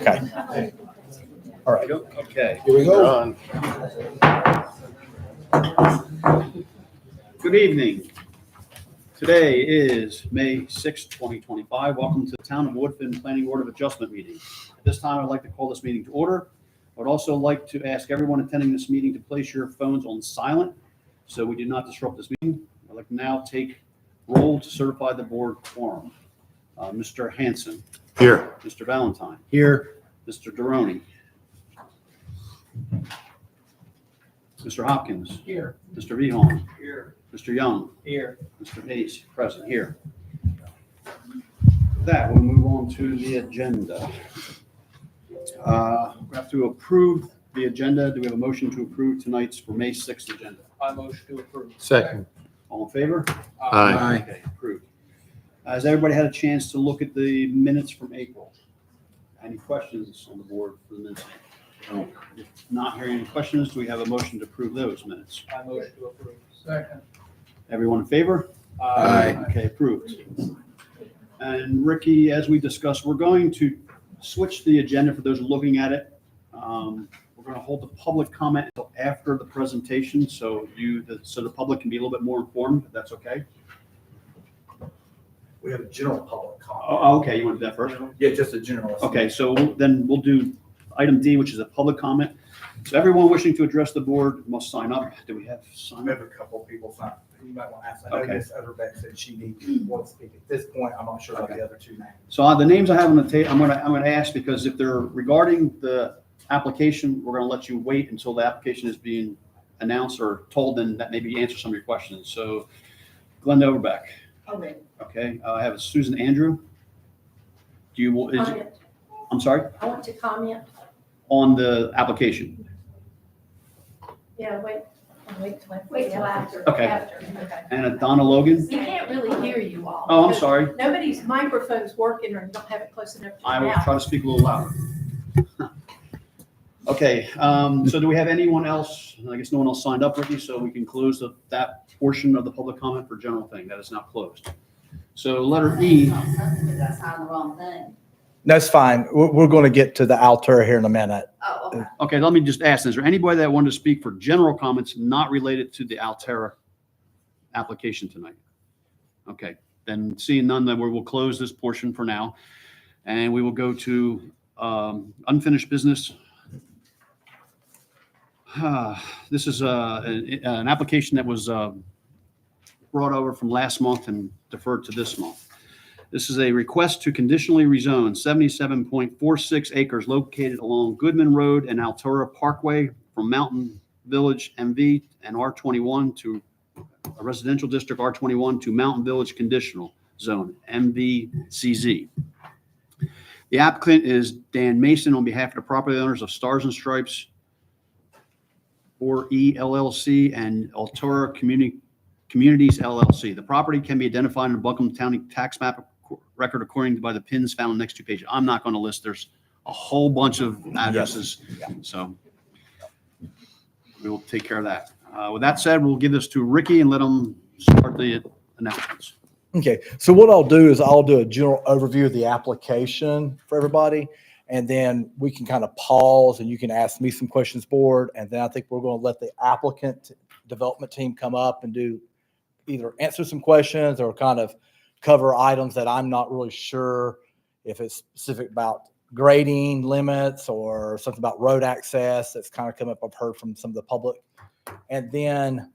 Okay. All right. Okay. Here we go. Good evening. Today is May 6th, 2025. Welcome to the Town of Woodfin Planning Board of Adjustment meeting. At this time, I'd like to call this meeting to order. I would also like to ask everyone attending this meeting to place your phones on silent so we do not disrupt this meeting. I'd like to now take roll to certify the board quorum. Mr. Hanson. Here. Mr. Valentine. Here. Mr. Deroni. Mr. Hopkins. Here. Mr. Vihon. Here. Mr. Young. Here. Mr. Hayes, present here. With that, we'll move on to the agenda. We have to approve the agenda. Do we have a motion to approve tonight's for May 6th agenda? I motion to approve. Second. All in favor? Aye. Okay, approved. Has everybody had a chance to look at the minutes from April? Any questions on the board for the minutes? No. If not hearing any questions, do we have a motion to approve those minutes? I motion to approve. Second. Everyone in favor? Aye. Okay, approved. And Ricky, as we discussed, we're going to switch the agenda for those looking at it. We're going to hold the public comment until after the presentation, so the public can be a little bit more informed, if that's okay. We have a general public comment. Oh, okay, you want to do that first? Yeah, just a general. Okay, so then we'll do item D, which is a public comment. So everyone wishing to address the board must sign up. Do we have We sign have up? a couple of people sign. You might want to ask. I know Okay. Ms. Everbeck said she needs to speak. At this point, I'm not sure about the other two names. So the names I have on the table, I'm gonna ask because if they're regarding the application, we're gonna let you wait until the application is being announced or told, and that maybe answer some of your questions. So Glenda Overbeck. Okay. Okay, I have Susan Andrew. Comment. I'm sorry, I want to comment. on the application. Yeah, wait till after. Okay. After, okay. And Donna Logan. You can't really hear you all. Oh, I'm sorry. Nobody's microphone's working or you don't have it close enough to I your will mouth. try to speak a little louder. Okay, so do we have anyone else? I guess no one else signed up, Ricky, so we can close that portion of the public comment for general thing. That is now closed. So letter E. That's not the wrong thing. That's fine. We're going to get to the Altura here in a minute. Oh, okay. Okay, let me just ask, is there anybody that wanted to speak for general comments not related to the Altera application tonight? Okay, then seeing none, then we will close this portion for now. And we will go to unfinished business. This is an application that was brought over from last month and deferred to this month. This is a request to conditionally rezone 77.46 acres located along Goodman Road and Altura Parkway from Mountain Village MV and R21 to a residential district R21 to Mountain Village Conditional Zone, MVCZ. The applicant is Dan Mason on behalf of the property owners of Stars and Stripes or ELLC and Altura Communities LLC. The property can be identified in the Buncombe County tax map record according by the pins found on the next two pages. I'm not going to list. There's a whole bunch of addresses. Yeah. So we will take care of that. With that said, we'll give this to Ricky and let him start the announcements. Okay, so what I'll do is I'll do a general overview of the application for everybody, and then we can kind of pause and you can ask me some questions, board, and then I think we're going to let the applicant development team come up and do either answer some questions or kind of cover items that I'm not really sure if it's specific about grading limits or something about road access that's kind of come up. I've heard from some of the public. And then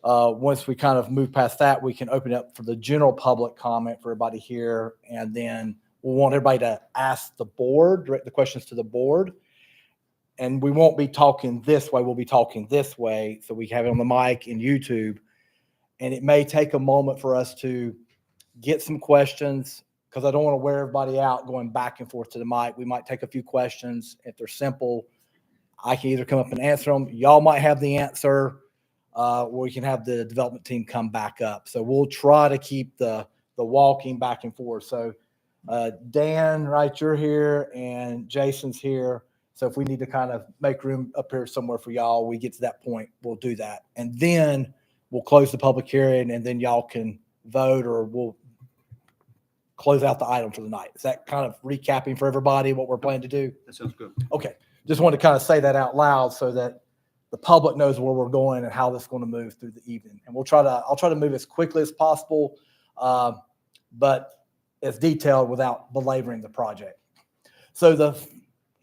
once we kind of move past that, we can open up for the general public comment for everybody here. And then we'll want everybody to ask the board, direct the questions to the board. And we won't be talking this way. We'll be talking this way. So we have it on the mic in YouTube. And it may take a moment for us to get some questions because I don't want to wear everybody out going back and forth to the mic. We might take a few questions. If they're simple, I can either come up and answer them. Y'all might have the answer, or we can have the development team come back up. So we'll try to keep the walking back and forth. So Dan, right, you're here, and Jason's here. So if we need to kind of make room up here somewhere for y'all, we get to that point, we'll do that. And then we'll close the public hearing, and then y'all can vote, or we'll close out the item for the night. Is that kind of recapping for everybody what we're planning to do? That sounds good. Okay, just wanted to kind of say that out loud so that the public knows where we're going and how this is going to move through the evening. And I'll try to move as quickly as possible, but as detailed without belaboring the project. So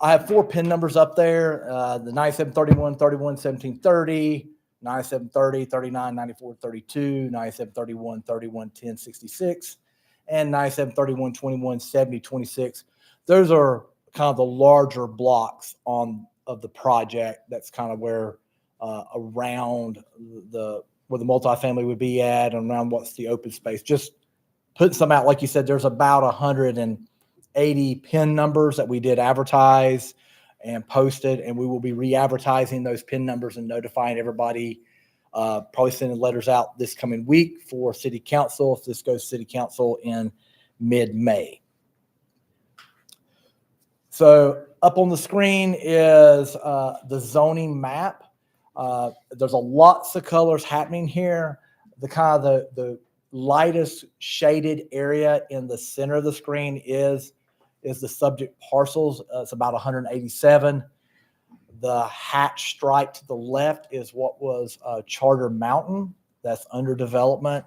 I have 4 PIN numbers up there, the 9731, 31, 1730, 9730, 39, 94, 32, 9731, 31, 10, 66, and 9731, 21, 70, 26. Those are kind of the larger blocks of the project. That's kind of where around where the multifamily would be at, and around what's the open space. Just putting some out, like you said, there's about 180 PIN numbers that we did advertise and posted, and we will be re-advertising those PIN numbers and notifying everybody, probably sending letters out this coming week for city council, if this goes to city council in mid-May. So up on the screen is the zoning map. There's lots of colors happening here. The lightest shaded area in the center of the screen is the subject parcels. It's about 187. The hatch stripe to the left is what was Charter Mountain. That's under development.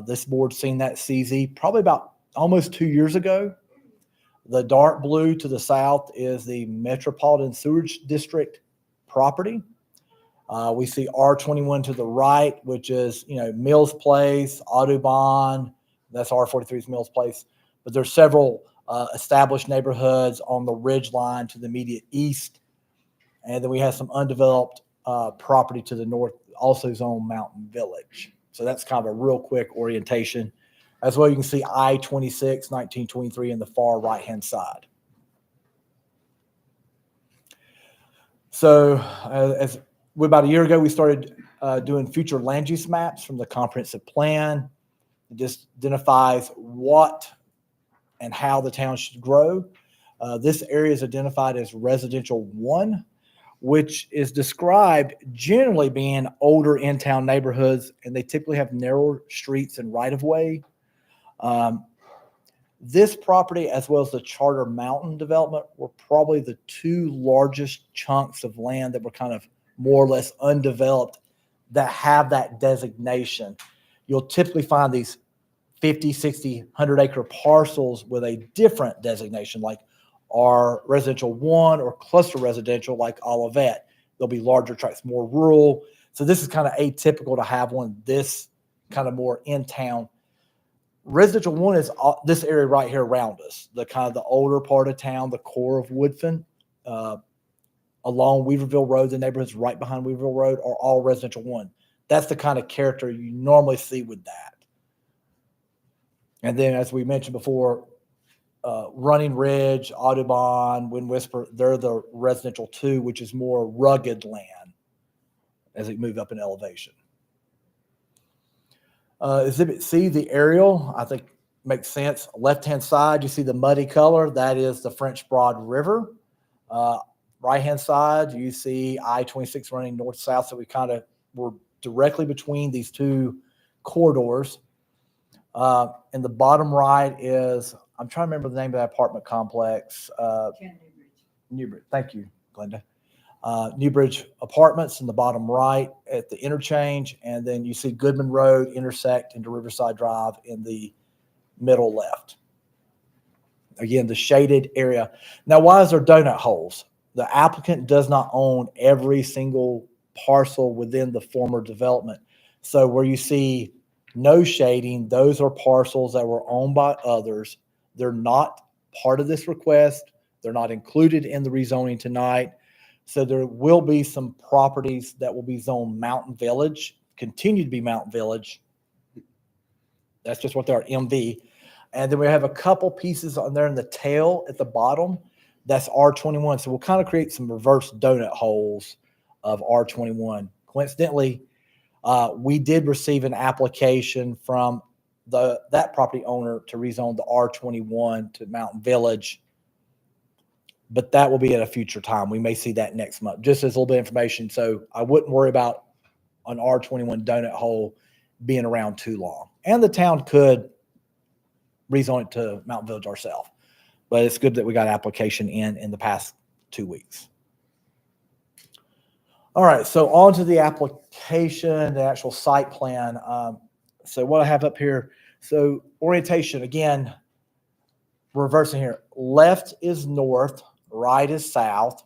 This board's seen that CZ probably about almost 2 years ago. The dark blue to the south is the Metropolitan Sewerage District property. We see R21 to the right, which is, Mills Place, Audubon. That's R43's Mills Place. But there's several established neighborhoods on the ridge line to the immediate east. And then we have some undeveloped property to the north, also zoned Mountain Village. So that's kind of a real quick orientation. As well, you can see I-26, 1923 in the far right-hand side. So about a year ago, we started doing future land use maps from the comprehensive plan. It just identifies what and how the town should grow. This area is identified as residential 1, which is described generally being older in-town neighborhoods, and they typically have narrower streets and right-of-way. This property, as well as the Charter Mountain development, were probably the 2 largest chunks of land that were kind of more or less undeveloped that have that designation. You'll typically find these 50, 60, 100-acre parcels with a different designation, like our residential 1 or cluster residential like Olivet. There'll be larger tracts, more rural. So this is kind of atypical to have one this kind of more in town. Residential 1 is this area right here around us, the kind of the older part of town, the core of Woodfin, along Weaverville Road. The neighborhoods right behind Weaverville Road are all residential 1. That's the kind of character you normally see with that. And then, as we mentioned before, Running Ridge, Audubon, Wind Whisper, they're the residential 2, which is more rugged land as it moves up in elevation. Exhibit C, the aerial, I think makes sense. Left-hand side, you see the muddy color. That is the French Broad River. Right-hand side, you see I-26 running north-south. So we kind of were directly between these 2 corridors. And the bottom right is, I'm trying to remember the name of that apartment complex. Newbridge. Thank you, Glenda. Newbridge Apartments in the bottom right at the interchange. And then you see Goodman Road intersect into Riverside Drive in the middle left. Again, the shaded area. Now, why is there donut holes? The applicant does not own every single parcel within the former development. So where you see no shading, those are parcels that were owned by others. They're not part of this request. They're not included in the rezoning tonight. So there will be some properties that will be zoned Mountain Village, continue to be Mountain Village. That's just what they are, MV. And then we have a couple pieces on there in the tail at the bottom. That's R21. So we'll kind of create some reverse donut holes of R21. Coincidentally, we did receive an application from that property owner to rezone the R21 to Mountain Village, but that will be at a future time. We may see that next month, just as a little bit of information. So I wouldn't worry about an R21 donut hole being around too long. And the town could rezone it to Mountain Village ourselves. But it's good that we got application in the past 2 weeks. All right, so on to the application, the actual site plan. So what I have up here, so orientation, again, reversing here. Left is north, right is south.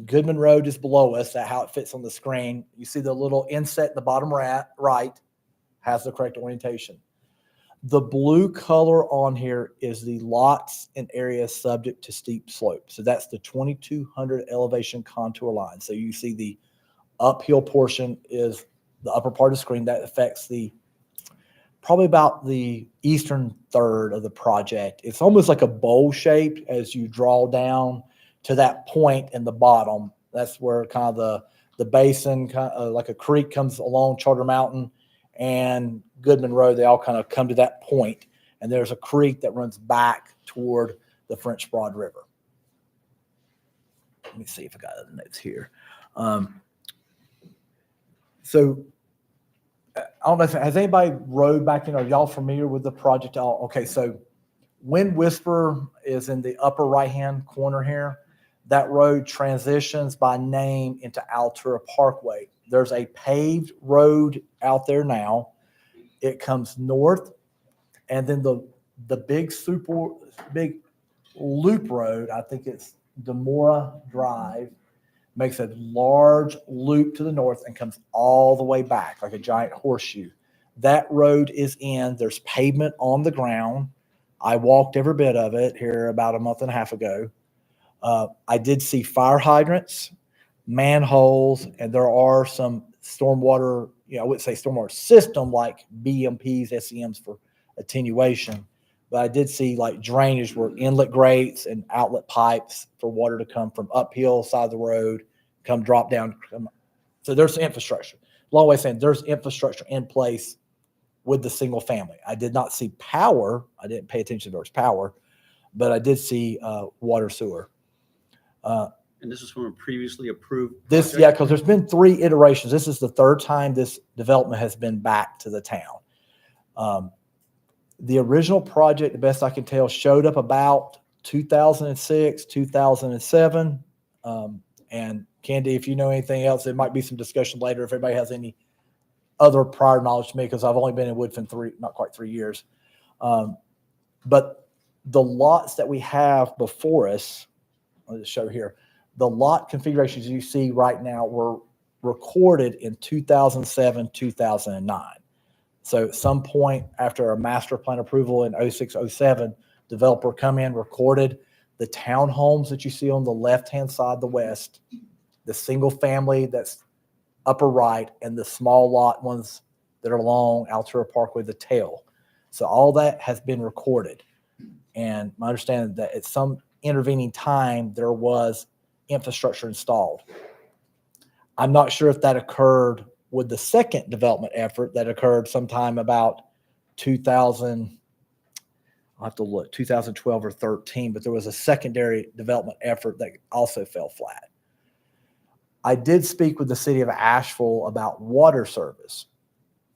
Goodman Road is below us. That's how it fits on the screen. You see the little inset in the bottom right has the correct orientation. The blue color on here is the lots and areas subject to steep slope. So that's the 2200 elevation contour line. So you see the uphill portion is the upper part of the screen. That affects probably about the eastern third of the project. It's almost like a bowl shape as you draw down to that point in the bottom. That's where kind of the basin, like a creek, comes along Charter Mountain and Goodman Road. They all kind of come to that point, and there's a creek that runs back toward the French Broad River. Let me see if I got other notes here. So I don't know, has anybody rode back in? Are y'all familiar with the project? Okay, so Wind Whisperer is in the upper right-hand corner here. That road transitions by name into Altura Parkway. There's a paved road out there now. It comes north, and then the big loop road, I think it's Demora Drive, makes a large loop to the north and comes all the way back like a giant horseshoe. That road is in. There's pavement on the ground. I walked every bit of it here about a month and a half ago. I did see fire hydrants, manholes, and there are some stormwater, I wouldn't say stormwater system like BMPs, SEMs for attenuation, but I did see like drainage where inlet grates and outlet pipes for water to come from uphill side of the road, come drop down. So there's infrastructure. Long way of saying there's infrastructure in place with the single family. I did not see power. I didn't pay attention to there was power, but I did see water, sewer. And this is from a previously approved This, project? yeah, because there's been 3 iterations. This is the 3rd time this development has been back to the town. The original project, the best I can tell, showed up about 2006, 2007. And Candy, if you know anything else, there might be some discussion later if everybody has any other prior knowledge to me, because I've only been in Woodfin not quite 3 years. But the lots that we have before us, I'll just show here, the lot configurations you see right now were recorded in 2007, 2009. So at some point after a master plan approval in 06, 07, developer come in, recorded the townhomes that you see on the left-hand side, the west, the single family that's upper right, and the small lot ones that are along Altura Parkway, the tail. So all that has been recorded. And my understanding that at some intervening time, there was infrastructure installed. I'm not sure if that occurred with the second development effort that occurred sometime about 2000, I'll have to look, 2012 or 13, but there was a secondary development effort that also fell flat. I did speak with the city of Asheville about water service.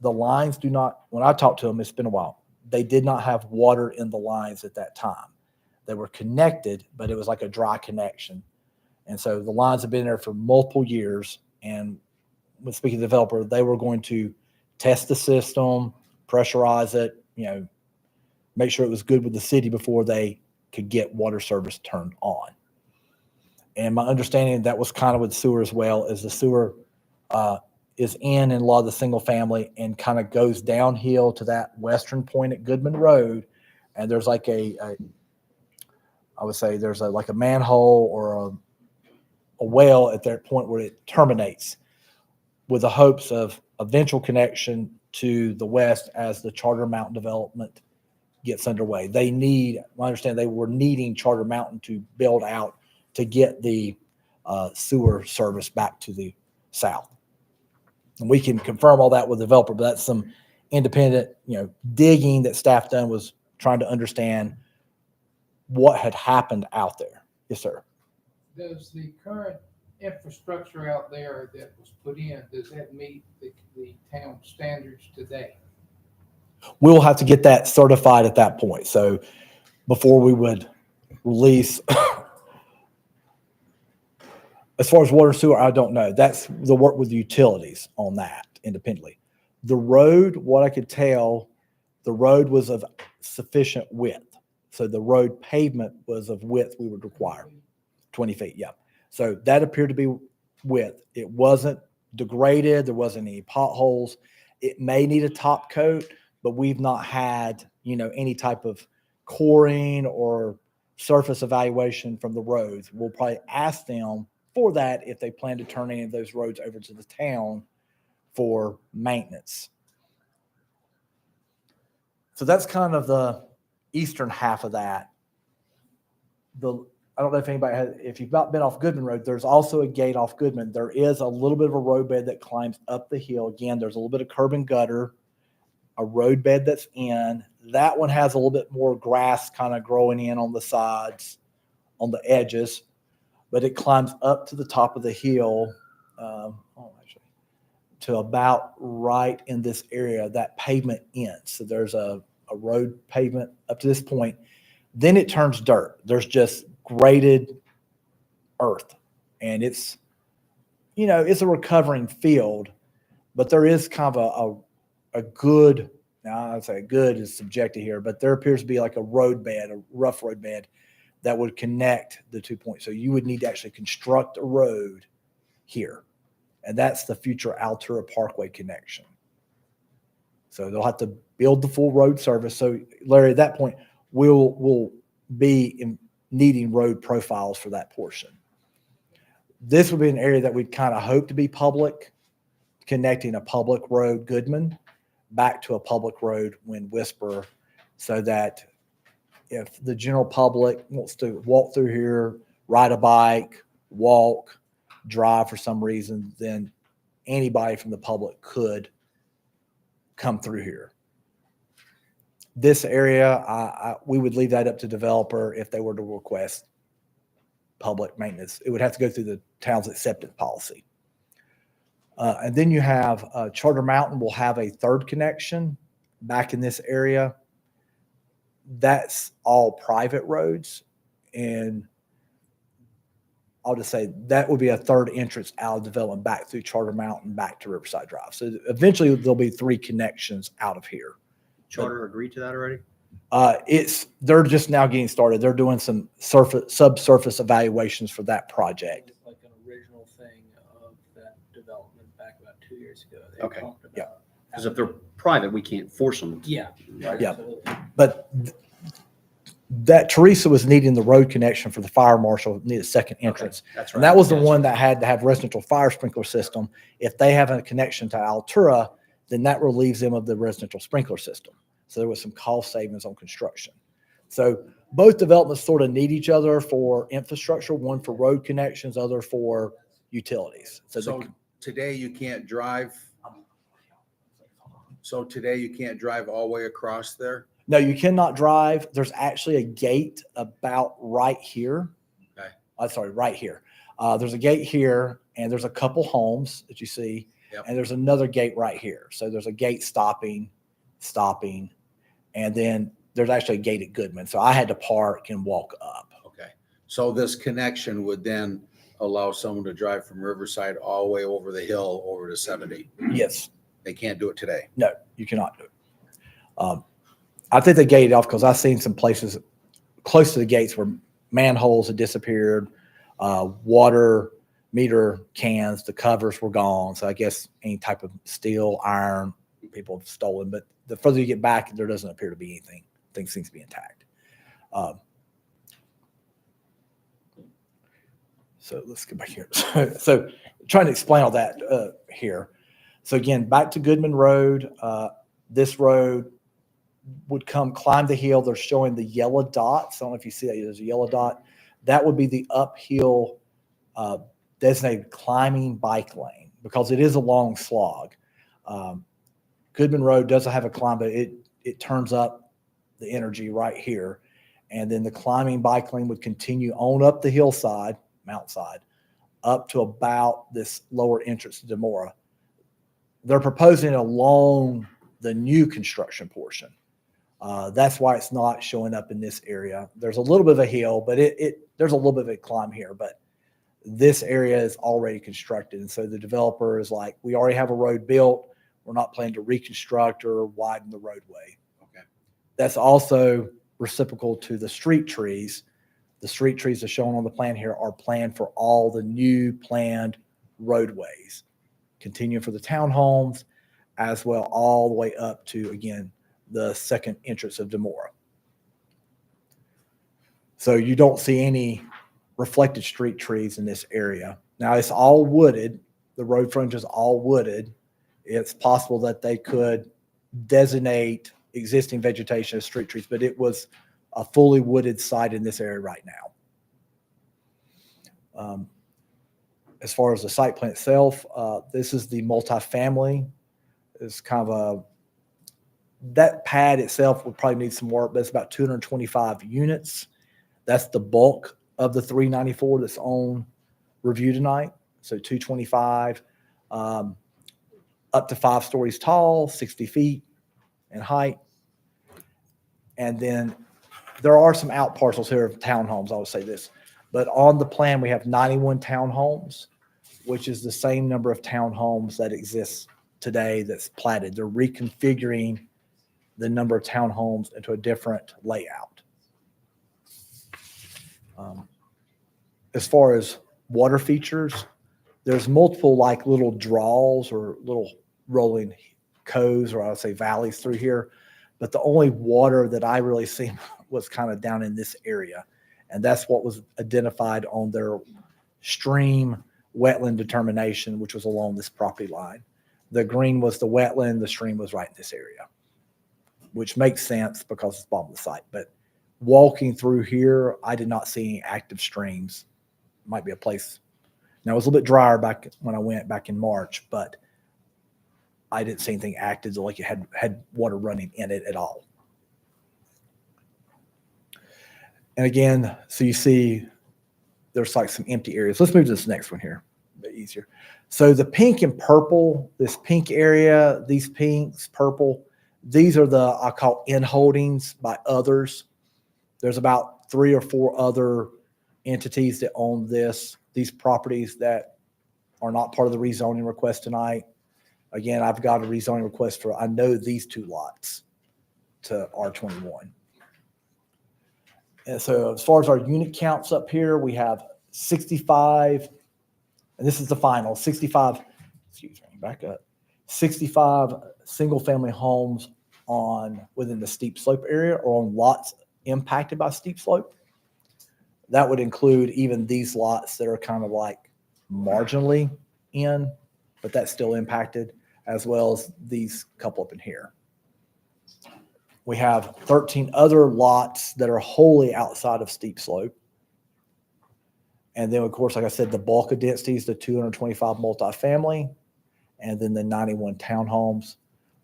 The lines do not, when I talked to them, it's been a while, they did not have water in the lines at that time. They were connected, but it was like a dry connection. And so the lines have been there for multiple years. And when speaking to the developer, they were going to test the system, pressurize it, make sure it was good with the city before they could get water service turned on. And my understanding that was kind of with sewer as well, is the sewer is in a lot of the single family and kind of goes downhill to that western point at Goodman Road. And there's like I would say there's like a manhole or a well at that point where it terminates, with the hopes of eventual connection to the west as the Charter Mountain development gets underway. I understand they were needing Charter Mountain to build out to get the sewer service back to the south. And we can confirm all that with the developer, but that's some independent, digging that staff done, was trying to understand what had happened out there. Yes, sir. Does the current infrastructure out there that was put in, does that meet the town standards today? We'll have to get that certified at that point. So before we would release, as far as water and sewer, I don't know. That's the work with the utilities on that independently. The road, what I could tell, the road was of sufficient width. So the road pavement was of width we would require, 20 feet, yeah. So that appeared to be width. It wasn't degraded. There wasn't any potholes. It may need a top coat, but we've not had, any type of coring or surface evaluation from the roads. We'll probably ask them for that if they plan to turn any of those roads over to the town for maintenance. So that's kind of the eastern half of that. I don't know if anybody has, if you've not been off Goodman Road, there's also a gate off Goodman. There is a little bit of a roadbed that climbs up the hill. Again, there's a little bit of curb and gutter, a roadbed that's in. That one has a little bit more grass kind of growing in on the sides, on the edges, but it climbs up to the top of the hill, to about right in this area. That pavement ends. So there's a road pavement up to this point. Then it turns dirt. There's just graded earth, and it's a recovering field, but there is kind of a good, now I'd say good is subjective here, but there appears to be like a roadbed, a rough roadbed that would connect the 2 points. So you would need to actually construct a road here, and that's the future Altura Parkway connection. So they'll have to build the full road service. So Larry, at that point, we'll be needing road profiles for that portion. This would be an area that we'd kind of hope to be public, connecting a public road, Goodman, back to a public road, Wind Whisper, so that if the general public wants to walk through here, ride a bike, walk, drive for some reason, then anybody from the public could come through here. This area, we would leave that up to developer if they were to request public maintenance. It would have to go through the town's acceptance policy. And then you have Charter Mountain will have a third connection back in this area. That's all private roads. And I'll just say that would be a third entrance out of development back through Charter Mountain, back to Riverside Drive. So eventually there'll be 3 connections out of here. Charter agreed to that already? They're just now getting started. They're doing some subsurface evaluations for that project. Like an original thing of that development back about 2 years ago. They Okay. talked about Yeah. Because if they're private, we can't force them. Yeah. Right. Yeah. Absolutely. But that Teresa was needing the road connection for the fire marshal, need a second entrance. Okay, that's right. And that was the Yes. one that had to have residential fire sprinkler system. If they have a connection to Altura, then that relieves them of the residential sprinkler system. So there was some cost savings on construction. So both developments sort of need each other for infrastructure, one for road connections, other for utilities. So today you can't drive. So today you can't drive all the way across there? No, you cannot drive. There's actually a gate about right here. Okay. Sorry, right here. There's a gate here, and there's a couple homes that you see, Yep. and there's another gate right here. So there's a gate stopping, and then there's actually a gate at Goodman. So I had to park and walk up. Okay. So this connection would then allow someone to drive from Riverside all the way over the hill over to 70. Yes. They can't do it today. No, you cannot do it. I think they gated off because I've seen some places close to the gates where manholes had disappeared, water meter cans, the covers were gone. So I guess any type of steel, iron, people have stolen. But the further you get back, there doesn't appear to be anything. Things seem to be intact. So let's go back here. So trying to explain all that here. So again, back to Goodman Road. This road would climb the hill. They're showing the yellow dots. I don't know if you see that. There's a yellow dot. That would be the uphill designated climbing bike lane because it is a long slog. Goodman Road doesn't have a climb, but it turns up the energy right here. And then the climbing bike lane would continue on up the hillside, mountainside, up to about this lower entrance to Demora. They're proposing a long the new construction portion. That's why it's not showing up in this area. There's a little bit of a hill, but there's a little bit of a climb here, but this area is already constructed. And so the developer is like, we already have a road built. We're not planning to reconstruct or widen the roadway. Okay. That's also reciprocal to the street trees. The street trees as shown on the plan here are planned for all the new planned roadways, continuing for the townhomes as well all the way up to, again, the second entrance of Demora. So you don't see any reflected street trees in this area. Now it's all wooded. The road frontage is all wooded. It's possible that they could designate existing vegetation as street trees, but it was a fully wooded site in this area right now. As far as the site plan itself, this is the multifamily. It's kind of that pad itself would probably need some work, but it's about 225 units. That's the bulk of the 394 that's on review tonight. So 225, up to 5 stories tall, 60 feet in height. And then there are some out parcels here of townhomes, I would say this. But on the plan, we have 91 townhomes, which is the same number of townhomes that exists today that's platted. They're reconfiguring the number of townhomes into a different layout. As far as water features, there's multiple like little draws or little rolling coves, or I would say valleys through here. But the only water that I really seen was kind of down in this area. And that's what was identified on their stream wetland determination, which was along this property line. The green was the wetland, the stream was right in this area, which makes sense because it's bottom of the site. But walking through here, I did not see any active streams. Might be a place. Now it was a little bit drier back when I went back in March, but I didn't see anything active like it had water running in it at all. And again, so you see there's like some empty areas. Let's move to this next one here, a bit easier. So the pink and purple, this pink area, these pinks, purple, these are the, I call in holdings by others. There's about 3 or 4 other entities that own these properties that are not part of the rezoning request tonight. Again, I've got a rezoning request for, I know these 2 lots to R21. And so as far as our unit counts up here, we have 65, and this is the final, 65, excuse me, back up, 65 single-family homes within the steep slope area or on lots impacted by steep slope. That would include even these lots that are kind of like marginally in, but that's still impacted, as well as these couple up in here. We have 13 other lots that are wholly outside of steep slope. And then, of course, like I said, the bulk of density is the 225 multifamily, and then the 91 townhomes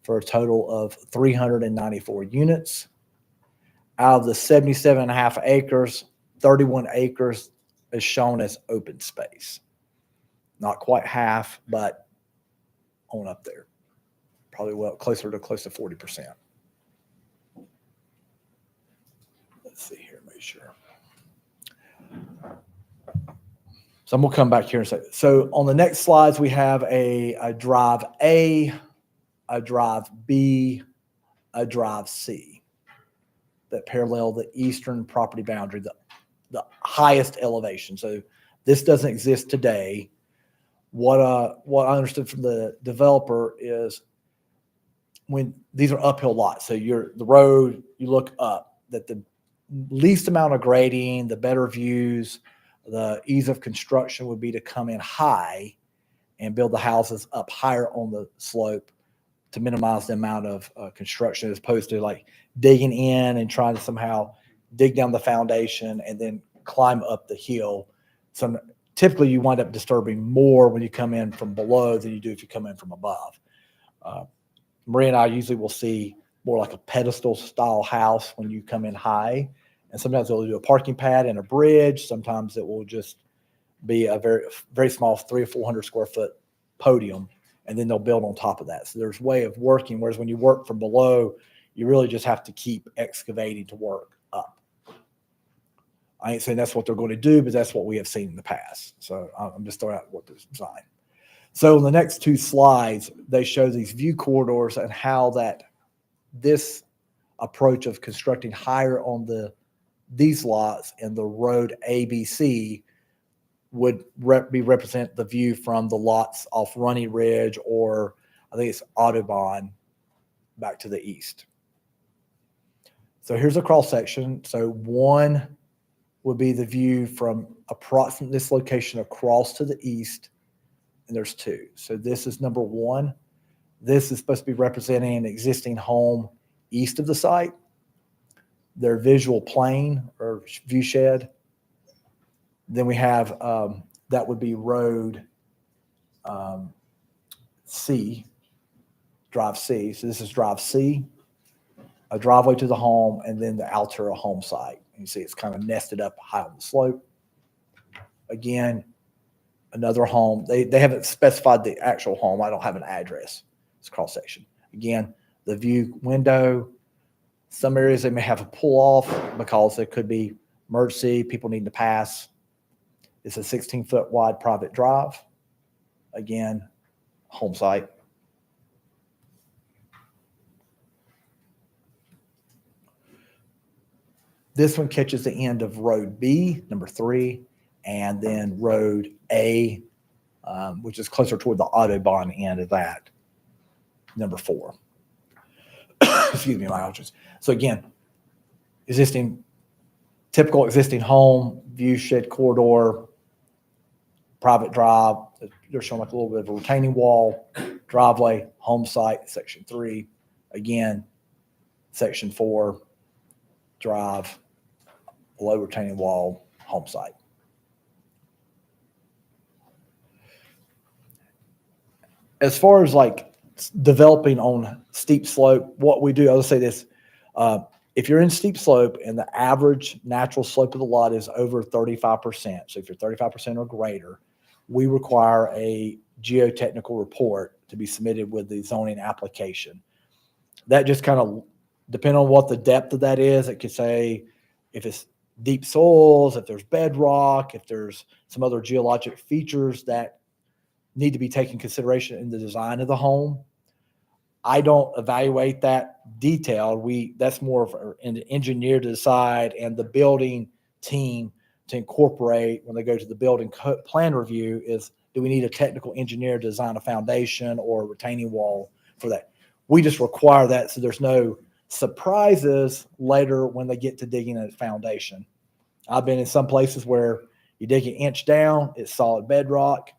for a total of 394 units. Out of the 77.5 acres, 31 acres is shown as open space. Not quite half, but on up there. Probably close to 40%. Let's see here, make sure. So I'm going to come back here and say, so on the next slides, we have a drive A, a drive B, a drive C that parallel the eastern property boundary, the highest elevation. So this doesn't exist today. What I understood from the developer is when these are uphill lots, so the road, you look up, that the least amount of grading, the better views, the ease of construction would be to come in high and build the houses up higher on the slope to minimize the amount of construction, as opposed to like digging in and trying to somehow dig down the foundation and then climb up the hill. Typically you wind up disturbing more when you come in from below than you do if you come in from above. Maria and I usually will see more like a pedestal style house when you come in high. And sometimes they'll do a parking pad and a bridge. Sometimes it will just be a very, very small 300 or 400 square foot podium and then they'll build on top of that. So there's a way of working, whereas when you work from below, you really just have to keep excavating to work up. I ain't saying that's what they're going to do, but that's what we have seen in the past. So I'm just throwing out what the design. So in the next two slides, they show these view corridors and how this approach of constructing higher on these lots and the road ABC would represent the view from the lots off Runny Ridge, or I think it's Audubon, back to the east. So here's a cross section. So one would be the view from approximately this location across to the east, and there's two. So this is number one. This is supposed to be representing an existing home east of the site, their visual plane or view shed. Then we have, that would be road C, drive C. So this is drive C, a driveway to the home, and then the Altura home site. You see it's kind of nested up high on the slope. Again, another home. They haven't specified the actual home. I don't have an address. It's cross section. Again, the view window. Some areas they may have a pull off because there could be emergency, people needing to pass. It's a 16-foot wide private drive. Again, home site. This one catches the end of road B, number 3, and then road A, which is closer toward the Audubon end of that, number 4. Excuse me, my allergies. So again, typical existing home, view shed corridor, private drive. They're showing like a little bit of a retaining wall, driveway, home site, section 3. Again, section 4, drive, below retaining wall, home site. As far as like developing on steep slope, what we do, I'll say this, if you're in steep slope and the average natural slope of the lot is over 35%, so if you're 35% or greater, we require a geotechnical report to be submitted with the zoning application. That just kind of depends on what the depth of that is. It could say if it's deep soils, if there's bedrock, if there's some other geologic features that need to be taken consideration in the design of the home. I don't evaluate that detail. That's more of an engineer to decide, and the building team to incorporate when they go to the building plan review is, do we need a technical engineer to design a foundation or a retaining wall for that? We just require that so there's no surprises later when they get to digging a foundation. I've been in some places where you dig an inch down, it's solid bedrock.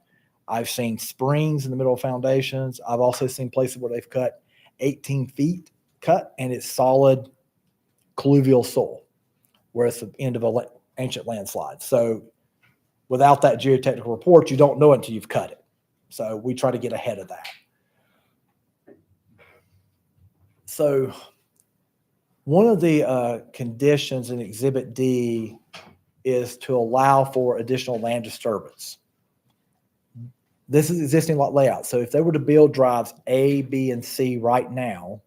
I've seen springs in the middle of foundations. I've also seen places where they've cut 18 feet and it's solid colluvial soil, where it's the end of an ancient landslide. So without that geotechnical report, you don't know it until you've cut it. So we try to get ahead of that. So one of the conditions in Exhibit D is to allow for additional land disturbance. This is existing lot layout. So if they were to build drives A, B, and C right now,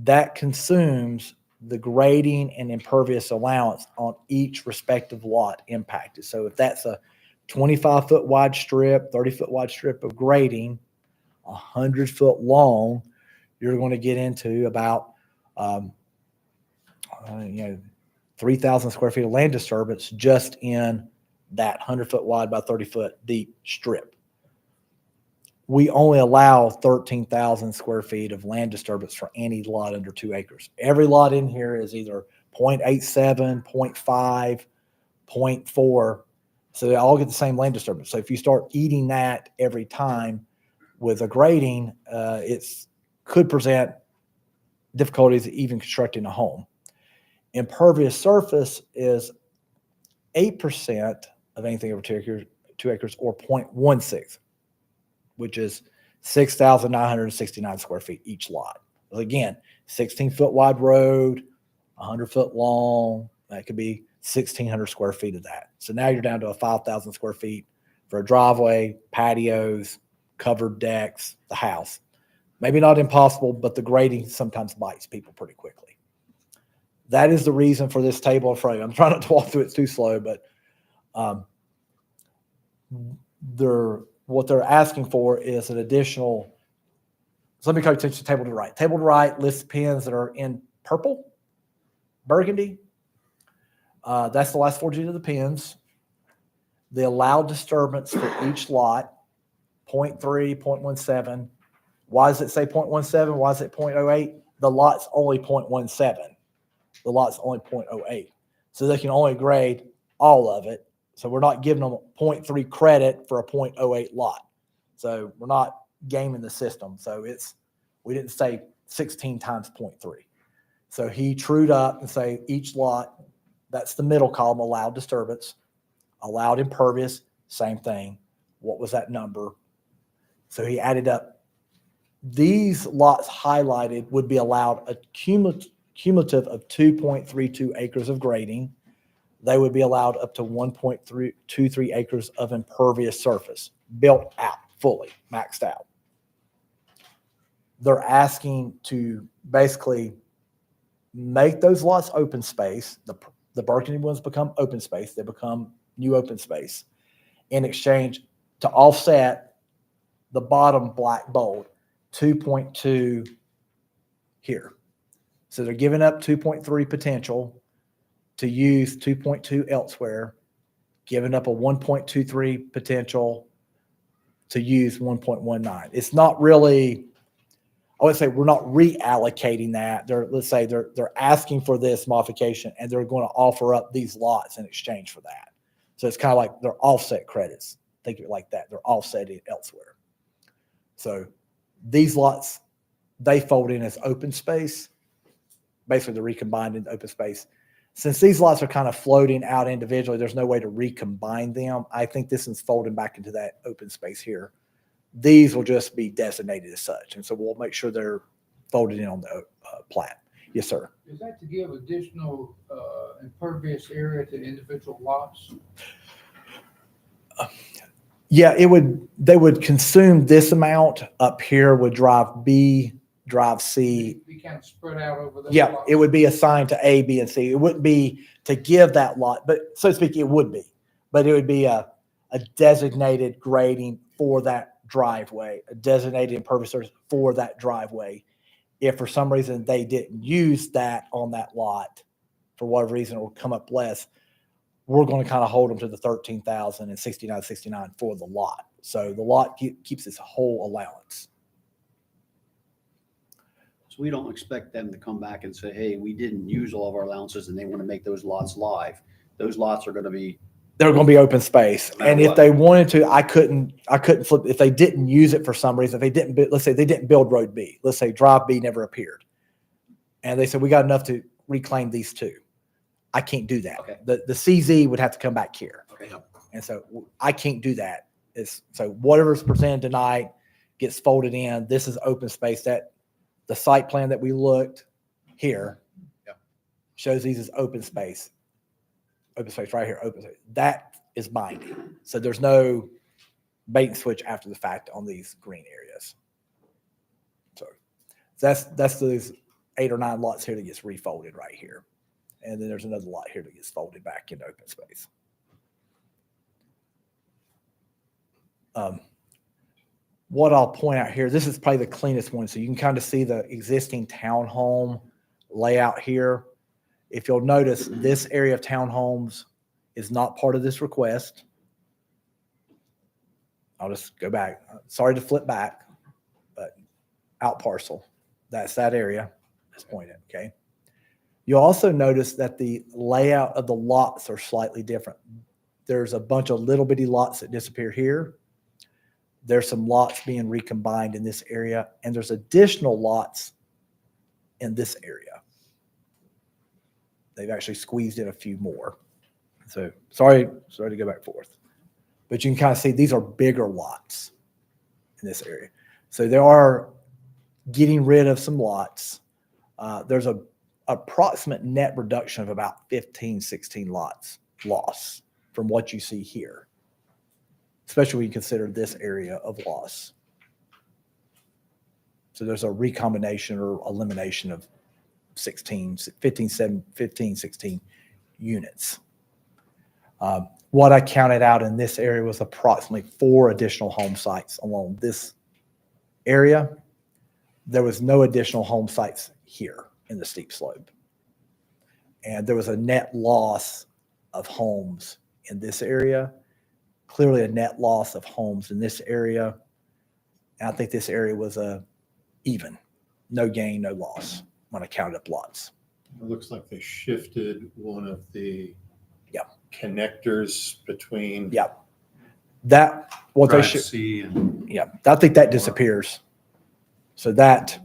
that consumes the grading and impervious allowance on each respective lot impacted. So if that's a 25-foot wide strip, 30-foot wide strip of grading, 100-foot long, you're going to get into about 3,000 square feet of land disturbance just in that 100-foot wide by 30-foot deep strip. We only allow 13,000 square feet of land disturbance for any lot under 2 acres. Every lot in here is either 0.87, 0.5, 0.4. So they all get the same land disturbance. So if you start eating that every time with a grading, it's could present difficulties even constructing a home. Impervious surface is 8% of anything over 2 acres or 0.16, which is 6,969 square feet each lot. Again, 16-foot wide road, 100-foot long, that could be 1,600 square feet of that. So now you're down to a 5,000 square feet for a driveway, patios, covered decks, the house. Maybe not impossible, but the grading sometimes bites people pretty quickly. That is the reason for this table in front of you. I'm trying not to walk through it too slow, but what they're asking for is an additional. So let me call attention to table to the right. Table to the right lists pins that are in purple, burgundy. That's the last 4 digits of the pins. The allowed disturbance for each lot, 0.3, 0.17. Why does it say 0.17? Why is it 0.08? The lot's only 0.17. The lot's only 0.08. So they can only grade all of it. So we're not giving them 0.3 credit for a 0.08 lot. So we're not gaming the system. So we didn't say 16 times 0.3. So he trued up and say each lot, that's the middle column, allowed disturbance, allowed impervious, same thing. What was that number? So he added up. These lots highlighted would be allowed a cumulative of 2.32 acres of grading. They would be allowed up to 1.23 acres of impervious surface, built out fully, maxed out. They're asking to basically make those lots open space. The burgundy ones become open space. They become new open space in exchange to offset the bottom black bold, 2.2 here. So they're giving up 2.3 potential to use 2.2 elsewhere, giving up a 1.23 potential to use 1.19. It's not really, I would say we're not reallocating that. Let's say they're asking for this modification and they're going to offer up these lots in exchange for that. So it's kind of like they're offset credits. Think of it like that. They're offsetting elsewhere. So these lots, they fold in as open space. Basically, they're recombined into open space. Since these lots are kind of floating out individually, there's no way to recombine them. I think this is folding back into that open space here. These will just be designated as such. And so we'll make sure they're folded in on the plat. Yes, sir. Is that to give additional impervious area to individual lots? Yeah, they would consume this amount up here would drive B, drive C. Be kind of spread out over those Yeah, lots? it would be assigned to A, B, and C. It wouldn't be to give that lot, but so to speak, it would be. But it would be a designated grading for that driveway, a designated impervious surface for that driveway. If for some reason they didn't use that on that lot, for whatever reason, it will come up less, we're going to kind of hold them to the 13,000 and 69 for the lot. So the lot keeps its whole allowance. So we don't expect them to come back and say, hey, we didn't use all of our allowances and they want to make those lots live. Those lots are going to be. They're going to be open space. No matter And if what. they wanted to, I couldn't flip, if they didn't use it for some reason, if they didn't, let's say they didn't build road B, let's say drive B never appeared. And they said, we got enough to reclaim these two. I can't do that. Okay. The CZ would have to come back here. Okay. And so I can't do that. So whatever's presented tonight gets folded in. This is open space. That the site plan that we looked here shows these as open space. Open space right here, open space. That is binding. So there's no bait and switch after the fact on these green areas. So that's those 8 or 9 lots here that gets refolded right here. And then there's another lot here that gets folded back into open space. What I'll point out here, this is probably the cleanest one. So you can kind of see the existing townhome layout here. If you'll notice, this area of townhomes is not part of this request. I'll just go back. Sorry to flip back, but out parcel. That's that area. Just point it, okay? You'll also notice that the layout of the lots are slightly different. There's a bunch of little bitty lots that disappear here. There's some lots being recombined in this area, and there's additional lots in this area. They've actually squeezed in a few more. So sorry to go back and forth. But you can kind of see these are bigger lots in this area. So they are getting rid of some lots. There's a approximate net reduction of about 15, 16 lots loss from what you see here, especially when you consider this area of loss. So there's a recombination or elimination of 16, 15, 16 units. What I counted out in this area was approximately 4 additional home sites along this area. There was no additional home sites here in the steep slope. And there was a net loss of homes in this area, clearly a net loss of homes in this area. And I think this area was even, no gain, no loss when I counted up lots. It looks like they shifted one of the Yeah. connectors between. Yeah. That, what they Drive should, C and yeah, I think that disappears. So that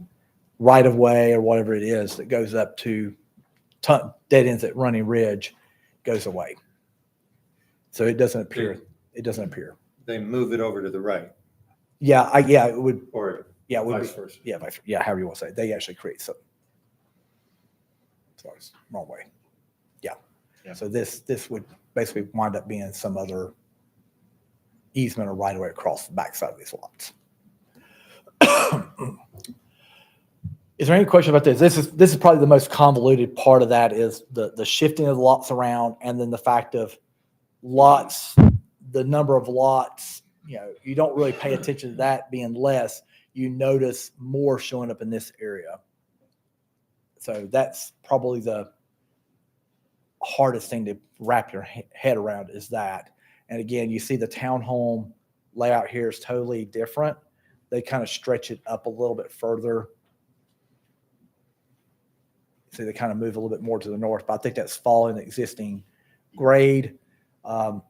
right of way or whatever it is that goes up to dead ends at Running Ridge goes away. So it doesn't appear. It doesn't appear. They move it over to the right Yeah, it would. or Yeah, it would vice be. versa. Yeah, however you want to say it. They actually create some. Sorry, it's wrong way. Yeah. Yeah. So this would basically wind up being some other easement or right of way across the backside of these lots. Is there any question about this? This is probably the most convoluted part of that is the shifting of the lots around, and then the fact of lots, the number of lots. You don't really pay attention to that being less. You notice more showing up in this area. So that's probably the hardest thing to wrap your head around is that. And again, you see the townhome layout here is totally different. They kind of stretch it up a little bit further. See, they kind of move a little bit more to the north, but I think that's following the existing grade.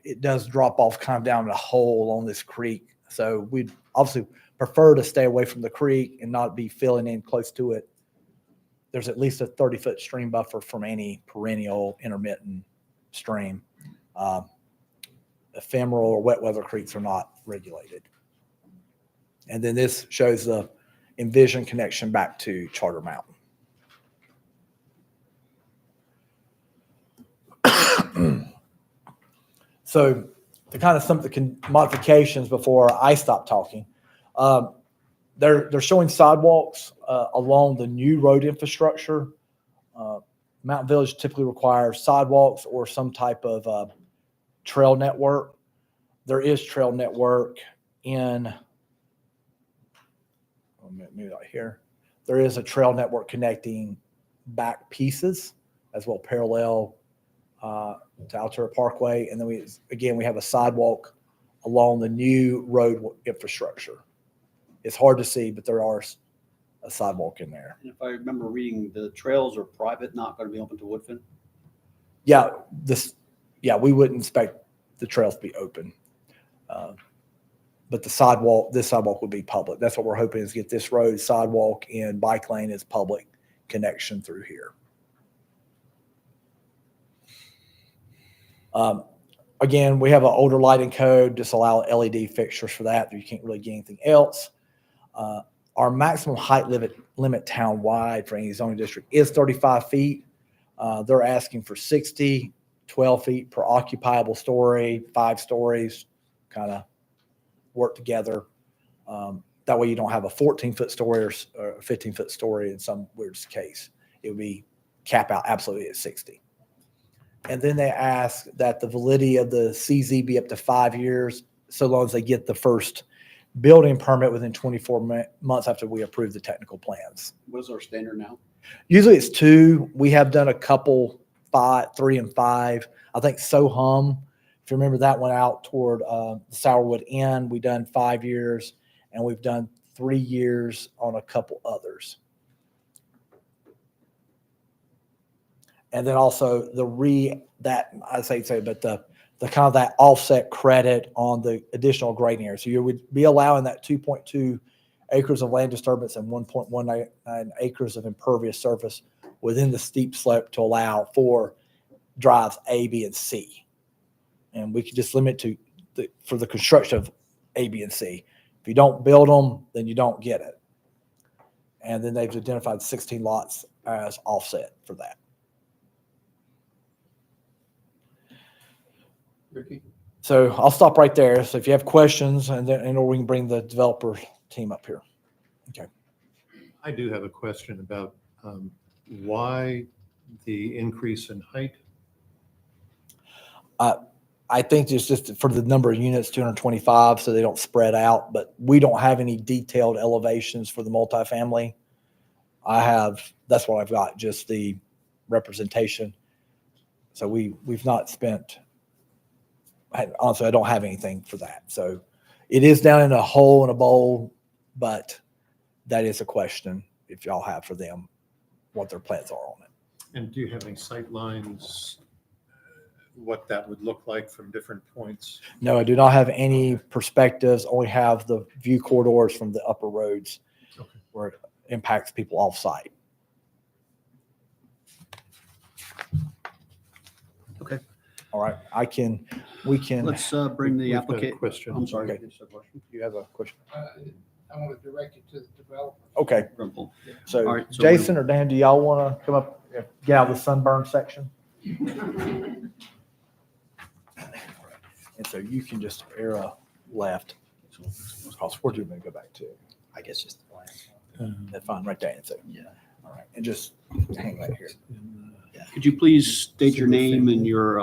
It does drop off kind of down in a hole on this creek. So we'd obviously prefer to stay away from the creek and not be filling in close to it. There's at least a 30-foot stream buffer from any perennial intermittent stream. Ephemeral or wet weather creeks are not regulated. And then this shows the envision connection back to Charter Mountain. So to kind of some of the modifications before I stop talking, they're showing sidewalks along the new road infrastructure. Mountain Village typically requires sidewalks or some type of trail network. There is trail network in, maybe right here. There is a trail network connecting back pieces as well, parallel to Altura Parkway. And then we have a sidewalk along the new road infrastructure. It's hard to see, but there are a sidewalk in there. if I remember reading, the trails are private, not going to be open to Woodfin. Yeah, we wouldn't expect the trails to be open. But this sidewalk would be public. That's what we're hoping is get this road, sidewalk, and bike lane as public connection through here. Again, we have an older lighting code, just allow LED fixtures for that. You can't really get anything else. Our maximum height limit town-wide for any zoning district is 35 feet. They're asking for 60, 12 feet per occupiable story, 5 stories, kind of work together. That way you don't have a 14-foot story or a 15-foot story in some weird case. It would be cap out absolutely at 60. And then they ask that the validity of the CZ be up to 5 years, so long as they get the first building permit within 24 months after we approve the technical plans. What is our standard now? Usually it's 2. We have done a couple, 3 and 5. I think Sohum, if you remember that one out toward Sourwood Inn, we done 5 years, and we've done 3 years on a couple others. And then also the kind of that offset credit on the additional grading area. So you would be allowing that 2.2 acres of land disturbance and 1.19 acres of impervious surface within the steep slope to allow for drives A, B, and C. And we could just limit for the construction of A, B, and C. If you don't build them, then you don't get it. And then they've identified 16 lots as offset for that. Ricky? So I'll stop right there. So if you have questions, and then we can bring the developer team up here. Okay. I do have a question about why the increase in height? I think it's just for the number of units, 225, so they don't spread out, but we don't have any detailed elevations for the multifamily. That's what I've got, just the representation. So we've not spent, honestly, I don't have anything for that. So it is down in a hole in a bowl, but that is a question if y'all have for them, what their plans are on it. And do you have any sight lines, what that would look like from different points? No, I do not have any perspectives, only have the view corridors from the upper roads Okay. where it impacts people off site. Okay. All right, we can, Let's bring the We've got a applicant. question. I'm sorry. Okay. you have a question? I want to direct it to the developer. Okay, Rumple. so All right, so Jason or Dan, do y'all want to come up, get out of the sunburn section? And so you can just arrow left. Because where do we go back to? I guess just the plan. That's fine, right there. And so, Yeah. all right, and just hang right here. Could you please state your name and your,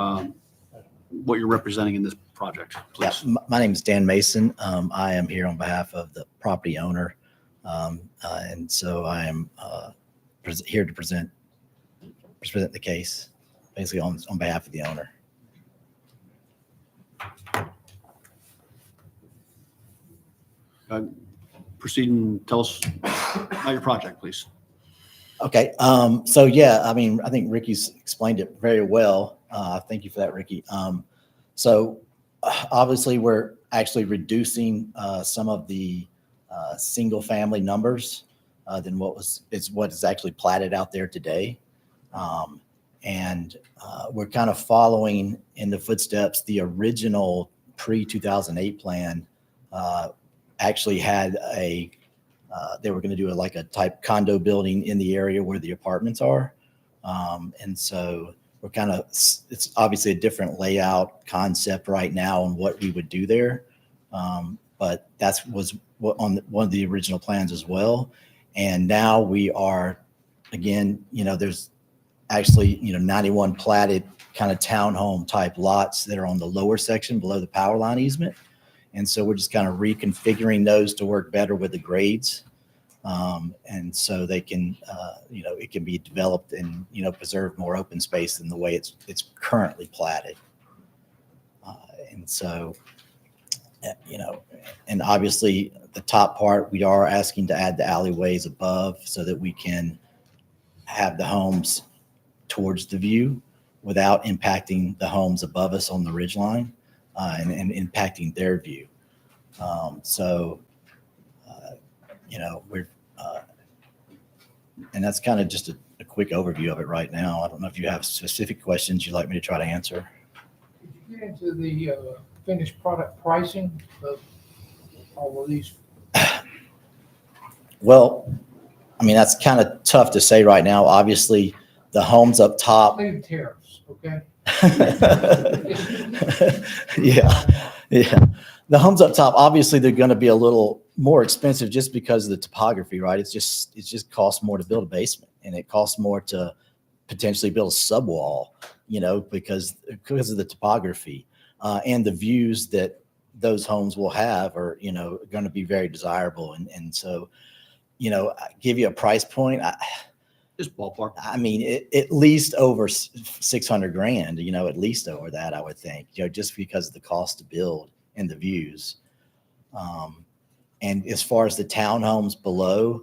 what you're representing in this project, Yeah, please? my name is Dan Mason. I am here on behalf of the property owner. And so I am here to present the case, basically on behalf of the owner. Proceed and tell us about your project, please. Okay, so yeah, I mean, I think Ricky's explained it very well. Thank you for that, Ricky. So obviously, we're actually reducing some of the single-family numbers than what is actually platted out there today. And we're kind of following in the footsteps. The original pre-2008 plan actually had they were going to do like a type condo building in the area where the apartments are. And so we're kind of, it's obviously a different layout concept right now on what we would do there. But that was on one of the original plans as well. And now we are, again, there's actually, 91 platted kind of townhome type lots that are on the lower section below the power line easement. And so we're just kind of reconfiguring those to work better with the grades. And so they can, it can be developed and, preserve more open space than the way it's currently platted. And so, and obviously the top part, we are asking to add the alleyways above so that we can have the homes towards the view without impacting the homes above us on the ridge line. And impacting their view. We're, and that's kind of just a quick overview of it right now. I don't know if you have specific questions you'd like me to try to answer. Could you get into the finished product pricing of all of these? Well, I mean, that's kind of tough to say right now. Obviously, the homes up top. Leave tariffs, okay? Yeah. The homes up top, obviously, they're going to be a little more expensive just because of the topography, right? It just costs more to build a basement, and it costs more to potentially build a subwall, because of the topography and the views that those homes will have are, going to be very desirable. And so, give you a price point. Just ballpark. I mean, at least over 600 grand, at least over that, I would think, just because of the cost to build and the views. And as far as the townhomes below,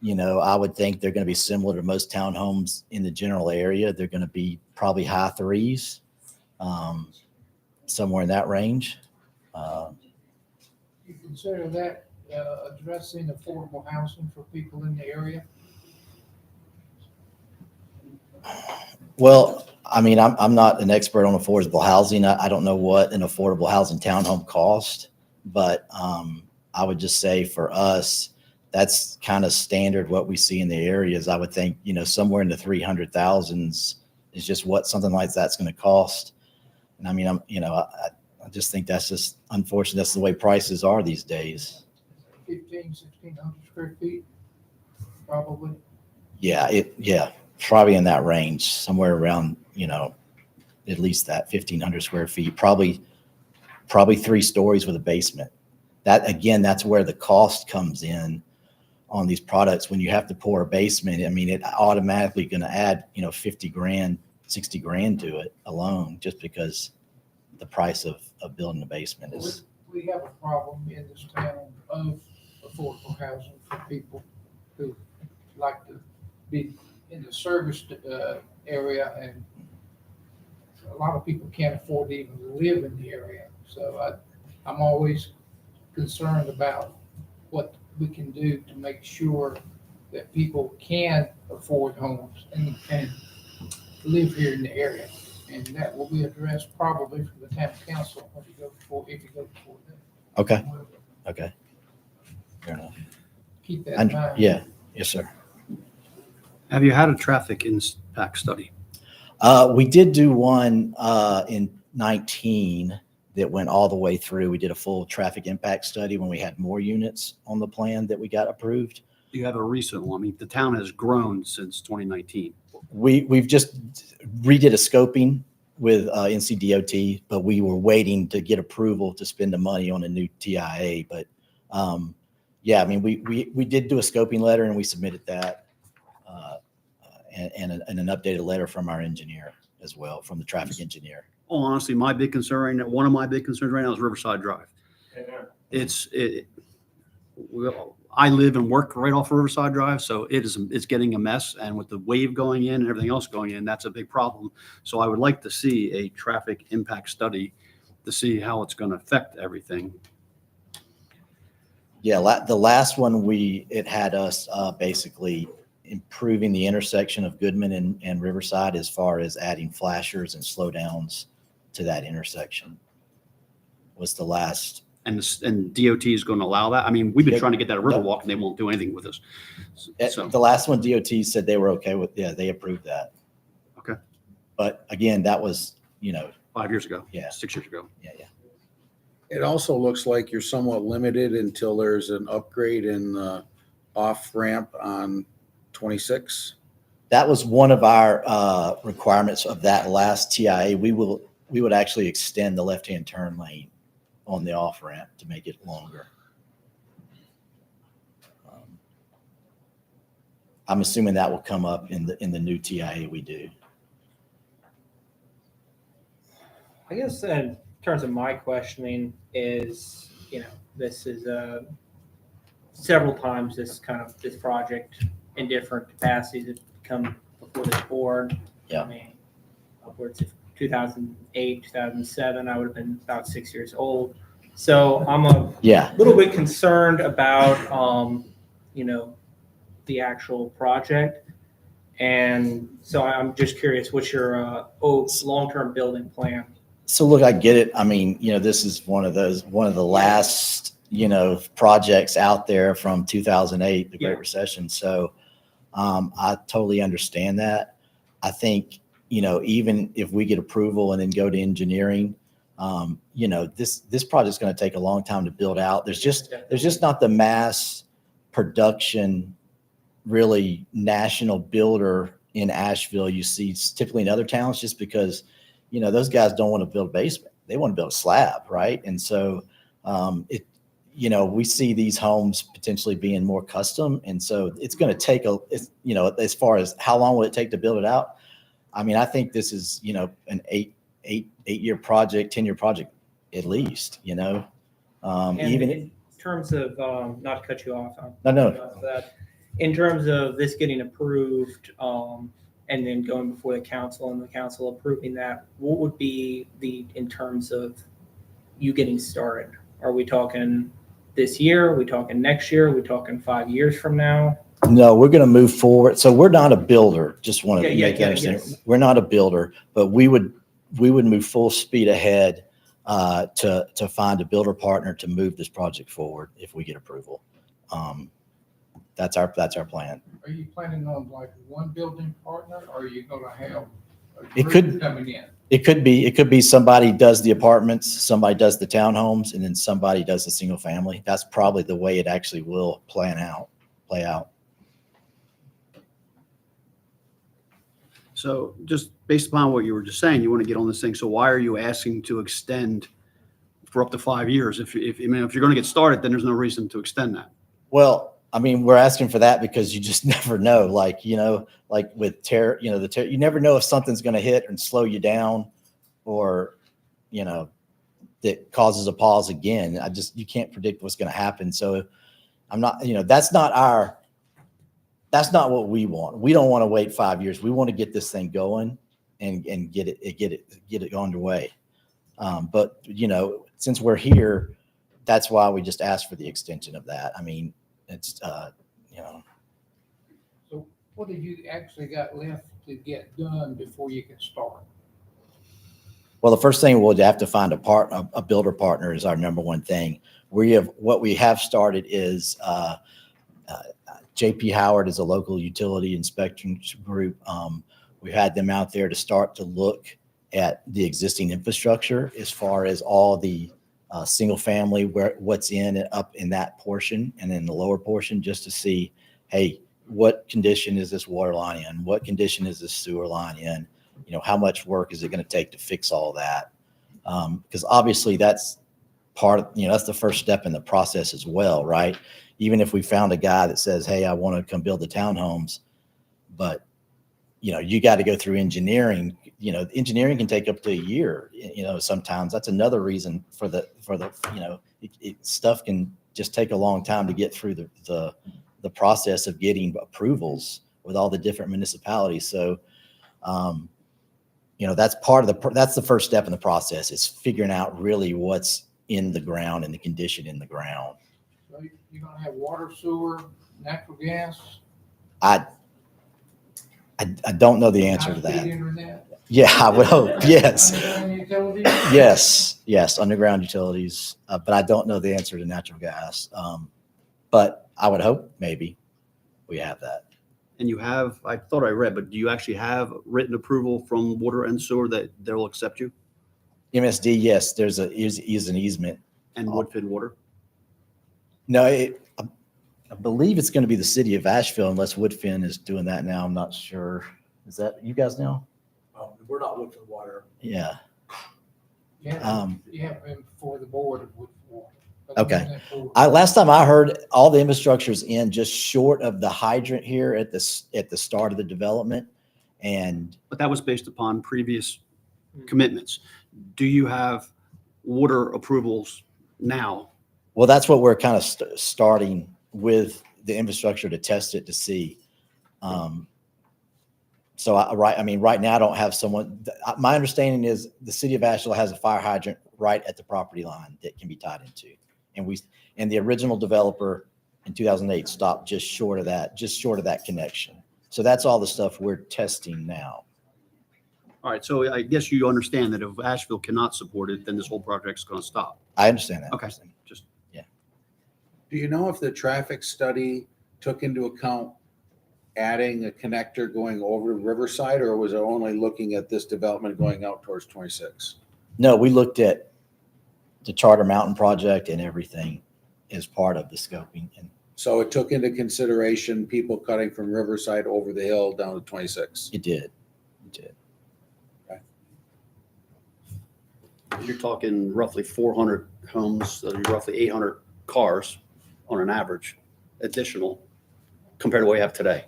I would think they're going to be similar to most townhomes in the general area. They're going to be probably high threes, somewhere in that range. You consider that addressing affordable housing for people in the area? Well, I mean, I'm not an expert on affordable housing. I don't know what an affordable housing townhome cost, but I would just say for us, that's kind of standard what we see in the areas. I would think, somewhere in the 300,000s is just what something like that's going to cost. And I mean, I just think that's just unfortunate. That's the way prices are these days. 1,500, 1,600 square feet? probably. Yeah, probably in that range, somewhere around, you know, at least that 1,500 square feet, probably 3 stories with a basement. That, again, that's where the cost comes in on these products. When you have to pour a basement, I mean, it automatically going to add, you know, 50 grand, 60 grand to it alone, just because the price of building a basement is. We have a problem in this town of affordable housing for people who like to be in the serviced area, and a lot of people can't afford to even live in the area. So I'm always concerned about what we can do to make sure that people can afford homes and live here in the area. And that will be addressed probably from the town council when you go before, if you go before them. Okay. Fair enough. Keep that in mind. Yeah, yes, sir. Have you had a traffic impact study? We did do one in 19 that went all the way through. We did a full traffic impact study when we had more units on the plan that we got approved. Do you have a recent one? I mean, the town has grown since 2019. We've just redid a scoping with NCDOT, but we were waiting to get approval to spend the money on a new TIA. But yeah, I mean, we did do a scoping letter and we submitted that. And an updated letter from our engineer as well, from the traffic engineer. Oh, honestly, one of my big concerns right now is Riverside Drive. I live and work right off Riverside Drive, so it's getting a mess. And with the wave going in and everything else going in, that's a big problem. So I would like to see a traffic impact study to see how it's going to affect everything. Yeah, the last one it had us basically improving the intersection of Goodman and Riverside as far as adding flashers and slowdowns to that intersection was the last. And DOT is going to allow that? I mean, we've been Yeah. trying to get that at Riverwalk and they won't do anything with us. So, The last one DOT said they were okay with, yeah, they approved that. Okay. But again, that was, you know, 5 years ago. Yeah. 6 years ago. yeah. It also looks like you're somewhat limited until there's an upgrade in the off ramp on 26. That was one of our requirements of that last TIA. We would actually extend the left-hand turn lane on the off ramp to make it longer. I'm assuming that will come up in the new TIA we do. I guess in terms of my questioning is, you know, this is several times this project in different capacities have come before this board. Yeah. I mean, upwards of 2008, 2007, I would have been about 6 years old. So I'm a Yeah. little bit concerned about, you know, the actual project. And so I'm just curious, what's your long-term building plan? So look, I get it. I mean, you know, this is one of the last, you know, projects out there from 2008, the Great Yeah. Recession. So I totally understand that. I think, you know, even if we get approval and then go to engineering, you know, this project's going to take a long time to build out. There's just not the mass production, really national builder in Asheville you see typically in other towns, just because, you know, those guys don't want to build a basement. They want to build a slab, right? And so you know, we see these homes potentially being more custom. And so it's going to take you know, as far as how long will it take to build it out? I mean, I think this is, you know, an eight-year project, 10-year project at least, you know. And Even in terms of, not to cut you off. No. In terms of this getting approved, and then going before the council and the council approving that, what would be in terms of you getting started? Are we talking this year? Are we talking next year? Are we talking 5 years from now? No, we're going to move forward. So we're not a builder. Just want to Yeah, make that understand. yes. We're not a builder, but we would move full speed ahead to find a builder partner to move this project forward if we get approval. That's our plan. Are you planning on like one building partner, or are you gonna have a It group could- coming in? It could be somebody does the apartments, somebody does the townhomes, and then somebody does the single family. That's probably the way it actually will play out. So just based upon what you were just saying, you want to get on this thing. So why are you asking to extend for up to 5 years? If I mean, if you're going to get started, then there's no reason to extend that. Well, I mean, we're asking for that because you just never know. Like, you know, like with terror, you know, you never know if something's going to hit and slow you down, or, you know, that causes a pause again. You can't predict what's going to happen. So I'm not, you know, that's not what we want. We don't want to wait 5 years. We want to get this thing going and get it underway. But you know, since we're here, that's why we just asked for the extension of that. I mean, it's, you know, So what have you actually got left to get done before you can start? well, the first thing we'll have to find a builder partner is our number one thing. What we have started is, JP Howard is a local utility inspection group. We had them out there to start to look at the existing infrastructure as far as all the single family, what's in and up in that portion and in the lower portion, just to see, hey, what condition is this water line in? What condition is this sewer line in? You know, how much work is it going to take to fix all that? Because obviously that's part of, you know, that's the first step in the process as well, right? Even if we found a guy that says, hey, I want to come build the townhomes, but, you know, you got to go through engineering. You know, engineering can take up to a year, you know, sometimes. That's another reason for the you know, stuff can just take a long time to get through the process of getting approvals with all the different municipalities. So, you know, that's the first step in the process, is figuring out really what's in the ground and the condition in the ground. So you're gonna have water, sewer, natural gas? I don't know the answer to high-speed that. internet? Yeah, I would hope. Yes. Underground utilities? Yes, underground utilities. But I don't know the answer to natural gas. But I would hope maybe we have that. And you have, I thought I read, but do you actually have written approval from water and sewer that they'll accept you, MSD, yes, there's an easement. and Woodfin Water? No, I believe it's going to be the city of Asheville, unless Woodfin is doing that now. I'm not sure. Is that you guys now? We're not looking at water. Yeah. You have been before the board of Wood Water. Okay. Last time I heard, all the infrastructure's in just short of the hydrant here at the start of the development. And But that was based upon previous commitments. Do you have water approvals now? well, that's what we're kind of starting with, the infrastructure to test it to see. So I mean, right now I don't have someone, my understanding is the city of Asheville has a fire hydrant right at the property line that can be tied into. And the original developer in 2008 stopped just short of that connection. So that's all the stuff we're testing now. All right, so I guess you understand that if Asheville cannot support it, then this whole project's going to stop. I understand that. Okay, just, Do you know if the traffic study took into account adding a connector going over Riverside, or was it only looking at this development going out towards 26? No, we looked at the Charter Mountain project and everything as part of the scoping. And So it took into consideration people cutting from Riverside over the hill down to 26. it did. you're talking roughly 400 homes, so you're roughly 800 cars on an average additional compared to what you have today.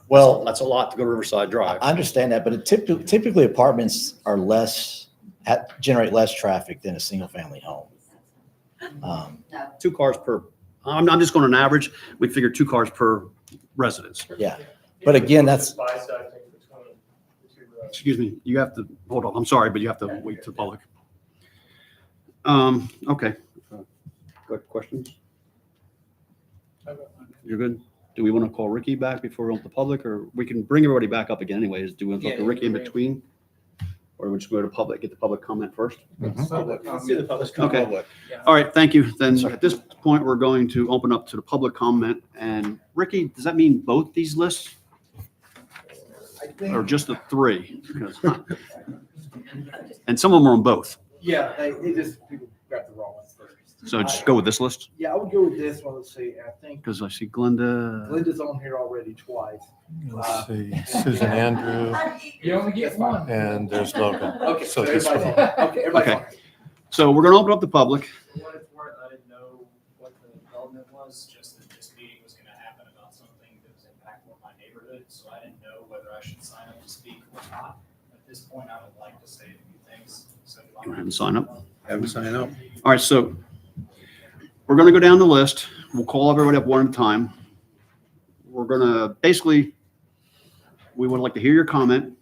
Well, That's a lot to go to Riverside Drive. I understand that, but typically apartments are generate less traffic than a single family home. No, 2 cars per, I'm just going on average. We figure 2 cars per residence. Yeah. But again, that's, Excuse me, you have to, hold on, I'm sorry, but you have to wait to the public. Okay. Good questions? You're good? Do we want to call Ricky back before we open the public, or we can bring everybody back up again anyways? Do we want to talk to Yeah, Ricky in bring- between? Or we just go to public, get the public comment first? Public Let's do the public Okay. comment. Public. All right, thank you. Then Sorry. at this point, we're going to open up to the public comment. And Ricky, does that mean both these lists I think, or just the 3? Because- And some of them are on both. yeah, they just, people grab the wrong ones first. So just go with this list, Yeah, I would go with this one. Let's see. I think because I see Glenda. Linda's on here already twice. Let's see, Susan Andrew, You only get one. and there's Logan. Okay, So so this everybody's one. on. Okay, everybody's Okay. on. So we're gonna open up the public. For what it's worth, I didn't know what the development was, just that this meeting was gonna happen about something that was impactful in my neighborhood, so I didn't know whether I should sign up to speak or not. At this point, I would like to say a few things, so. Go ahead and sign up. Have them sign up. All right, so we're gonna go down the list. We'll call everybody up one at a time. We're gonna, basically, we would like to hear your comment.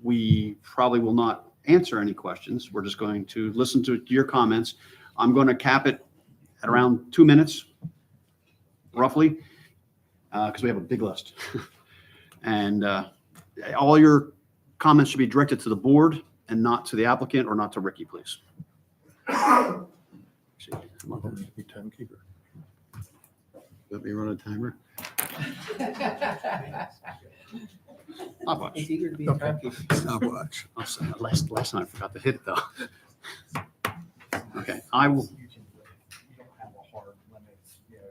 We probably will not answer any questions. We're just going to listen to your comments. I'm going to cap it at around 2 minutes, roughly, because we have a big list. And all your comments should be directed to the board and not to the applicant or not to Ricky, please. Be timekeeper. Let me run a timer. Not much. He's eager to be a timekeeper. Stopwatch. Last time I forgot to hit it though. Okay, I will. You don't have a hard limit.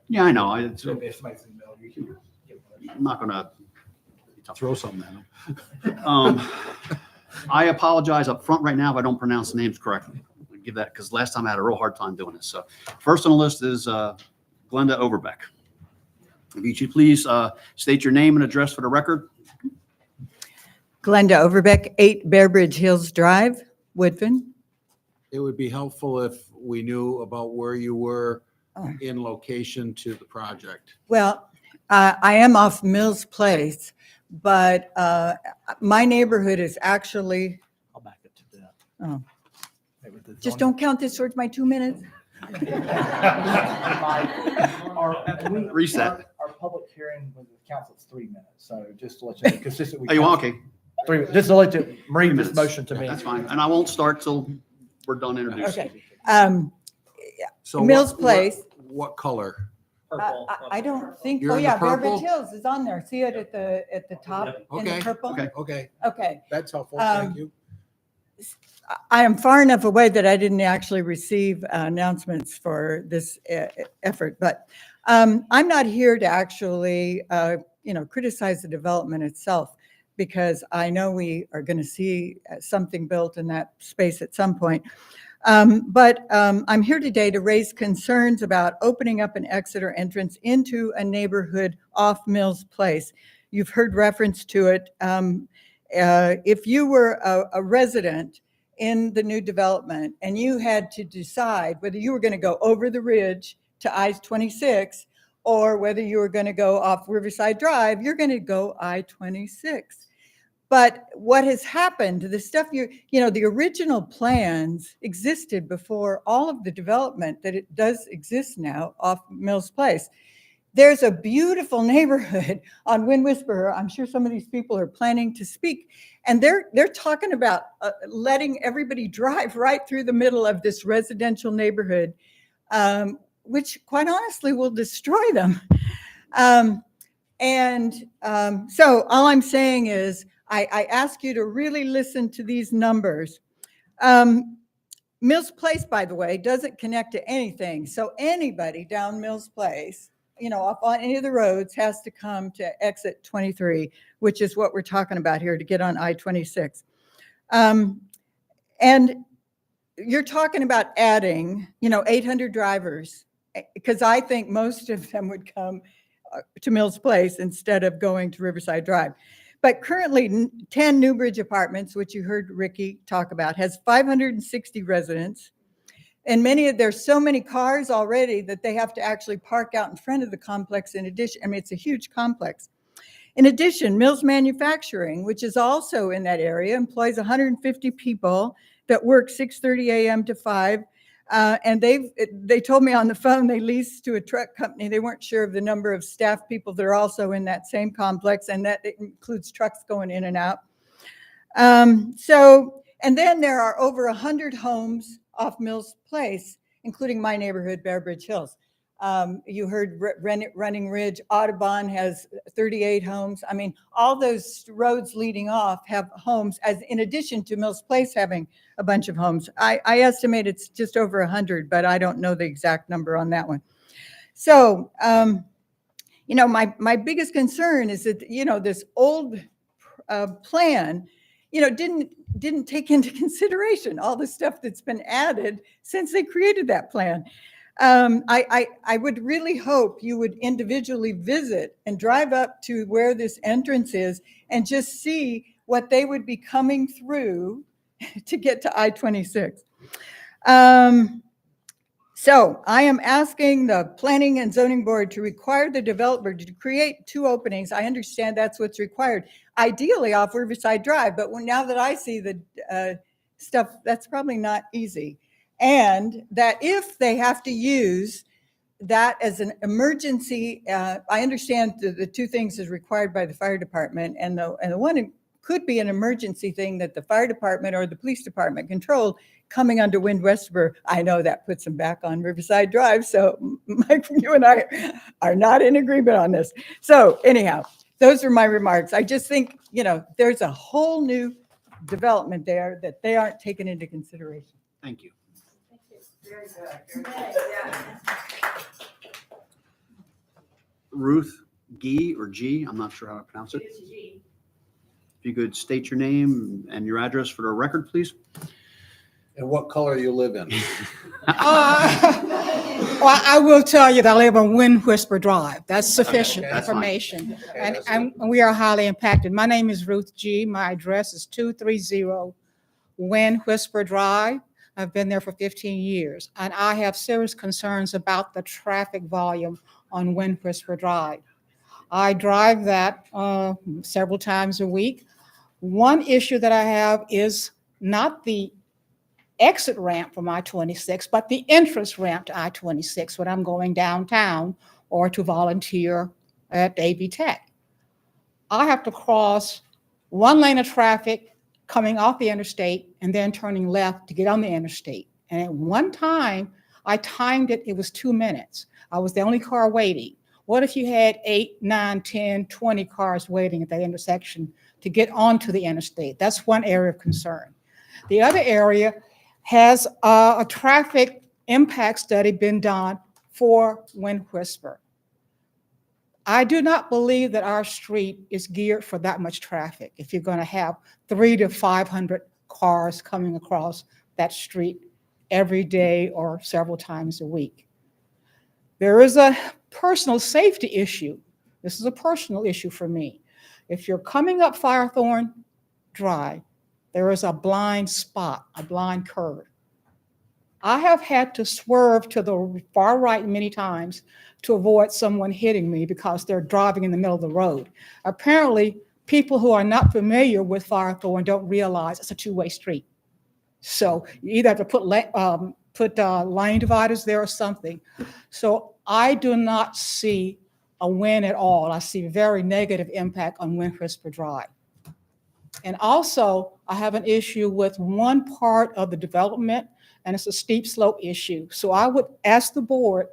Yeah, I know. So if somebody's in the middle, you can give them I'm not gonna Throw something at them. I apologize up front right now if I don't pronounce the names correctly. I'll give that, because last time I had a real hard time doing this. So first on the list is Glenda Overbeck. If you should please state your name and address for the record. Glenda Overbeck, 8 Bear Bridge Hills Drive, Woodfin. It would be helpful if we knew about where you were Oh. in location to the project. Well, I am off Mills Place, but my neighborhood is actually, I'll back it to that. Oh. Maybe the just zoning- don't count this towards my 2 minutes. Reset. Our public hearing with the council is 3 minutes, so just to let you know, consistent. with Oh, you want, council. okay, Just to let you, Marie 3 just minutes. motion to me. That's fine. And I won't start till we're done introducing. Okay. So Mills what- Place. What color? Purple. I don't think, You're oh in the yeah, Bear Bridge purple? Hills is on there. See it at the top in the Okay, purple? okay. Okay, Okay. that's helpful. Um, Thank you. I am far enough away that I didn't actually receive announcements for this effort, but I'm not here to actually, criticize the development itself, because I know we are going to see something built in that space at some point. But I'm here today to raise concerns about opening up an exit or entrance into a neighborhood off Mills Place. You've heard reference to it. If you were a resident in the new development and you had to decide whether you were going to go over the ridge to I-26 or whether you were going to go off Riverside Drive, you're going to go I-26. But what has happened, the stuff the original plans existed before all of the development that it does exist now off Mills Place. There's a beautiful neighborhood on Wind Whisperer. I'm sure some of these people are planning to speak, and they're talking about letting everybody drive right through the middle of this residential neighborhood, which quite honestly will destroy them. So all I'm saying is I ask you to really listen to these numbers. Mills Place, by the way, doesn't connect to anything. So anybody down Mills Place, off on any of the roads, has to come to exit 23, which is what we're talking about here to get on I-26. And you're talking about adding, 800 drivers, because I think most of them would come to Mills Place instead of going to Riverside Drive. But currently 10 Newbridge Apartments, which you heard Ricky talk about, has 560 residents. And there's so many cars already that they have to actually park out in front of the complex in addition. I mean, it's a huge complex. In addition, Mills Manufacturing, which is also in that area, employs 150 people that work 6:30 a.m. to 5. And they told me on the phone they leased to a truck company. They weren't sure of the number of staff people that are also in that same complex, and that it includes trucks going in and out. And then there are over 100 homes off Mills Place, including my neighborhood, Bear Bridge Hills. You heard Running Ridge, Audubon has 38 homes. I mean, all those roads leading off have homes, as in addition to Mills Place having a bunch of homes. I estimate it's just over 100, but I don't know the exact number on that one. So, my biggest concern is that, this old plan, didn't take into consideration all the stuff that's been added since they created that plan. I would really hope you would individually visit and drive up to where this entrance is and just see what they would be coming through to get to I-26. So I am asking the Planning and Zoning Board to require the developer to create 2 openings. I understand that's what's required, ideally off Riverside Drive, but now that I see the stuff, that's probably not easy. And that if they have to use that as an emergency, I understand the 2 things is required by the fire department, and the one could be an emergency thing that the fire department or the police department controlled coming under Wind Westboro. I know that puts them back on Riverside Drive. So Mike, you and I are not in agreement on this. So anyhow, those are my remarks. I just think, there's a whole new development there that they aren't taken into consideration. Thank you. Very good. Ruth Gee or G, I'm not sure how to pronounce it. If you could state your name and your address for the record, please. And what color you live in? Well, I will tell you that I live on Wind Whisper Drive. That's sufficient Okay, that's fine. information. Okay, And, that's and we are highly impacted. My name is Ruth G. My address is 230 Wind Whisper Drive. I've been there for 15 years, and I have serious concerns about the traffic volume on Wind Whisper Drive. I drive that several times a week. One issue that I have is not the exit ramp from I-26, but the entrance ramp to I-26 when I'm going downtown or to volunteer at AV Tech. I have to cross 1 lane of traffic coming off the interstate and then turning left to get on the interstate. And at one time, I timed it, it was 2 minutes. I was the only car waiting. What if you had 8, 9, 10, 20 cars waiting at that intersection to get onto the interstate? That's one area of concern. The other area has a traffic impact study been done for Wind Whisper. I do not believe that our street is geared for that much traffic if you're going to have 300 to 500 cars coming across that street every day or several times a week. There is a personal safety issue. This is a personal issue for me. If you're coming up Firethorn Drive, there is a blind spot, a blind curve. I have had to swerve to the far right many times to avoid someone hitting me because they're driving in the middle of the road. Apparently, people who are not familiar with Firethorn don't realize it's a 2-way street. So you either have to put lane dividers there or something. So I do not see a win at all. I see very negative impact on Wind Whisper Drive. And also, I have an issue with one part of the development, and it's a steep slope issue. So I would ask the board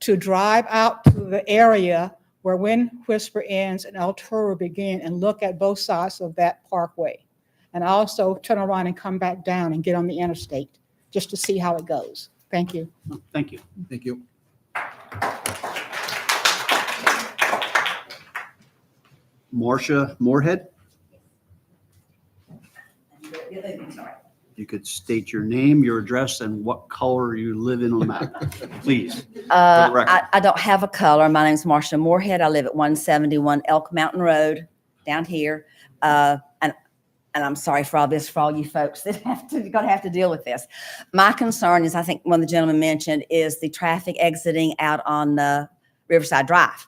to drive out to the area where Wind Whisper ends and El Toro begin and look at both sides of that parkway. And also turn around and come back down and get on the interstate just to see how it goes. Thank you. Thank you. Thank you. Marcia Moorhead, you could state your name, your address, and what color you live in on the map, please. For the record. I don't have a color. My name's Marcia Moorhead. I live at 171 Elk Mountain Road down here. And I'm sorry for all this, for all you folks that gonna have to deal with this. My concern is, I think one of the gentlemen mentioned, is the traffic exiting out on Riverside Drive.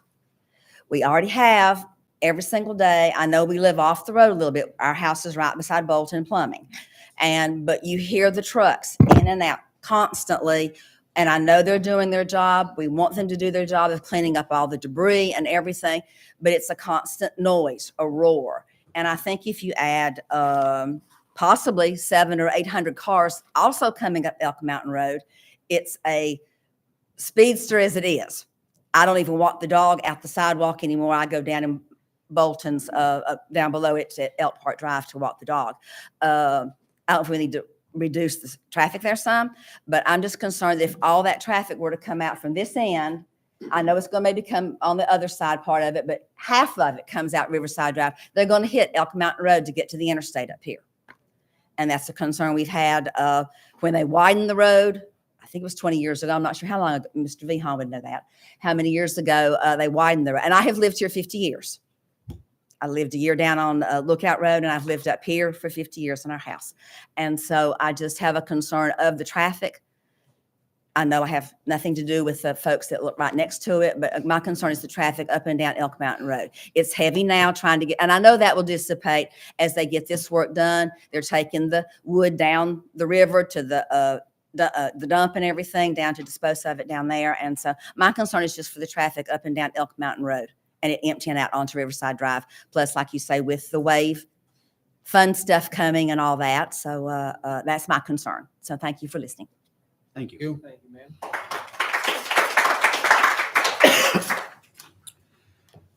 We already have every single day. I know we live off the road a little bit. Our house is right beside Bolton Plumbing. But you hear the trucks in and out constantly. And I know they're doing their job. We want them to do their job of cleaning up all the debris and everything, but it's a constant noise, a roar. And I think if you add possibly 700 or 800 cars also coming up Elk Mountain Road, it's a speedster as it is, I don't even walk the dog out the sidewalk anymore. I go down in Bolton's, down below it at Elk Park Drive to walk the dog. I don't know if we need to reduce the traffic there some, but I'm just concerned that if all that traffic were to come out from this end, I know it's going to maybe come on the other side part of it, but half of it comes out Riverside Drive. They're going to hit Elk Mountain Road to get to the interstate up here. And that's a concern we've had when they widened the road. I think it was 20 years ago. I'm not sure how long ago. Mr. Vihan would know that. How many years ago they widened the road. And I have lived here 50 years. I lived a year down on Lookout Road, and I've lived up here for 50 years in our house. And so I just have a concern of the traffic. I know I have nothing to do with the folks that look right next to it, but my concern is the traffic up and down Elk Mountain Road. It's heavy now trying to get, and I know that will dissipate as they get this work done. They're taking the wood down the river to the dump and everything down to dispose of it down there. And so my concern is just for the traffic up and down Elk Mountain Road and it emptying out onto Riverside Drive. Plus, like you say, with the wave fun stuff coming and all that. So that's my concern. So thank you for listening. Thank you. Thank you, ma'am.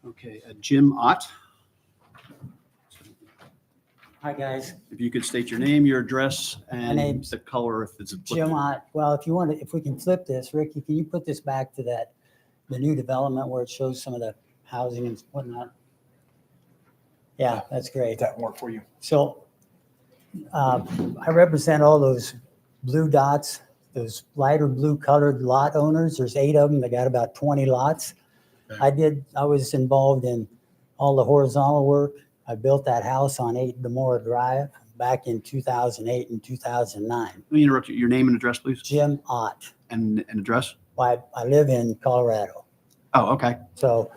Okay, Jim Ott. Hi, guys. If you could state your name, your address, and name's the color if it's Jim applicable. Ott. Well, if you want to, if we can flip this, Ricky, can you put this back to the new development where it shows some of the housing and whatnot? Yeah, that's great. That work for you? So I represent all those blue dots, those lighter blue colored lot owners. There's 8 of them. They got about 20 lots. Okay. I was involved in all the horizontal work. I built that house on 8 Demora Drive back in 2008 and 2009. Let me interrupt you. Your name and address, please, Jim Ott. and address. I live in Colorado. Oh, okay. So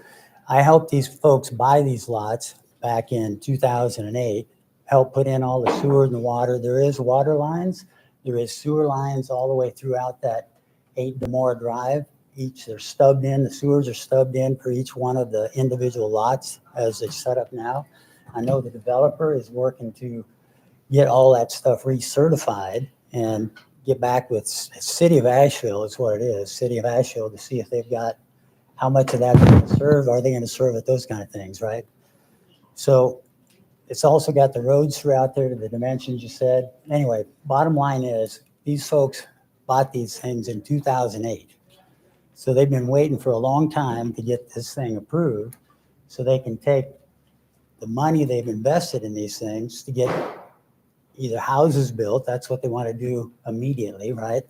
I helped these folks buy these lots back in 2008, helped put in all the sewer and the water. There is water lines. There is sewer lines all the way throughout that 8 Demora Drive. They're stubbed in, the sewers are stubbed in for each one of the individual lots as they're set up now. I know the developer is working to get all that stuff recertified and get back with City of Asheville is what it is, City of Asheville, to see if they've got how much of that they're going to serve. Are they going to serve it? Those kind of things, right? So it's also got the roads throughout there to the dimensions you said. Anyway, bottom line is these folks bought these things in 2008. So they've been waiting for a long time to get this thing approved so they can take the money they've invested in these things to get either houses built. That's what they want to do immediately, right?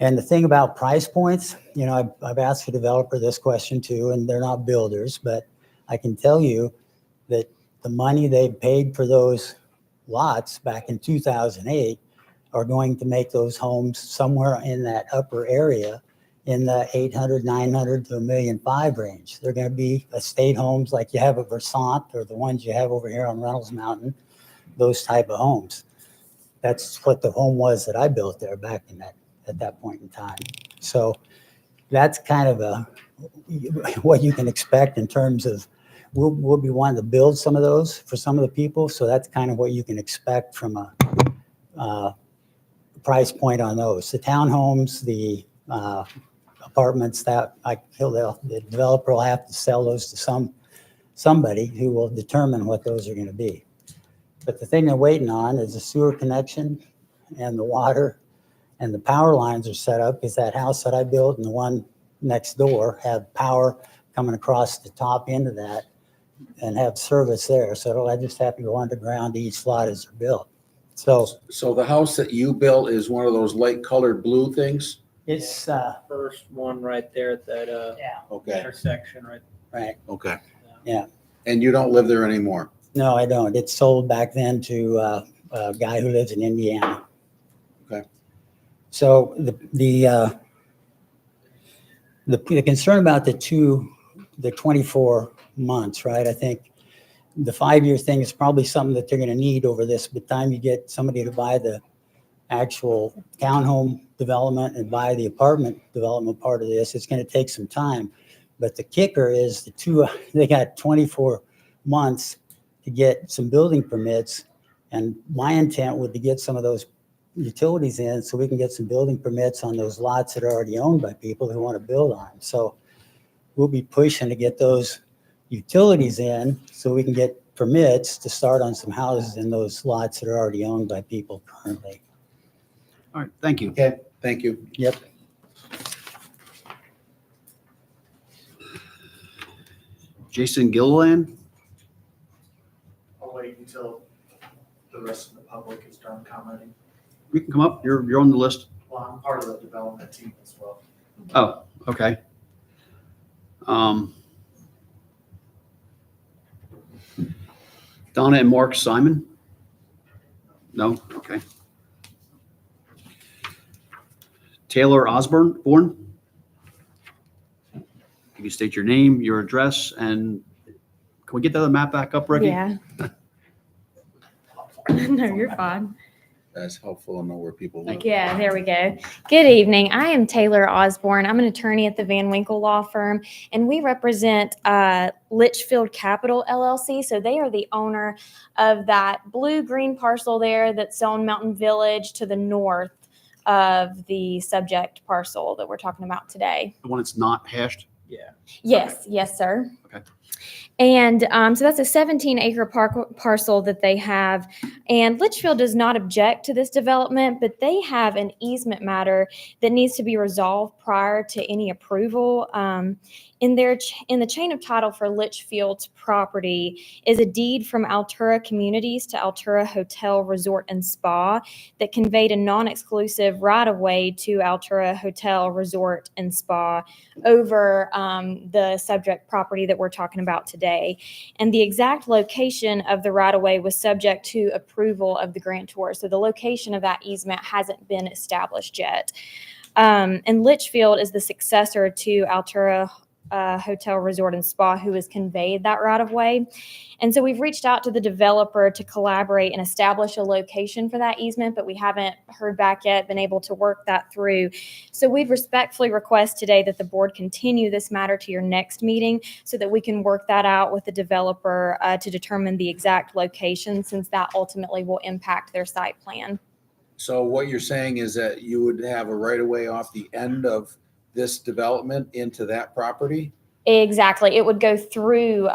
And the thing about price points, you know, I've asked the developer this question too, and they're not builders, but I can tell you that the money they paid for those lots back in 2008 are going to make those homes somewhere in that upper area in the 800, 900 to $1.5 million range. They're going to be estate homes like you have at Versant or the ones you have over here on Reynolds Mountain, those type of homes. That's what the home was that I built there back in at that point in time. So that's kind of what you can expect in terms of we'll be wanting to build some of those for some of the people. So that's kind of what you can expect from a price point on those. The townhomes, the apartments that the developer will have to sell those to somebody who will determine what those are going to be. But the thing they're waiting on is the sewer connection and the water and the power lines are set up because that house that I built and the one next door have power coming across the top end of that and have service there. So I just have to go underground to each lot as they're built. So the house that you built is one of those light colored blue things? it's First one right there at that Okay, intersection, right? right. okay. Yeah. And you don't live there anymore? No, I don't. It's sold back then to a guy who lives in Indiana. Okay. So the concern about the 24 months, right? I think the 5-year thing is probably something that they're going to need over this. By the time you get somebody to buy the actual townhome development and buy the apartment development part of this, it's going to take some time. But the kicker is they got 24 months to get some building permits. And my intent would to get some of those utilities in so we can get some building permits on those lots that are already owned by people who want to build on them. So we'll be pushing to get those utilities in so we can get permits to start on some houses in those lots that are already owned by people currently. All right, thank you. Okay, thank you. Yep. Jason Gilliland? I'll wait until the rest of the public is done commenting. You can come up. You're on the list. Well, I'm part of the development team as well. Oh, okay. Donna and Mark Simon? No? Okay. Taylor Osborne? Can you state your name, your address, and can we get the other map back up, Ricky? Yeah. No, you're fine. That's helpful to know where people live. Yeah, there we go. Good evening. I am Taylor Osborne. I'm an attorney at the Van Winkle Law Firm, and we represent Litchfield Capital LLC. So they are the owner of that blue-green parcel there that's on Mountain Village to the north of the subject parcel that we're talking about today. The one that's not hashed? Yeah. Yes, sir. Okay. And so that's a 17-acre parcel that they have. And Litchfield does not object to this development, but they have an easement matter that needs to be resolved prior to any approval. In the chain of title for Litchfield's property is a deed from Altura Communities to Altura Hotel Resort and Spa that conveyed a non-exclusive right-of-way to Altura Hotel Resort and Spa over the subject property that we're talking about today. And the exact location of the right-of-way was subject to approval of the grantor. So the location of that easement hasn't been established yet. And Litchfield is the successor to Altura Hotel Resort and Spa, who has conveyed that right of way. And so we've reached out to the developer to collaborate and establish a location for that easement, but we haven't heard back yet, been able to work that through. So we'd respectfully request today that the board continue this matter to your next meeting so that we can work that out with the developer to determine the exact location, since that ultimately will impact their site plan. So what you're saying is that you would have a right of way off the end of this development into that property? Exactly. It would go through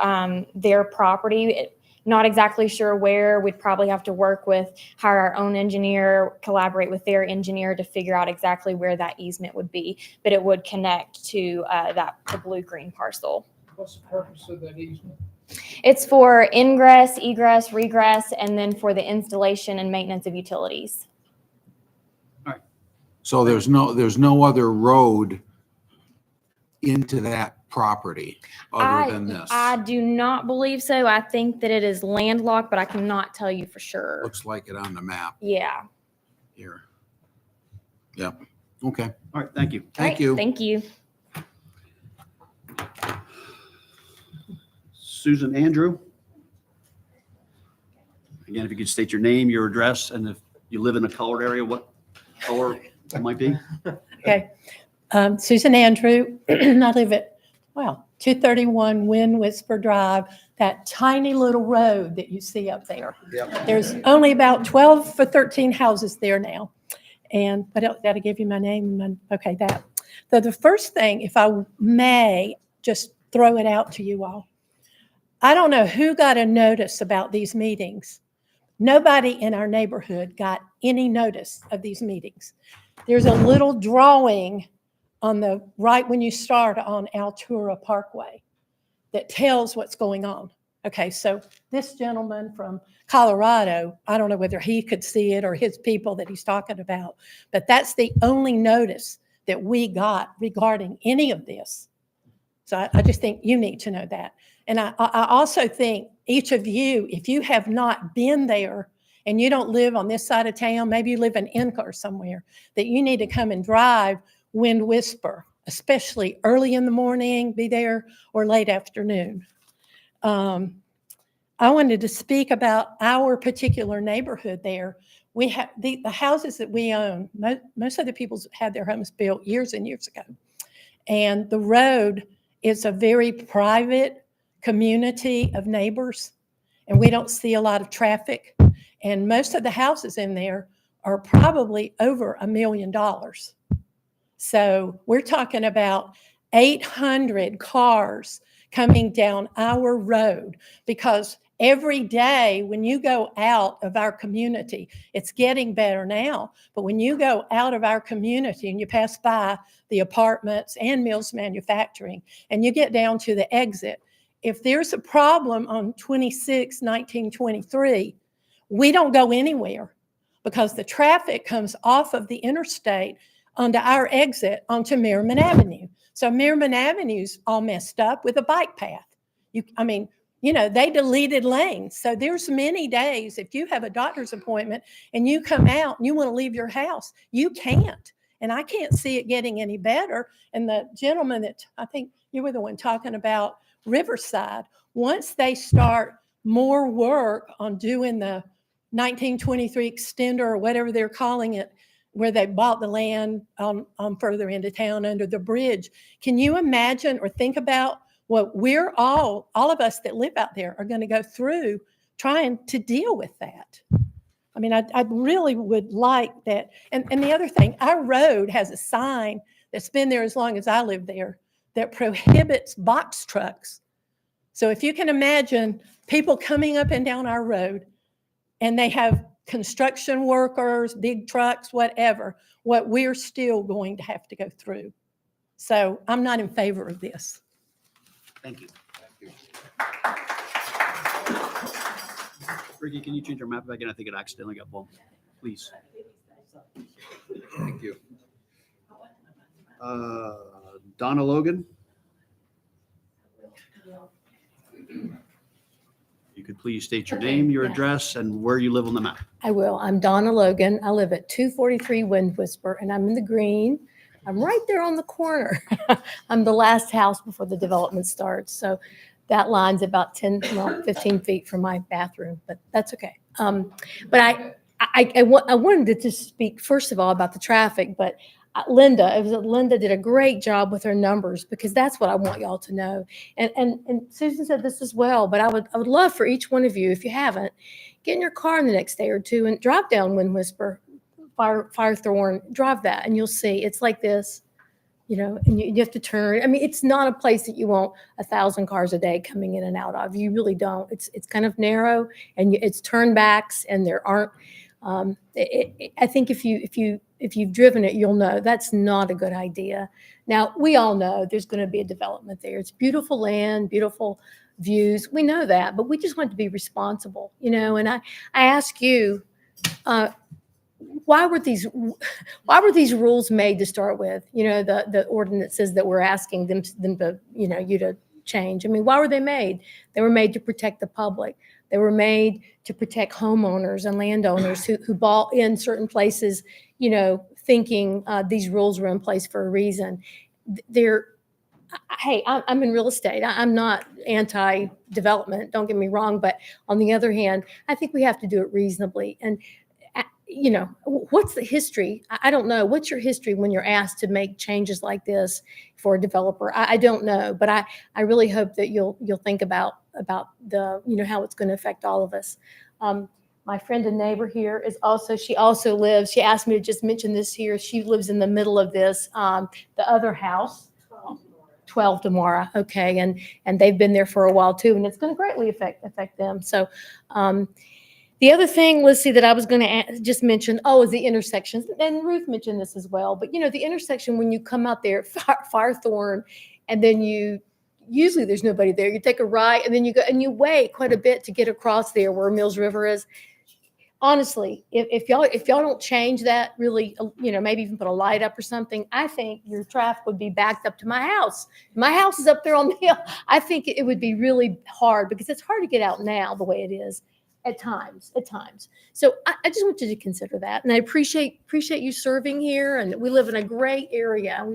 their property. Not exactly sure where. We'd probably have to hire our own engineer, collaborate with their engineer to figure out exactly where that easement would be. But it would connect to the blue-green parcel. What's the purpose of that easement? It's for ingress, egress, regress, and then for the installation and maintenance of utilities. So there's no other road into that property other than this? I do not believe so. I think that it is landlocked, but I cannot tell you for sure. Looks like it on the map Yeah. here. Yep. Okay. All right, thank you. Thank you. Thank you. Susan Andrew? Again, if you could state your name, your address, and if you live in a colored area, what color it might be? Okay. Susan Andrew. I live at, 231 Wind Whisper Drive, that tiny little road that you see up there. Yep. There's only about 12 or 13 houses there now. And what else? Did I give you my name? Okay, that. So the first thing, if I may just throw it out to you all. I don't know who got a notice about these meetings. Nobody in our neighborhood got any notice of these meetings. There's a little drawing on the right when you start on Altura Parkway that tells what's going on. Okay, so this gentleman from Colorado, I don't know whether he could see it or his people that he's talking about, but that's the only notice that we got regarding any of this. So I just think you need to know that. And I also think each of you, if you have not been there and you don't live on this side of town, maybe you live in Inca or somewhere, that you need to come and drive Wind Whisper, especially early in the morning, be there, or late afternoon. I wanted to speak about our particular neighborhood there. We have the houses that we own, most of the people had their homes built years and years ago. And the road is a very private community of neighbors, and we don't see a lot of traffic. And most of the houses in there are probably over $1 million. So we're talking about 800 cars coming down our road, because every day when you go out of our community, it's getting better now, but when you go out of our community and you pass by the apartments and Mills Manufacturing and you get down to the exit, if there's a problem on 26/19/23, we don't go anywhere because the traffic comes off of the interstate onto our exit onto Merriman Avenue. So Merriman Avenue's all messed up with a bike path. They deleted lanes. So there's many days, if you have a doctor's appointment and you come out and you want to leave your house, you can't. And I can't see it getting any better. And the gentleman that I think you were the one talking about Riverside, once they start more work on doing the 1923 extender or whatever they're calling it, where they bought the land further into town under the bridge, can you imagine or think about what we're all of us that live out there are going to go through trying to deal with that? I mean, I really would like that. And the other thing, our road has a sign that's been there as long as I live there that prohibits box trucks. So if you can imagine people coming up and down our road and they have construction workers, big trucks, whatever, what we're still going to have to go through. So I'm not in favor of this. Thank you. Ricky, can you change our map back in? I think it accidentally got bumped. Please. Thank you. Donna Logan. You could please state your name, your address, and where you live on the map. I will. I'm Donna Logan. I live at 243 Wind Whisper, and I'm in the green. I'm right there on the corner. I'm the last house before the development starts. So that line's about 15 feet from my bathroom, but that's okay. But I wanted to just speak, first of all, about the traffic, but Linda did a great job with her numbers, because that's what I want y'all to know. And Susan said this as well, but I would love for each one of you, if you haven't, get in your car in the next day or two and drive down Wind Whisper, Firethorn, drive that, and you'll see it's like this, and you have to turn. I mean, it's not a place that you want 1,000 cars a day coming in and out of. You really don't. It's kind of narrow, and it's turnbacks, and there aren't. I think if you've driven it, you'll know that's not a good idea. Now, we all know there's going to be a development there. It's beautiful land, beautiful views. We know that, but we just want to be responsible, And I ask you, why were these rules made to start with? The ordinances that we're asking them to, you to change. I mean, why were they made? They were made to protect the public. They were made to protect homeowners and landowners who bought in certain places, thinking these rules were in place for a reason. Hey, I'm in real estate. I'm not anti-development, don't get me wrong. But on the other hand, I think we have to do it reasonably. And what's the history? I don't know. What's your history when you're asked to make changes like this for a developer? I don't know, but I really hope that you'll think about the, how it's going to affect all of us. My friend and neighbor here she also lives, she asked me to just mention this here. She lives in the middle of this, the other house, 12 Demora. Okay. And they've been there for a while too, and it's going to greatly affect them. So, the other thing, Lissy, that I was going to just mention, is the intersections. And Ruth mentioned this as well. But, the intersection, when you come out there at Firethorn, and then usually there's nobody there. You take a right, and then you go, and you wait quite a bit to get across there where Mills River is. Honestly, if y'all don't change that really, maybe even put a light up or something, I think your traffic would be backed up to my house. My house is up there on the hill. I think it would be really hard, because it's hard to get out now the way it is. At times. So I just want you to consider that. And I appreciate you serving here. And we live in a great area.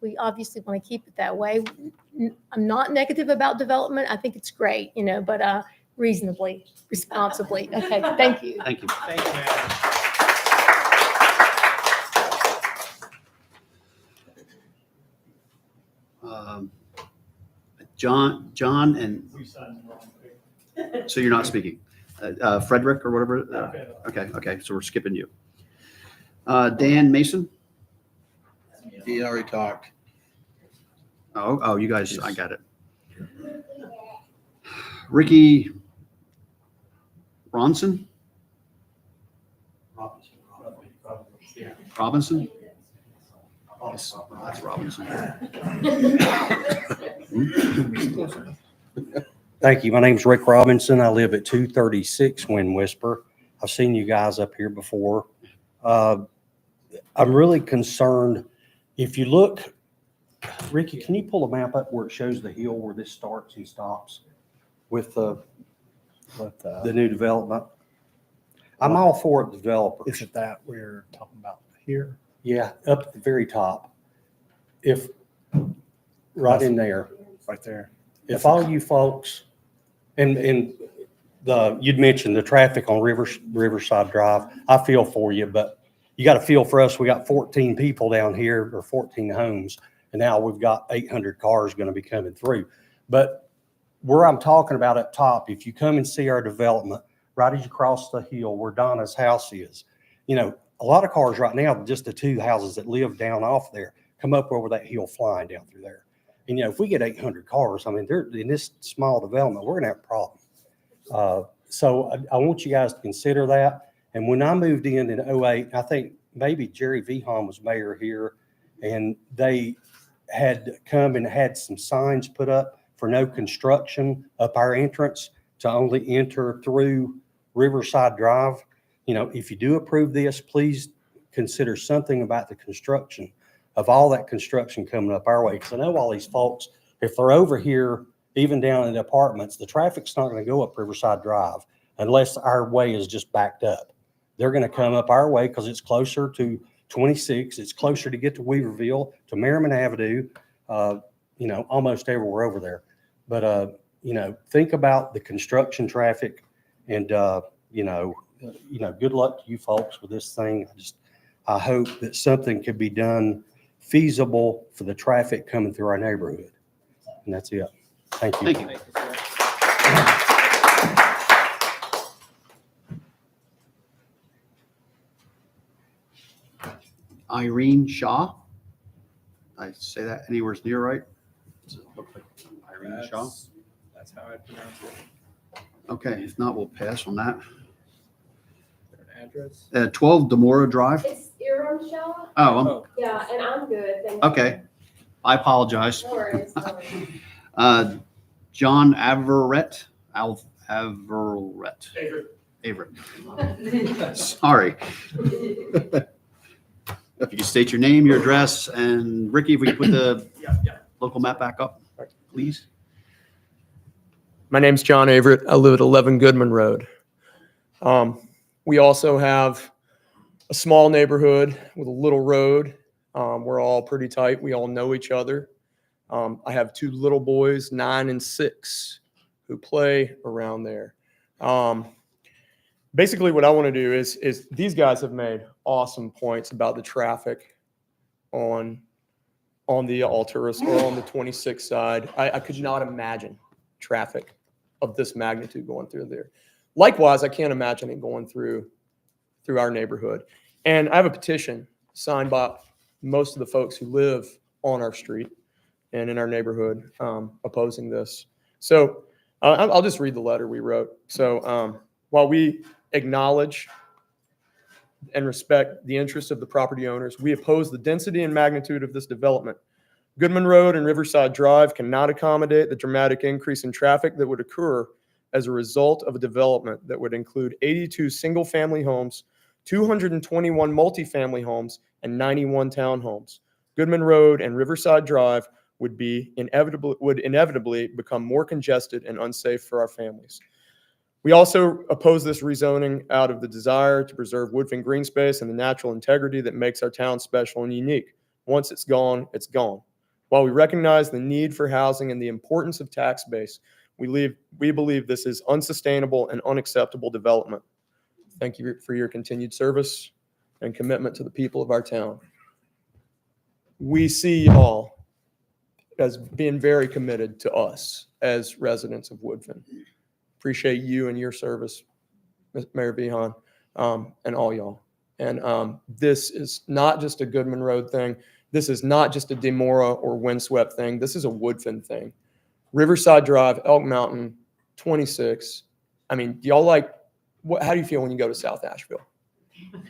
We obviously want to keep it that way. I'm not negative about development. I think it's great, but reasonably, responsibly. Okay, thank you. Thank you. Thank you, Madam. John, and so you're not speaking. Frederick or whatever. Okay. So we're skipping you. Dan Mason. He already talked. Oh, you guys, I got it. Ricky Ronson? Robinson? That's Robinson. Thank you. My name's Rick Robinson. I live at 236 Wind Whisper. I've seen you guys up here before. I'm really concerned. If you look, Ricky, can you pull a map up where it shows the hill where this starts and stops with the new development? I'm all for it, developers. Is it that we're talking about here? Yeah, up at the very top. If, right in there. Right there. If all you folks, and you'd mentioned the traffic on Riverside Drive, I feel for you, but you got to feel for us. We got 14 people down here, or 14 homes, and now we've got 800 cars going to be coming through. But where I'm talking about up top, if you come and see our development, right as you cross the hill where Donna's house is, you know, a lot of cars right now, just the two houses that live down off there, come up over that hill flying down through there. And, you know, if we get 800 cars, I mean, they're in this small development, we're going to have a problem. So I want you guys to consider that. And when I moved in 08, I think maybe Jerry Vihan was mayor here, and they had come and had some signs put up for no construction up our entrance to only enter through Riverside Drive. You know, if you do approve this, please consider something about the construction of all that construction coming up our way. Because I know all these folks, if they're over here, even down in the apartments, the traffic's not going to go up Riverside Drive unless our way is just backed up. They're going to come up our way because it's closer to 26. It's closer to get to Weaverville, to Merriman Avenue, you know, almost everywhere over there. But, you know, think about the construction traffic, and, you know, good luck to you folks with this thing. I hope that something could be done feasible for the traffic coming through our neighborhood. And that's it. Thank you. Thank you. Irene Shaw. I say that anywhere near right? Does it look like Irene Shaw? That's how I pronounce it. Okay, if not, we'll pass on that. Address? 12 Demora Drive. It's Iram Shaw. Oh, Yeah, and I'm good. Thank okay. I apologize. No worries. No worries. John Averett. Averett. Averett. Sorry. If you can state your name, your address, and Ricky, if we can put the local map back up, please. My name's John Averett. I live at 11 Goodman Road. We also have a small neighborhood with a little road. We're all pretty tight. We all know each other. I have two little boys, 9 and 6, who play around there. Basically, what I want to do is these guys have made awesome points about the traffic on the Alturas or on the 26 side. I could not imagine traffic of this magnitude going through there. Likewise, I can't imagine it going through our neighborhood. And I have a petition signed by most of the folks who live on our street and in our neighborhood opposing this. So I'll just read the letter we wrote. So while we acknowledge and respect the interests of the property owners, we oppose the density and magnitude of this development. Goodman Road and Riverside Drive cannot accommodate the dramatic increase in traffic that would occur as a result of a development that would include 82 single-family homes, 221 multifamily homes, and 91 townhomes. Goodman Road and Riverside Drive would inevitably become more congested and unsafe for our families. We also oppose this rezoning out of the desire to preserve Woodfin green space and the natural integrity that makes our town special and unique. Once it's gone, it's gone. While we recognize the need for housing and the importance of tax base, we believe this is unsustainable and unacceptable development. Thank you for your continued service and commitment to the people of our town. We see y'all as being very committed to us as residents of Woodfin. Appreciate you and your service, Mayor Vihan, and all y'all. And this is not just a Goodman Road thing. This is not just a Demora or Windswept thing. This is a Woodfin thing. Riverside Drive, Elk Mountain, 26. I mean, do y'all like, how do you feel when you go to South Asheville?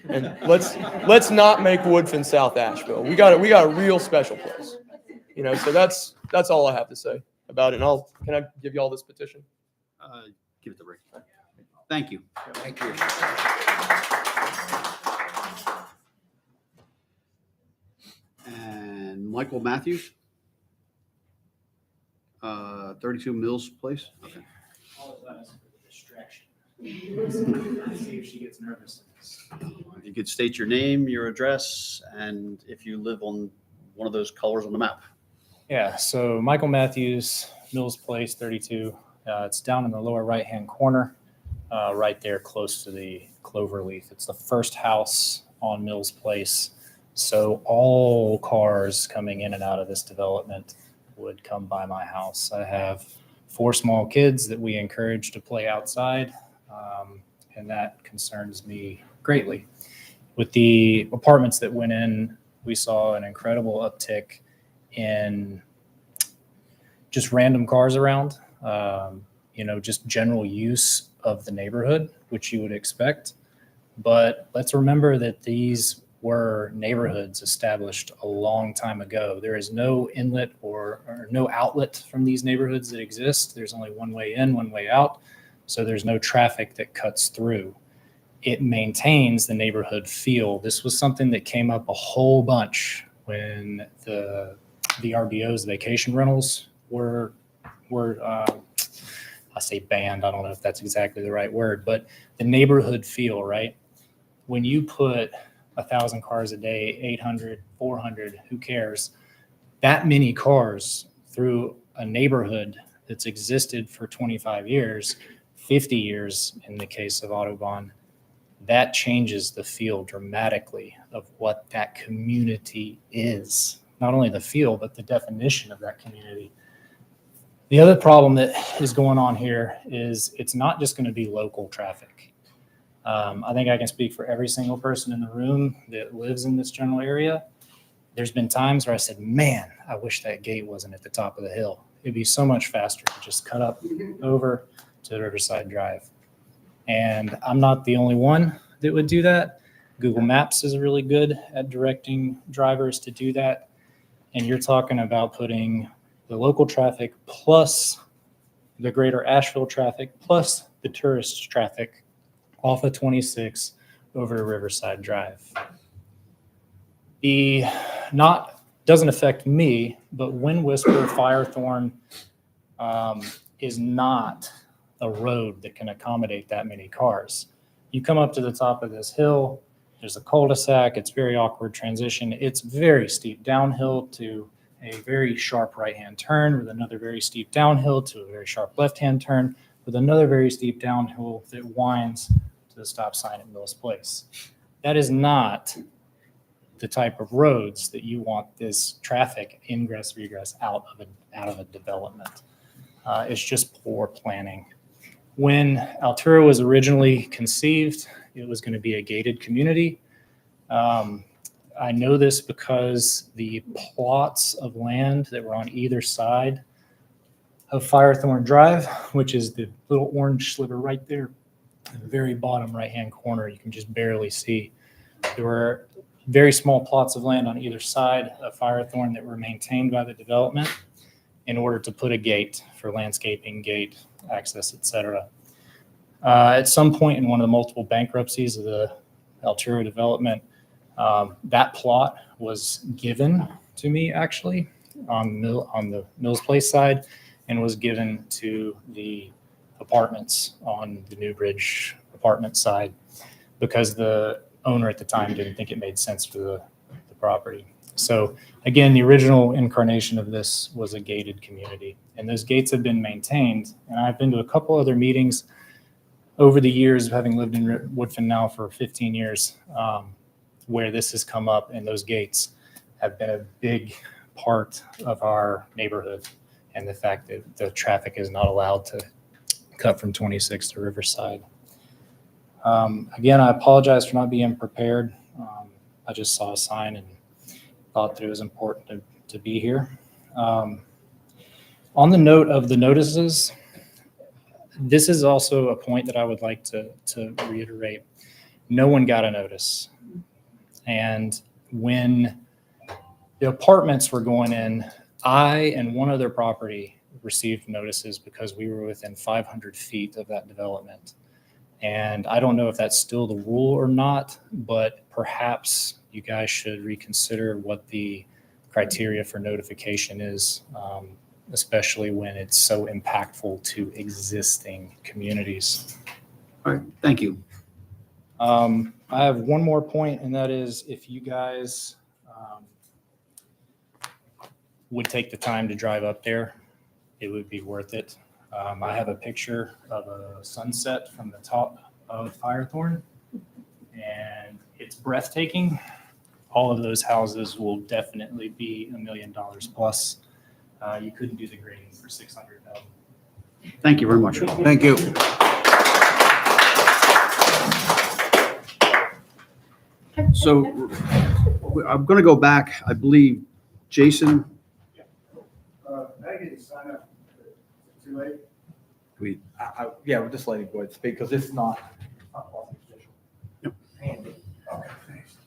And let's not make Woodfin South Asheville. We got a real special place. You know, so that's all I have to say about it. And can I give you all this petition? Give it to Rick. Thank you. Thank you. And Michael Matthews, 32 Mills Place. Okay. Apologize for the distraction. See if she gets nervous. If you could state your name, your address, and if you live on one of those colors on the map. Yeah, so Michael Matthews, Mills Place, 32. It's down in the lower right-hand corner, right there close to the clover leaf. It's the first house on Mills Place. So all cars coming in and out of this development would come by my house. I have 4 small kids that we encourage to play outside, and that concerns me greatly. With the apartments that went in, we saw an incredible uptick in just random cars around, just general use of the neighborhood, which you would expect. But let's remember that these were neighborhoods established a long time ago. There is no inlet or no outlet from these neighborhoods that exist. There's only one way in, one way out. So there's no traffic that cuts through. It maintains the neighborhood feel. This was something that came up a whole bunch when the VRBOs, vacation rentals, were I say banned. I don't know if that's exactly the right word, but the neighborhood feel, right? When you put 1,000 cars a day, 800, 400, who cares? That many cars through a neighborhood that's existed for 25 years, 50 years in the case of Audubon, that changes the feel dramatically of what that community is. Not only the feel, but the definition of that community. The other problem that is going on here is it's not just going to be local traffic. I think I can speak for every single person in the room that lives in this general area. There's been times where I said, man, I wish that gate wasn't at the top of the hill. It'd be so much faster to just cut up over to Riverside Drive. And I'm not the only one that would do that. Google Maps is really good at directing drivers to do that. And you're talking about putting the local traffic plus the greater Asheville traffic plus the tourist traffic off of 26 over to Riverside Drive. Doesn't affect me, but Wind Whisper Firethorn is not a road that can accommodate that many cars. You come up to the top of this hill, there's a cul-de-sac, it's very awkward transition. It's very steep downhill to a very sharp right-hand turn with another very steep downhill to a very sharp left-hand turn with another very steep downhill that winds to the stop sign at Mills Place. That is not the type of roads that you want this traffic ingress, regress out of a development. It's just poor planning. When Altura was originally conceived, it was going to be a gated community. I know this because the plots of land that were on either side of Firethorn Drive, which is the little orange sliver right there, in the very bottom right-hand corner, you can just barely see. There were very small plots of land on either side of Firethorn that were maintained by the development in order to put a gate for landscaping, gate access, etc. At some point in one of the multiple bankruptcies of the Altura development, that plot was given to me actually on the Mills Place side and was given to the apartments on the Newbridge apartment side because the owner at the time didn't think it made sense for the property. So again, the original incarnation of this was a gated community, and those gates have been maintained. And I've been to a couple other meetings over the years of having lived in Woodfin now for 15 years, where this has come up, and those gates have been a big part of our neighborhood, and the fact that the traffic is not allowed to cut from 26 to Riverside. Again, I apologize for not being prepared I just saw a sign and thought that it was important to be here. On the note of the notices, this is also a point that I would like to reiterate. No one got a notice. And when the apartments were going in, I and one other property received notices because we were within 500 feet of that development. And I don't know if that's still the rule or not, but perhaps you guys should reconsider what the criteria for notification is, especially when it's so impactful to existing communities. All right, thank you. I have one more point, and that is if you guys would take the time to drive up there, it would be worth it. I have a picture of a sunset from the top of Firethorn, and it's breathtaking. All of those houses will definitely be $1 million plus. You couldn't do the grading for $600,000. Thank you very much. Thank you. So I'm going to go back, I believe, Jason. Megan, sign up. Too late? Yeah, we're just letting you go ahead and speak because it's not. Yep. Andy. Okay, thanks.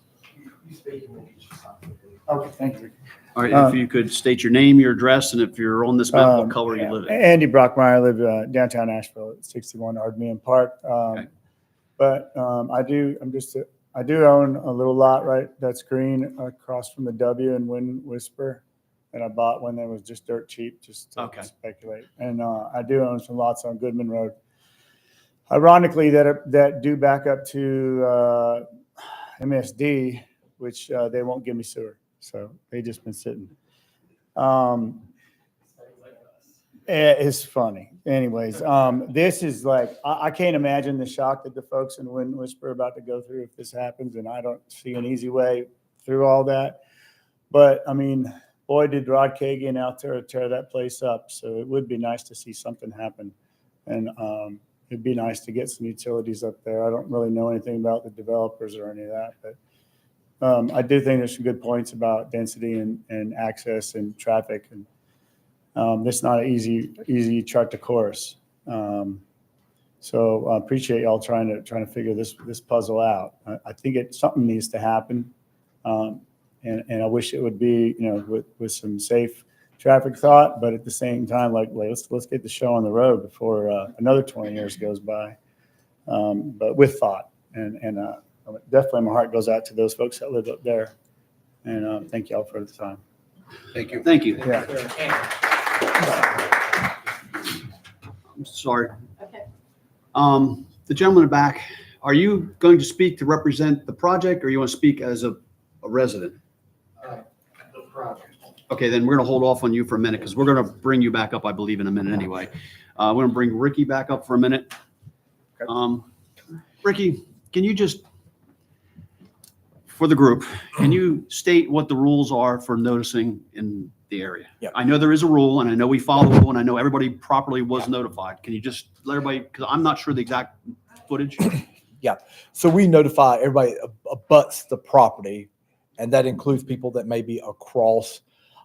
You speak and we'll get you something. Okay, thank you. All right, if you could state your name, your address, and if you're on this map, what color you live in. Andy Brockmeyer, I live downtown Asheville at 61 Ardmian Park. But I do own a little lot right that's green across from the W in Wind Whisper that I bought when they was just dirt cheap, just to speculate. And I do own some lots on Goodman Road. Ironically, that do back up to MSD, which they won't give me sewer. So they just been sitting. It's funny. Anyways, this is like, I can't imagine the shock that the folks in Wind Whisper are about to go through if this happens, and I don't see an easy way through all that. But I mean, boy, did Rod Kagan out there tear that place up. So it would be nice to see something happen. And it'd be nice to get some utilities up there. I don't really know anything about the developers or any of that, but I do think there's some good points about density and access and traffic. And this is not an easy chart to course. So I appreciate y'all trying to figure this puzzle out. I think something needs to happen. And I wish it would be, with some safe traffic thought, but at the same time, let's get the show on the road before another 20 years goes by. But with thought and definitely my heart goes out to those folks that live up there. And thank y'all for the time. Thank you. Thank you. Yeah. I'm sorry. Okay. The gentleman in the back, are you going to speak to represent the project or you want to speak as a resident? The project. Okay, then we're going to hold off on you for a minute because we're going to bring you back up, I believe, in a minute anyway. We're going to bring Ricky back up for a minute. Ricky, can you just, for the group, can you state what the rules are for noticing in the area? Yeah. I know there is a rule and I know we follow the rule and I know everybody properly was notified. Can you just let everybody, because I'm not sure the exact footage. Yeah. So we notify everybody abuts the property, and that includes people that may be across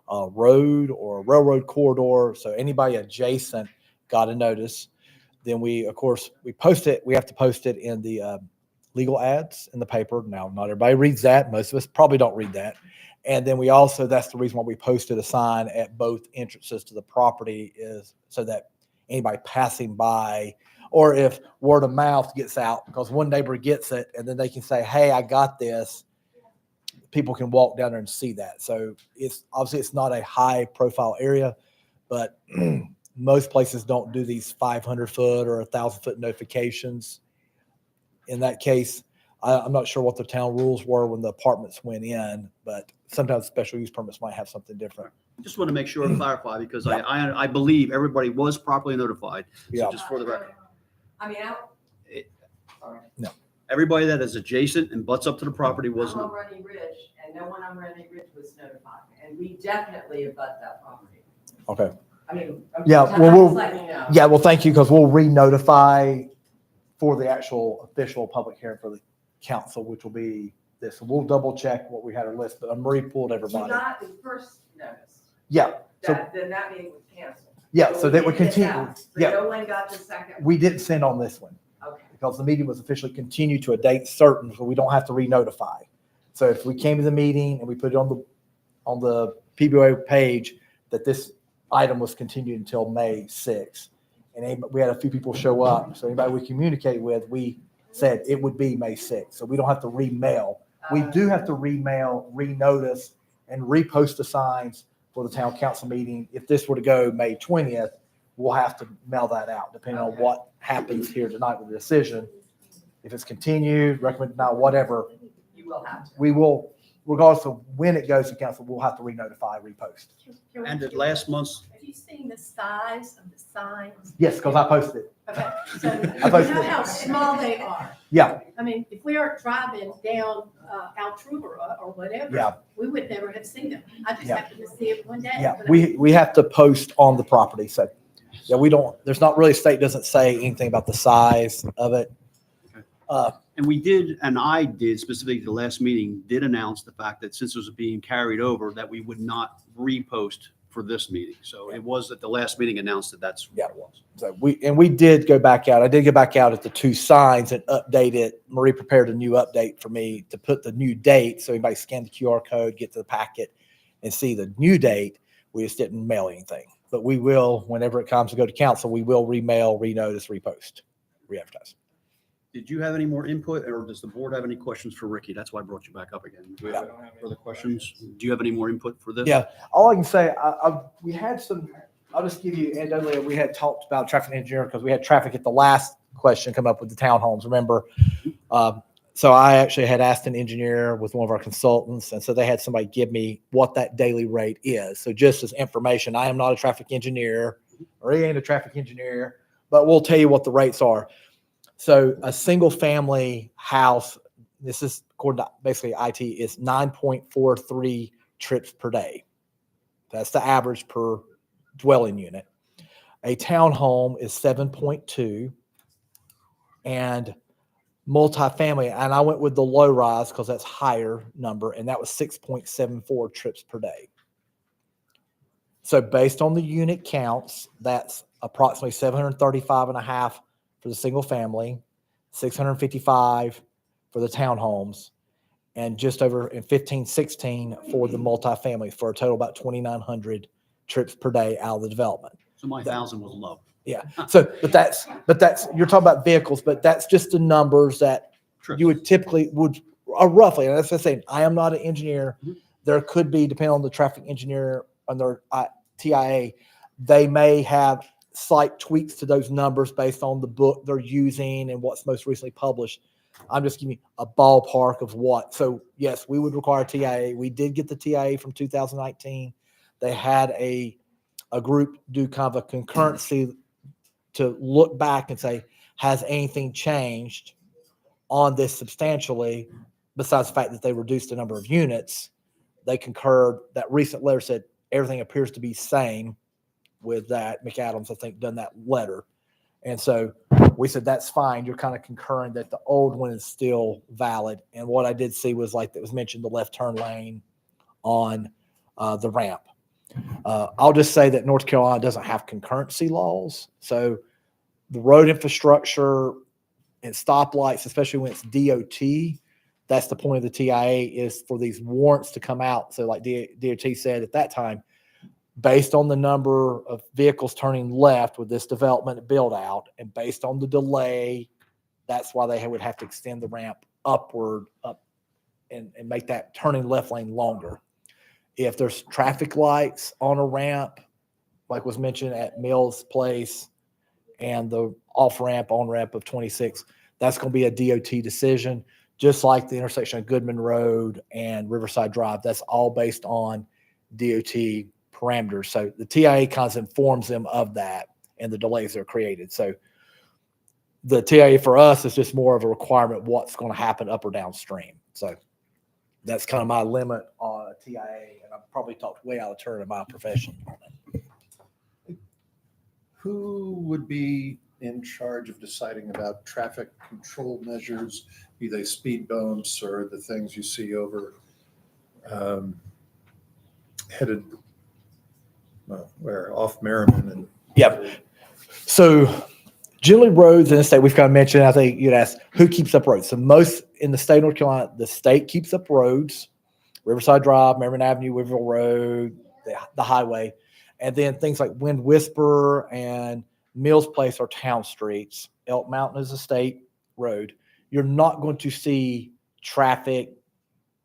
a road or a railroad corridor. So anybody adjacent got a notice. Then we post it. We have to post it in the legal ads in the paper. Now, not everybody reads that. Most of us probably don't read that. And then we also, that's the reason why we posted a sign at both entrances to the property, is so that anybody passing by, or if word of mouth gets out, because one neighbor gets it and then they can say, hey, I got this. People can walk down there and see that. So it's not a high profile area, but most places don't do these 500 foot or 1,000 foot notifications. In that case, I'm not sure what the town rules were when the apartments went in, but sometimes special use permits might have something different. Just want to make sure and clarify because I believe everybody was properly notified. Yeah. So just for the record. I mean, No. Everybody that is adjacent and butts up to the property was I'm on notified. Running Ridge, and no one on Running Ridge was notified, and we definitely abut that property. Okay. I mean, Yeah, I'm well, just letting you know. Yeah, well, thank you, because we'll re-notify for the actual official public hearing for the council, which will be this. We'll double check what we had on list, but Marie pulled You everybody. got the first notice. Yeah, so, Then that meeting was canceled. yeah, so that would we didn't get continue. that. So Yeah, no one got the second. we didn't send on this one. Okay. Because the meeting was officially continued to a date certain, so we don't have to re-notify. So if we came to the meeting and we put it on the PBOA page that this item was continued until May 6th, and we had a few people show up, so anybody we communicate with, we said it would be May 6th, so we don't have to remail. We do have to remail, renotice, and repost the signs for the town council meeting. If this were to go May 20th, we'll have to mail that out, depending on what happens here tonight with the decision. If it's continued, recommended denial, whatever, You will have to. we will, regardless of when it goes to council, we'll have to re-notify, repost. And at last month's, Have you seen the size of the signs? Yes, because I posted it. Okay, so I posted you know it. how small they are. Yeah, I mean, if we are driving down Altrubera or whatever, Yeah. we would never have seen them. I just Yeah. happened to see it one day. yeah, when I- we have to post on the property, so, yeah, we don't, there's not really, state doesn't say anything about the size of it. and we did, and I did specifically the last meeting, did announce the fact that since it was being carried over, that we would not repost for this meeting. So it was at the last meeting announced that that's what it was. So we did go back out. I did go back out at the two signs and update it. Marie prepared a new update for me to put the new date. So anybody scan the QR code, get to the packet and see the new date. We just didn't mail anything, but we will, whenever it comes to go to council, we will remail, renotice, repost, re-advertise. Did you have any more input, or does the board have any questions for Ricky? That's why I brought you back up again. Do we have further questions? Do you have any more input for this? Yeah, all I can say, we had some, I'll just give you anecdotally, we had talked about traffic engineer because we had traffic at the last question come up with the townhomes, remember? So I actually had asked an engineer with one of our consultants, and so they had somebody give me what that daily rate is. So just as information, I am not a traffic engineer, or he ain't a traffic engineer, but we'll tell you what the rates are. So a single family house, this is according to basically IT, is 9.43 trips per day. That's the average per dwelling unit. A townhome is 7.2, and multifamily, and I went with the low rise because that's higher number, and that was 6.74 trips per day. So based on the unit counts, that's approximately 735 and a half for the single family, 655 for the townhomes, and just over in 16 for the multifamily, for a total about 2,900 trips per day out of the development. So my 1,000 was low. Yeah. So, but that's, you're talking about vehicles, but that's just the numbers that you would typically roughly, and that's the same. I am not an engineer. There could be, depending on the traffic engineer on their TIA, they may have slight tweaks to those numbers based on the book they're using and what's most recently published. I'm just giving you a ballpark of what. So yes, we would require TIA. We did get the TIA from 2019. They had a group do kind of a concurrency to look back and say, has anything changed on this substantially besides the fact that they reduced the number of units? They concurred. That recent letter said everything appears to be same with that. McAdams, I think, done that letter. And so we said, that's fine. You're kind of concurring that the old one is still valid. And what I did see was, like that was mentioned, the left turn lane on the ramp. I'll just say that North Carolina doesn't have concurrency laws. So the road infrastructure and stoplights, especially when it's DOT, that's the point of the TIA, is for these warrants to come out. So like DOT said at that time, based on the number of vehicles turning left with this development and build out, and based on the delay, that's why they would have to extend the ramp upward up and make that turning left lane longer. If there's traffic lights on a ramp, like was mentioned at Mills Place, and the off ramp, on ramp of 26, that's going to be a DOT decision, just like the intersection of Goodman Road and Riverside Drive. That's all based on DOT parameters. So the TIA kind of informs them of that and the delays that are created. So the TIA for us is just more of a requirement of what's going to happen up or downstream. So that's kind of my limit on a TIA, and I've probably talked way out of turn in my profession. Who would be in charge of deciding about traffic control measures, be they speed bumps or the things you see over headed, well, where, off Merriman and. Yep. So generally roads in the state, we've kind of mentioned, I think you'd ask, who keeps up roads? So most in the state of North Carolina, the state keeps up roads, Riverside Drive, Merriman Avenue, Weaverville Road, the highway. And then things like Wind Whisperer and Mills Place are town streets. Elk Mountain is a state road. You're not going to see traffic,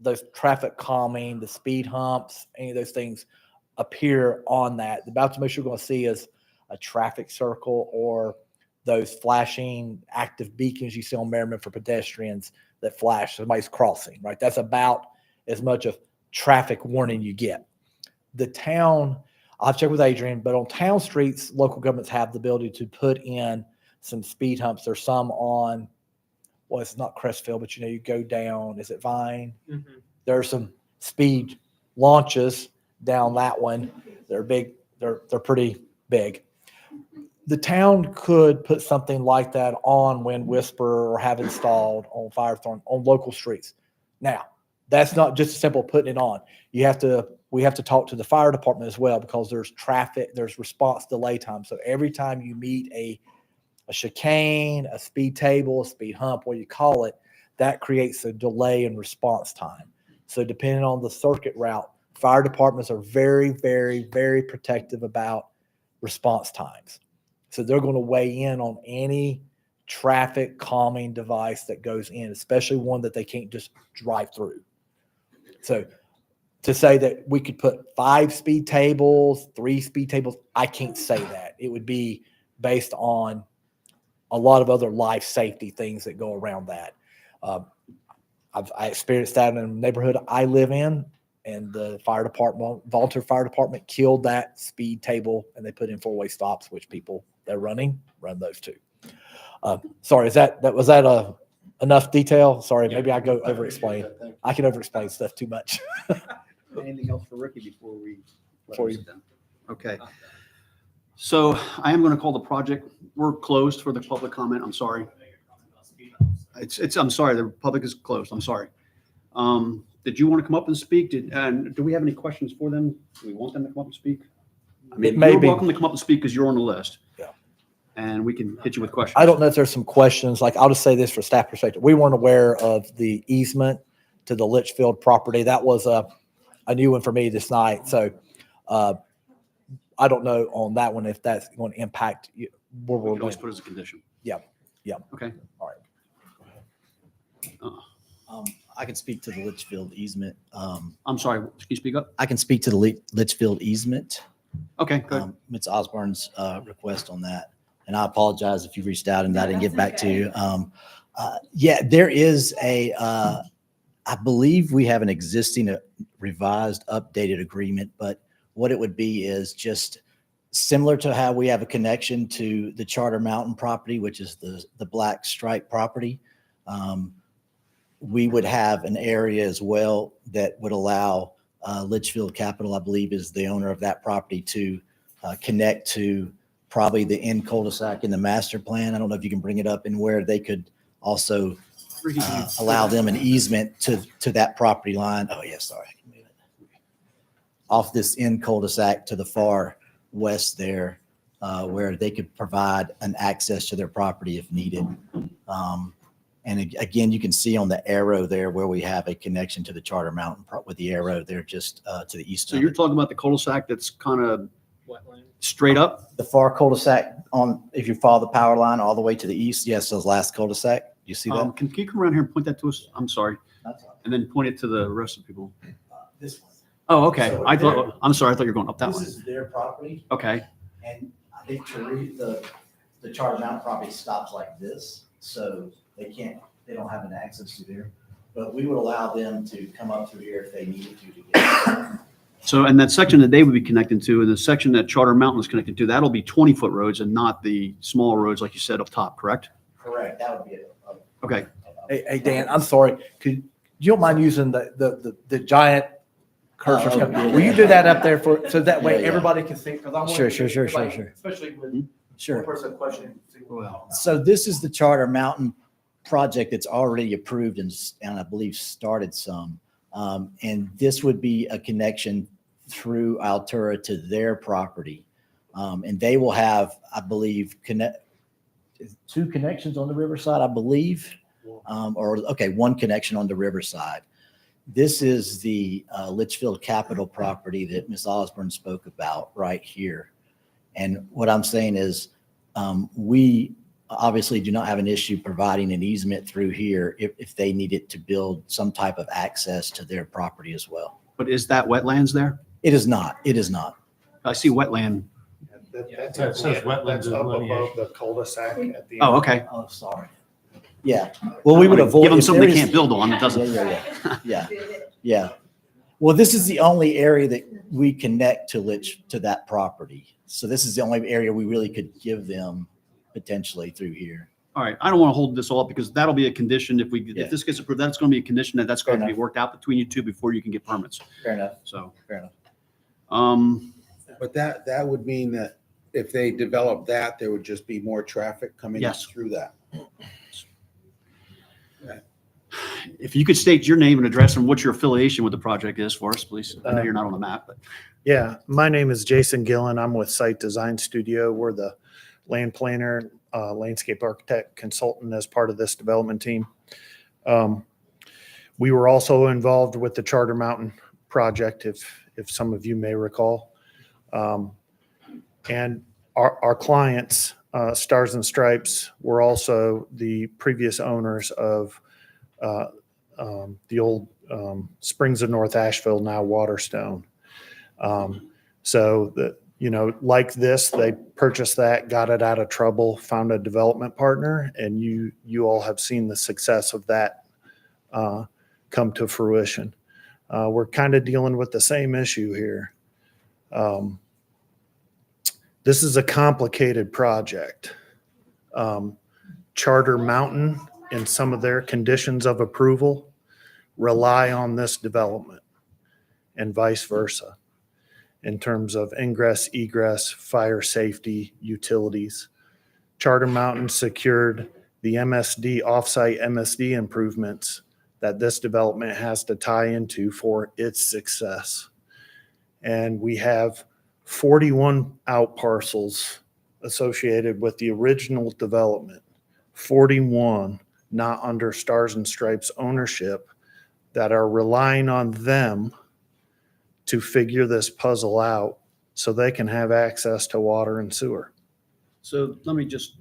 those traffic calming, the speed humps, any of those things appear on that. The most you're going to see is a traffic circle or those flashing active beacons you see on Merriman for pedestrians that flash somebody's crossing, right? That's about as much of traffic warning you get. The town, I'll check with Adrian, but on town streets, local governments have the ability to put in some speed humps. There's some on, well, it's not Crestfield, but you go down, is it Vine? Mm-hmm. There are some speed launches down that one. They're big, they're pretty big. The town could put something like that on Wind Whisperer or have installed on Firethorn on local streets. Now, that's not just simple putting it on. We have to talk to the fire department as well, because there's traffic, there's response delay time. So every time you meet a chicane, a speed table, a speed hump, what you call it, that creates a delay in response time. So depending on the circuit route, fire departments are very, very, very protective about response times. So they're going to weigh in on any traffic calming device that goes in, especially one that they can't just drive through. So to say that we could put 5 speed tables, 3 speed tables, I can't say that. It would be based on a lot of other life safety things that go around that. I experienced that in the neighborhood I live in, and the fire department, volunteer fire department, killed that speed table, and they put in 4-way stops, which people that run those too. Sorry, was that enough detail? Sorry, maybe I go over explain. I can over explain stuff too much. Anything else for Ricky before we? Before you- sit down? Okay. So I am going to call the project. We're closed for the public comment. I'm sorry. I'm sorry. The public is closed. I'm sorry. Did you want to come up and speak? And do we have any questions for them? Do we want them to come up and speak? I mean, you're welcome to come up and speak because you're on the list. Yeah. And we can hit you with questions. I don't know if there's some questions. Like, I'll just say this for staff perspective. We weren't aware of the easement to the Litchfield property. That was a new one for me this night. So I don't know on that one if that's going to impact you. We can always put it as a condition. Yeah. Yeah. Okay. All right. I can speak to the Litchfield easement. I'm sorry. Can you speak up? I can speak to the Litchfield easement. Okay, good. Ms. Osborne's request on that. And I apologize if you reached out and I didn't get back to you. Yeah, there is I believe we have an existing revised, updated agreement, but what it would be is just similar to how we have a connection to the Charter Mountain property, which is the Black Stripe property. We would have an area as well that would allow Litchfield Capital, I believe, is the owner of that property, to connect to probably the end cul-de-sac in the master plan. I don't know if you can bring it up, and where they could also allow them an easement to that property line. Oh, yeah, sorry. I can move it. Off this end cul-de-sac to the far west there, where they could provide an access to their property if needed. And again, you can see on the arrow there where we have a connection to the Charter Mountain with the arrow there just to the east. So you're talking about the cul-de-sac that's kind of straight up? The far cul-de-sac if you follow the power line all the way to the east, yes, those last cul-de-sac. You see that? Can you come around here and point that to us? I'm sorry. That's all right. And then point it to the rest of the people. This one. Oh, okay. So I'm sorry. I thought you were going up that This one. is their property. Okay. And I think to read the Charter Mountain property stops like this, so they don't have an access to there. But we would allow them to come up through here if they needed to get. So, and that section that they would be connecting to, and the section that Charter Mountain is connected to, that'll be 20-foot roads and not the small roads like you said up top, correct? Correct. That would be it. Okay. Hey, Dan, I'm sorry. You don't mind using the giant cursor? Oh, yeah. Will you do that up there so that way Yeah. everybody can see? 'Cause I want Sure. especially with Sure. One person question. So this is the Charter Mountain project that's already approved and I believe started some. And this would be a connection through Altura to their property. And they will have, I believe, two connections on the riverside, I believe. One connection on the riverside. This is the Litchfield Capital property that Ms. Osborne spoke about right here. And what I'm saying is we obviously do not have an issue providing an easement through here if they needed to build some type of access to their property as well. But is that wetlands there? It is not. It is not. I see wetland. That's It says wetlands that's and up above delineation. the cul-de-sac at the. Oh, okay. Oh, sorry. Yeah. Well, we would avoid. Give them if something there they is- can't build on that doesn't. Yeah. Yeah. Well, this is the only area that we connect to that property. So this is the only area we really could give them potentially through here. All right, I don't want to hold this all up because that'll be a condition if Yeah. if this gets approved, that's going to be a condition that's going to be enough. worked out between you two before you can get permits. Fair enough. So, Fair enough. But that would mean that if they develop that, there would just be more traffic coming Yes. through that. if you could state your name and address and what your affiliation with the project is for us, please. I know you're not on the map, but. Yeah, my name is Jason Gillen. I'm with Site Design Studio. We're the land planner, landscape architect consultant as part of this development team. We were also involved with the Charter Mountain project, if some of you may recall. And our clients, Stars and Stripes, were also the previous owners of the old Springs of North Asheville, now Waterstone. So that, like this, they purchased that, got it out of trouble, found a development partner, and you all have seen the success of that come to fruition. We're kind of dealing with the same issue here. This is a complicated project. Charter Mountain and some of their conditions of approval rely on this development and vice versa in terms of ingress, egress, fire safety, utilities. Charter Mountain secured the MSD, offsite MSD improvements that this development has to tie into for its success. And we have 41 out parcels associated with the original development, 41 not under Stars and Stripes ownership that are relying on them to figure this puzzle out so they can have access to water and sewer. So let me just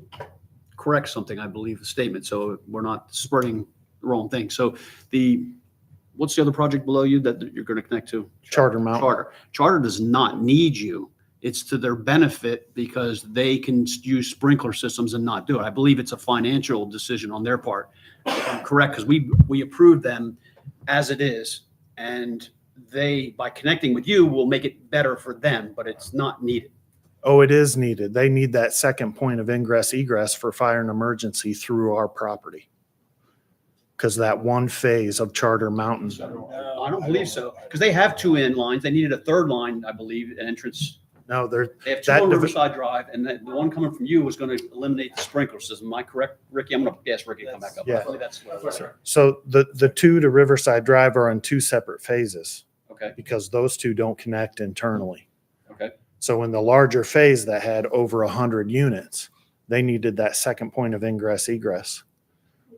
correct something, I believe, the statement, so we're not spreading the wrong thing. So what's the other project below you that you're going to connect to? Charter Mountain. Charter does not need you. It's to their benefit because they can use sprinkler systems and not do it. I believe it's a financial decision on their part. If I'm correct, because we approved them as it is, and they, by connecting with you, will make it better for them, but it's not needed. Oh, it is needed. They need that second point of ingress egress for fire and emergency through our property. Because that one phase of Charter Mountain. I don't believe so, because they have two end lines. They needed a third line, I believe, an entrance. No, They have two on Riverside Drive, and the one coming from you was going to eliminate the sprinkler system. Am I correct, Ricky? I'm going to ask Ricky to come back up. Yeah. I believe that's what it was. So the two to Riverside Drive are in two separate phases. Okay. Because those two don't connect internally. Okay. So in the larger phase that had over 100 units, they needed that second point of ingress egress.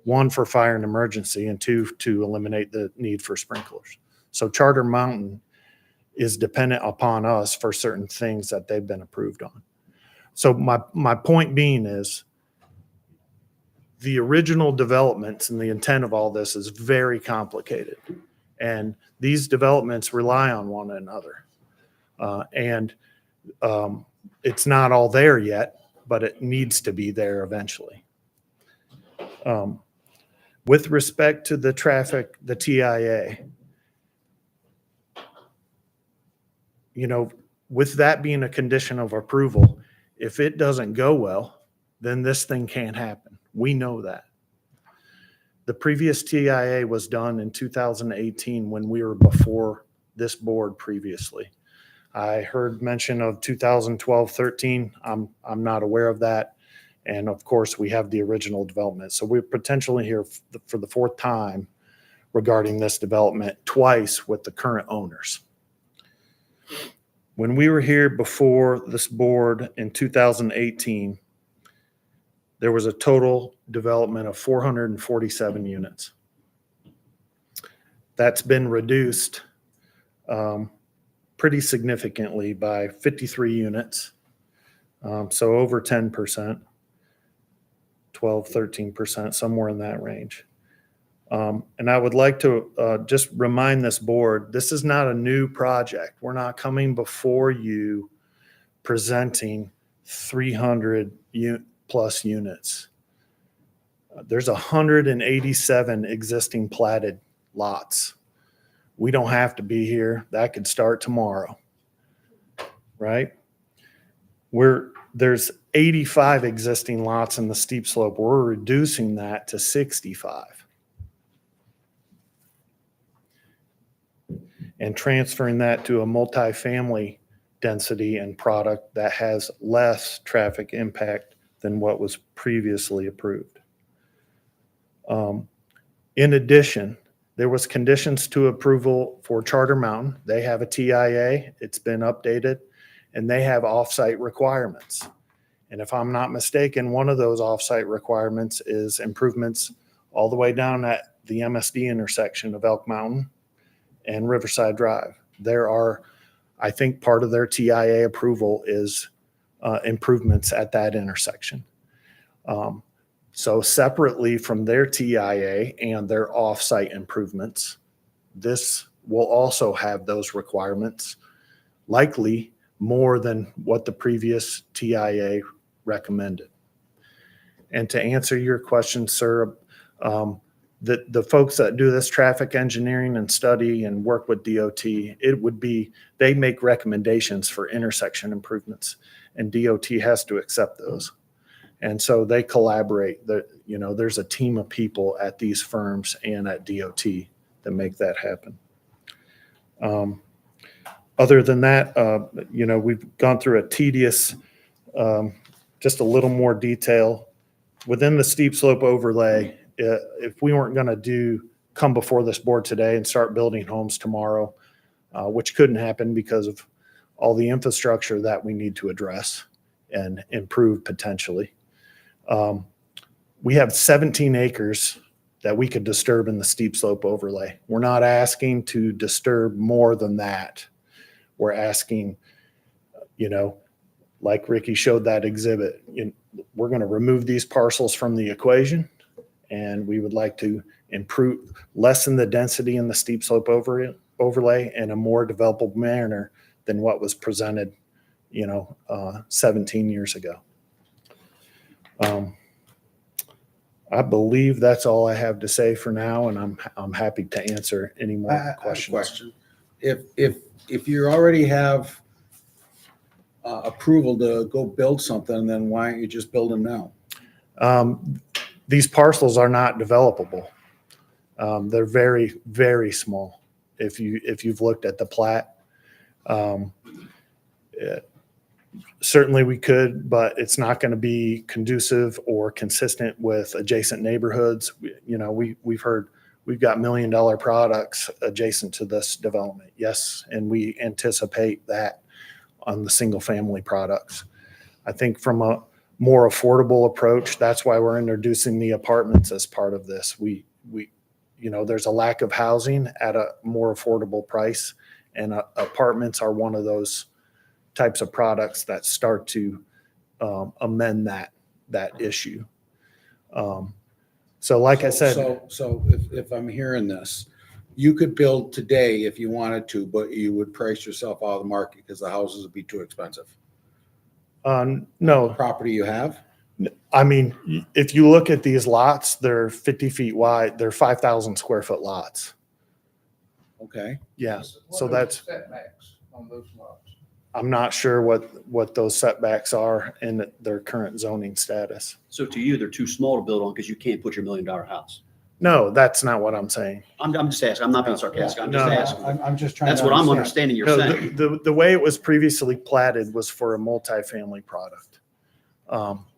One for fire and emergency, and two to eliminate the need for sprinklers. So Charter Mountain is dependent upon us for certain things that they've been approved on. So my point being is the original developments and the intent of all this is very complicated. And these developments rely on one another. It's not all there yet, but it needs to be there eventually. With respect to the traffic, the TIA, with that being a condition of approval, if it doesn't go well, then this thing can't happen. We know that. The previous TIA was done in 2018 when we were before this board previously. I heard mention of 2012, 13. I'm not aware of that. And of course, we have the original development. So we're potentially here for the fourth time regarding this development, twice with the current owners. When we were here before this board in 2018, there was a total development of 447 units. That's been reduced pretty significantly by 53 units. So over 10%, 12, 13%, somewhere in that range. And I would like to just remind this board, this is not a new project. We're not coming before you presenting 300 plus units. There's 187 existing platted lots. We don't have to be here. That could start tomorrow, right? There's 85 existing lots in the steep slope. We're reducing that to 65 and transferring that to a multifamily density and product that has less traffic impact than what was previously approved. In addition, there was conditions to approval for Charter Mountain. They have a TIA, it's been updated, and they have off-site requirements. And if I'm not mistaken, one of those off-site requirements is improvements all the way down at the MSD intersection of Elk Mountain and Riverside Drive. There are, I think part of their TIA approval is improvements at that intersection. So separately from their TIA and their off-site improvements, this will also have those requirements, likely more than what the previous TIA recommended. And to answer your question, sir, the folks that do this traffic engineering and study and work with DOT, it would be, they make recommendations for intersection improvements, and DOT has to accept those. And so they collaborate. There's a team of people at these firms and at DOT that make that happen. Other than that, we've gone through a tedious, just a little more detail. Within the steep slope overlay, if we weren't going to come before this board today and start building homes tomorrow, which couldn't happen because of all the infrastructure that we need to address and improve potentially. We have 17 acres that we could disturb in the steep slope overlay. We're not asking to disturb more than that. We're asking, like Ricky showed that exhibit, we're going to remove these parcels from the equation, and we would like to lessen the density in the steep slope overlay in a more developable manner than what was presented, 17 years ago. I believe that's all I have to say for now, and I'm happy to answer any more questions. Question. If you already have approval to go build something, then why aren't you just building now? These parcels are not developable. They're very, very small. If you've looked at the plat, certainly we could, but it's not going to be conducive or consistent with adjacent neighborhoods. We've heard we've got $1 million products adjacent to this development. Yes, and we anticipate that on the single family products. I think from a more affordable approach, that's why we're introducing the apartments as part of this. There's a lack of housing at a more affordable price, and apartments are one of those types of products that start to amend that issue. So like I said. So if I'm hearing this, you could build today if you wanted to, but you would price yourself out of the market because the houses would be too expensive. No. The property you have? I mean, if you look at these lots, they're 50 feet wide. They're 5,000 square foot lots. Okay. Yes. What So are the that's, setbacks on those lots? I'm not sure what those setbacks are in their current zoning status. So to you, they're too small to build on because you can't put your $1 million house. No, that's not what I'm saying. I'm just asking. I'm not being sarcastic. I'm just No. asking. I'm just trying to. That's what I'm understand. understanding you're No, saying. the way it was previously platted was for a multifamily product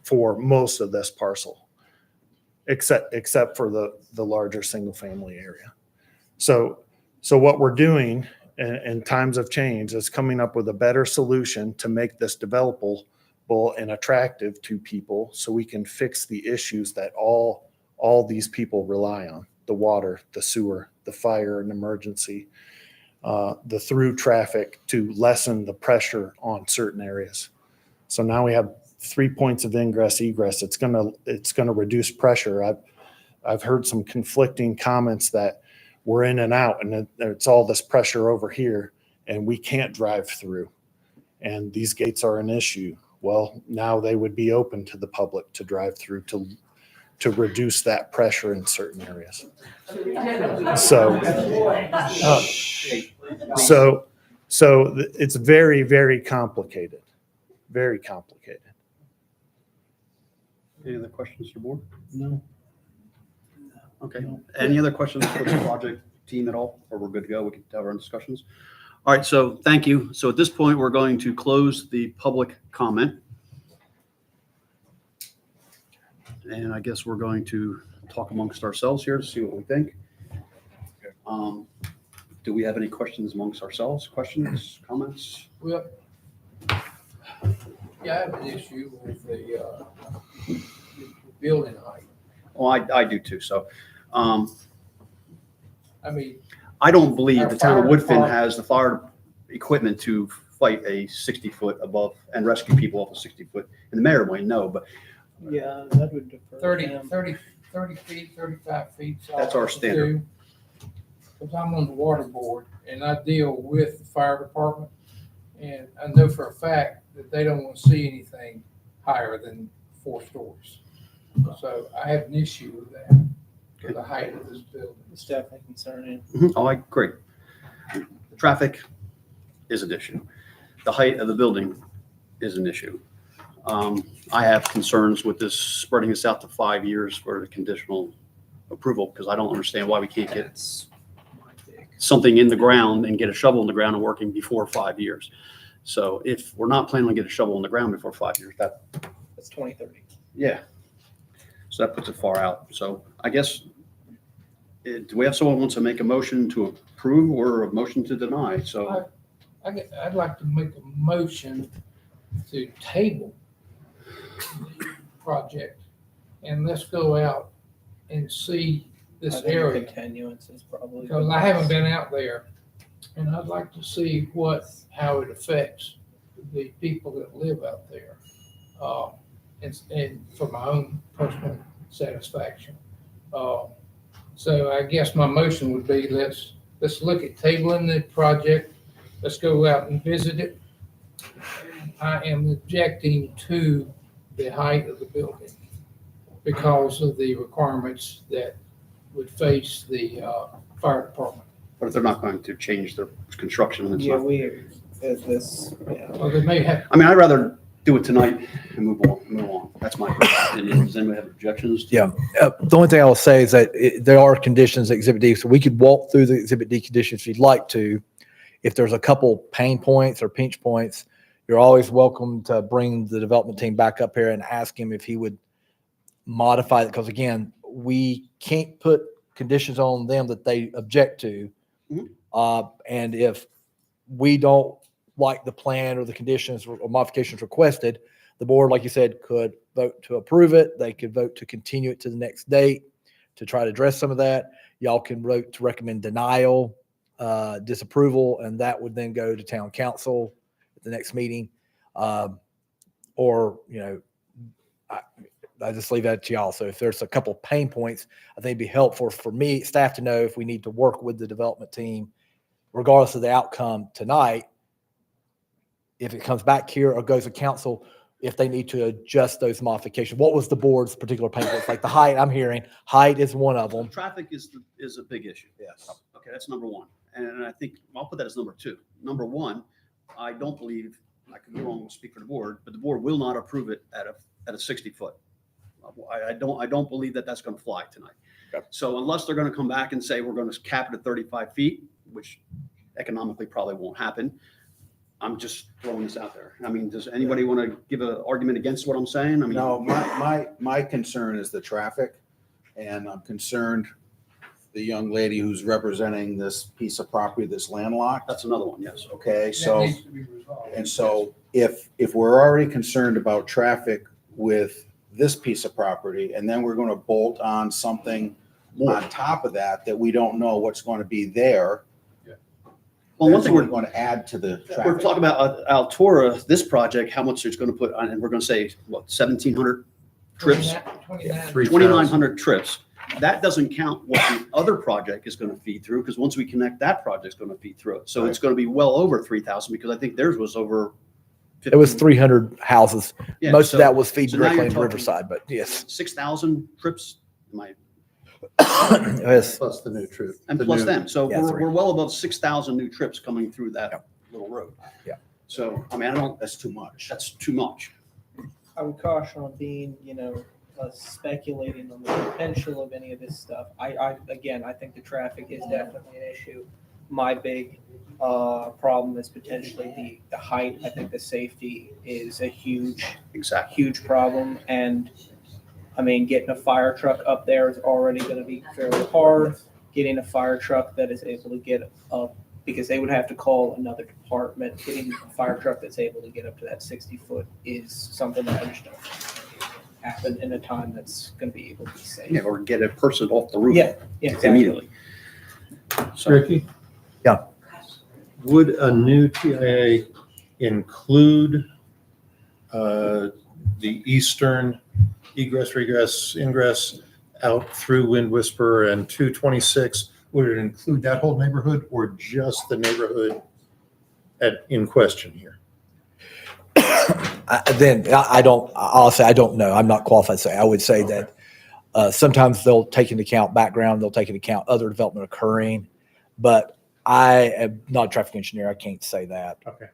for most of this parcel, except for the larger single-family area. So what we're doing, and times have changed, is coming up with a better solution to make this developable and attractive to people so we can fix the issues that all these people rely on: the water, the sewer, the fire and emergency, the through traffic, to lessen the pressure on certain areas. So now we have 3 points of ingress egress. It's gonna reduce pressure. I've heard some conflicting comments that we're in and out and it's all this pressure over here and we can't drive through. And these gates are an issue. Well, now they would be open to the public to drive through to reduce that pressure in certain areas. So it's very, very complicated, very complicated. Any other questions for the board? No. Okay. Any other questions for the project team at all? Or we're good to go? We can have our discussions. All right. So thank you. So at this point, we're going to close the public comment. And I guess we're going to talk amongst ourselves here to see what we think. Do we have any questions amongst ourselves? Questions, comments? Well, yeah, I have an issue with the building height. Well, I do too. So, I mean, I don't believe the town of Our fire Woodfin department- has the fire equipment to fight a 60-foot above and rescue people off a 60-foot. In the mayor might know, but Yeah, that would defer. 30 feet, 35 feet. That's our standard. Because I'm on the water board and I deal with the fire department. And I know for a fact that they don't want to see anything higher than 4 stories. So I have an issue with that, for the height of this building. It's definitely concerning. Oh, I agree. The traffic is an issue. The height of the building is an issue. I have concerns with this, spreading this out to 5 years for the conditional approval, because I don't understand why we can't get something in the ground and get a shovel in the ground and working before 5 years. So if we're not planning on getting a shovel in the ground before 5 years, That's 2030. yeah. So that puts it far out. So I guess, do we have someone who wants to make a motion to approve or a motion to deny? So I'd like to make a motion to table the project and let's go out and see this area. Continuance is probably. Because I haven't been out there and I'd like to see how it affects the people that live out there. And for my own personal satisfaction. So I guess my motion would be, let's look at tabling the project. Let's go out and visit it. I am objecting to the height of the building because of the requirements that would face the fire department. but if they're not going to change their construction, it's Yeah, not. Well, they may have, I mean, I'd rather do it tonight and move on. That's my opinion. Does anybody have objections? Yeah. The only thing I will say is that there are conditions, Exhibit D, so we could walk through the Exhibit D conditions if you'd like to. If there's a couple pain points or pinch points, you're always welcome to bring the development team back up here and ask him if he would modify it. Because again, we can't put conditions on them that they object to. And if we don't like the plan or the conditions or modifications requested, the board, like you said, could vote to approve it. They could vote to continue it to the next date to try to address some of that. Y'all can vote to recommend denial, disapproval, and that would then go to town council at the next meeting. Or, I just leave that to y'all. So if there's a couple of pain points, I think it'd be helpful for me, staff, to know if we need to work with the development team, regardless of the outcome tonight. If it comes back here or goes to council, if they need to adjust those modifications. What was the board's particular pain points? Like the height, I'm hearing height is one of them. Traffic is a big issue. Yes. Okay, that's number one. And I think I'll put that as number two. Number one, I don't believe, I could be wrong, we'll speak for the board, but the board will not approve it at a 60-foot. I don't believe that that's going to fly tonight. So unless they're going to come back and say, we're going to cap it at 35 feet, which economically probably won't happen, I'm just throwing this out there. I mean, does anybody want to give an argument against what I'm saying? I mean, No, my concern is the traffic, and I'm concerned the young lady who's representing this piece of property that's landlocked. That's another one, yes. Okay, That so, needs to be resolved. and so if we're already concerned about traffic with this piece of property, and then we're going to bolt on something on top of that, that we don't know what's going to be there. Well, one that's thing only we're going to add to the We're traffic. talking about Altura, this project, how much it's going to put on, and we're going to say, what, 1,700 trips? 2,900 trips. That doesn't count what the other project is going to feed through, because once we connect, that project's going to feed through it. So it's going to be well over 3,000, because I think theirs was over. It was 300 houses. Yeah, Most so- of that was feed so now directly you're into talking Riverside, but yes. 6,000 trips, am I? Yes. Plus the new trip. And the plus new- them. So Yeah, we're well above 6,000 new trips coming through that little road. Yeah. So, I mean, I don't, That's too much. that's too much. I would caution on being, speculating on the potential of any of this stuff. Again, I think the traffic is definitely an issue. My big problem is potentially the height. I think the safety is a huge problem. And I mean, getting a fire truck up there is already going to be fairly hard. Getting a fire truck that is able to get up, because they would have to call another department. Getting a fire truck that's able to get up to that 60-foot is something that I just don't happen in a time that's going to be able to be safe. Yeah, or get a person off the roof. Yeah, exactly. Immediately. So, Ricky? Yeah. Would a new TIA include the eastern egress, regress, ingress out through Wind Whisperer and 226? Would it include that whole neighborhood or just the neighborhood in question here? I'll say I don't know. I'm not qualified to say. I would say that sometimes they'll take into account background, they'll take into account other development occurring, but I am not a traffic engineer. I can't say that. Okay.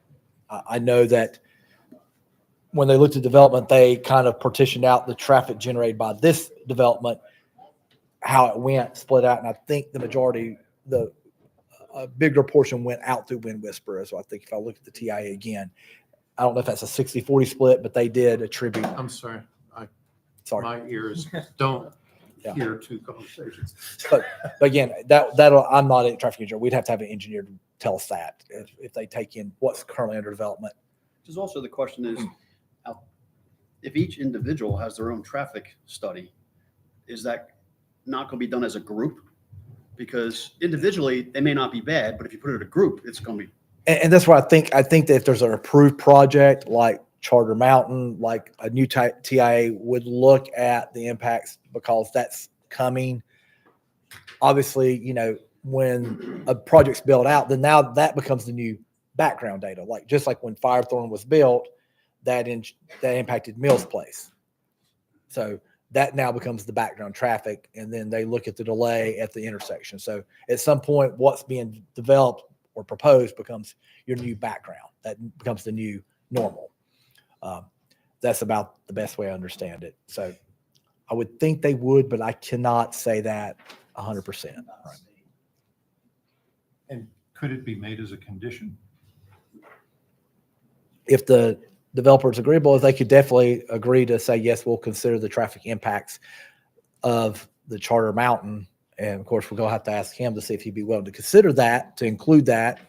I know that when they looked at development, they kind of partitioned out the traffic generated by this development, how it went, split out, and I think the majority, a bigger portion went out through Wind Whisperer. So I think if I look at the TIA again, I don't know if that's a 60-40 split, but they did attribute. I'm sorry. Sorry. My ears don't Yeah. hear two conversations. But again, that'll, I'm not a traffic engineer. We'd have to have an engineer to tell us that if they take in what's currently under development. Because also the question is, if each individual has their own traffic study, is that not going to be done as a group? Because individually, they may not be bad, but if you put it in a group, it's going to be. And that's why I think that if there's an approved project like Charter Mountain, like a new TIA would look at the impacts, because that's coming. Obviously, when a project's built out, then now that becomes the new background data. Like just like when Firethorn was built, that impacted Mills Place. So that now becomes the background traffic, and then they look at the delay at the intersection. So at some point, what's being developed or proposed becomes your new background. That becomes the new normal. That's about the best way I understand it. So I would think they would, but I cannot say that 100%. Right. And could it be made as a condition? If the developer is agreeable, they could definitely agree to say, yes, we'll consider the traffic impacts of the Charter Mountain. And of course, we're going to have to ask him to see if he'd be willing to consider that, to include that.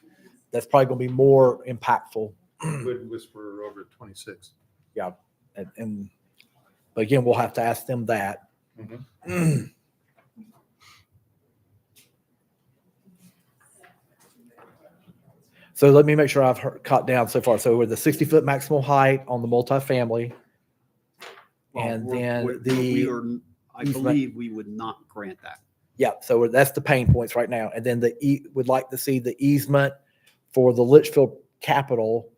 That's probably going to be more impactful. Would whisper over 26. Yeah. But again, we'll have to ask them that. So let me make sure I've caught down so far. So we're the 60-foot maximum height on the multifamily. And then I believe we would not grant that. Yeah, so that's the pain points right now. And then would like to see the easement for the Litchfield Capital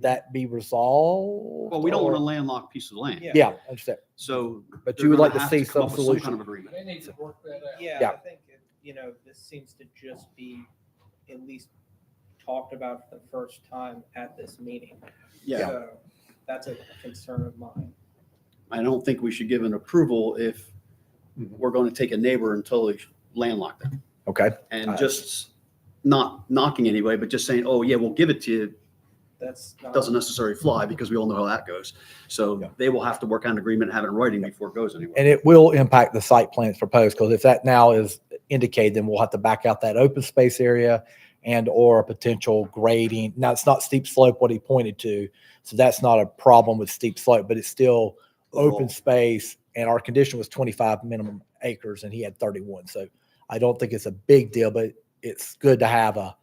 that be resolved. Well, we don't want a landlocked piece of land. Yeah, I understand. So, But they're you would gonna like to have see come some up with solution. kind of agreement. They need to work that out. Yeah, Yeah. I think, this seems to just be at least talked about for the first time at this meeting. Yeah. So that's a concern of mine. I don't think we should give an approval if we're going to take a neighbor and totally landlock them. Okay. And just not knocking anyway, but just saying, oh yeah, we'll give it to you. That's not- Doesn't necessarily fly because we all know how that goes. So they will have to work out an agreement and have it in writing before it goes anywhere. And it will impact the site plans proposed, because if that now is indicated, then we'll have to back out that open space area and or a potential grading. Now, it's not steep slope, what he pointed to, so that's not a problem with steep slope, but it's still open space, and our condition was 25 minimum acres, and he had 31. So I don't think it's a big deal, but it's good to have a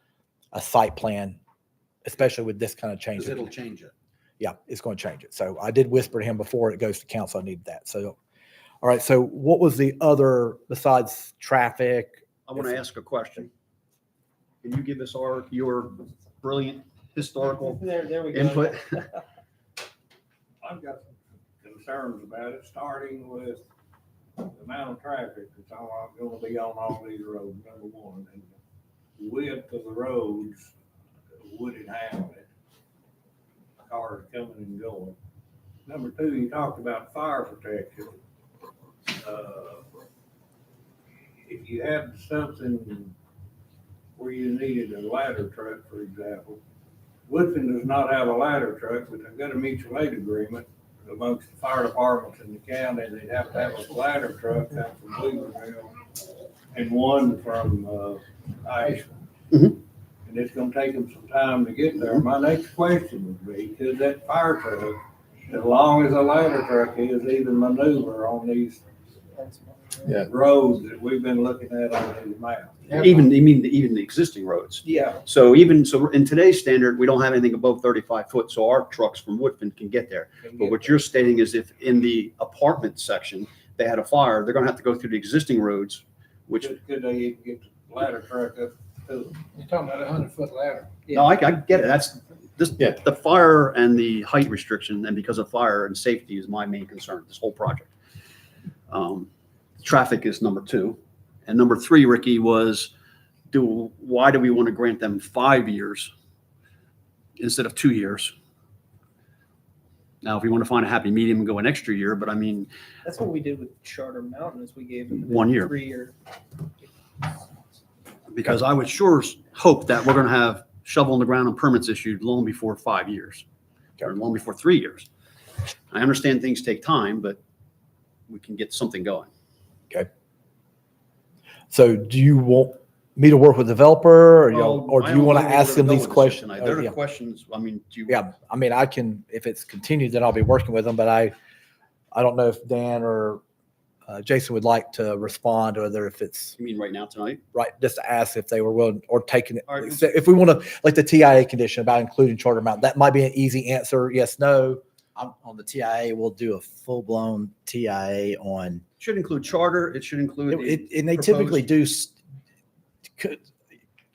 site plan, especially with this kind of change. Because it'll change it. Yeah, it's going to change it. So I did whisper to him before it goes to council, I needed that. So, all right. So what was the other besides traffic? I want to ask a question. Can you give us your brilliant historical There we go. input? I've got some concerns about it, starting with the amount of traffic that's going to be on all these roads, number one, and the width of the roads, would it have it? Cars coming and going. Number two, you talked about fire protection. If you had something where you needed a ladder truck, for example, Woodfin does not have a ladder truck, but they've got a mutual aid agreement amongst the fire departments in the county. They'd have to have a ladder truck come from Weaverville and one from Ashland. And it's gonna take them some time to get there. My next question would be, could that fire truck, as long as a ladder truck is, even maneuver on these roads that we've been looking at on these maps? Even the existing roads. Yeah. So in today's standard, we don't have anything above 35 foot, so our trucks from Woodfin can get there. But what you're stating is if in the apartment section, they had a fire, they're gonna have to go through the existing roads, which. Could they even get the ladder truck up to? You're talking about 100-foot ladder. No, I get it. That's the fire and the height restriction, and because of fire and safety is my main concern, this whole project. Traffic is number two. And number three, Ricky, was why do we want to grant them 5 years instead of 2 years? Now, if we want to find a happy medium and go an extra year, but I mean. That's what we did with Charter Mountain, is we gave them 1 year. 3 year. Because I would sure hope that we're going to have shovel in the ground and permits issued long before 5 years or long before 3 years. I understand things take time, but we can get something going. Okay. So do you want me to work with the developer, or, or do you want to ask them these questions? They're the Yeah. questions. I mean, do you? Yeah, I mean, I can, if it's continued, then I'll be working with them, but I don't know if Dan or Jason would like to respond, or whether if it's. You mean right now tonight? Right, just to ask if they were willing or taking it. All right. If we want to, like the TIA condition about including Charter Mountain, that might be an easy answer, yes, no. On the TIA, we'll do a full-blown TIA on. Should include charter. It should include. And they typically do could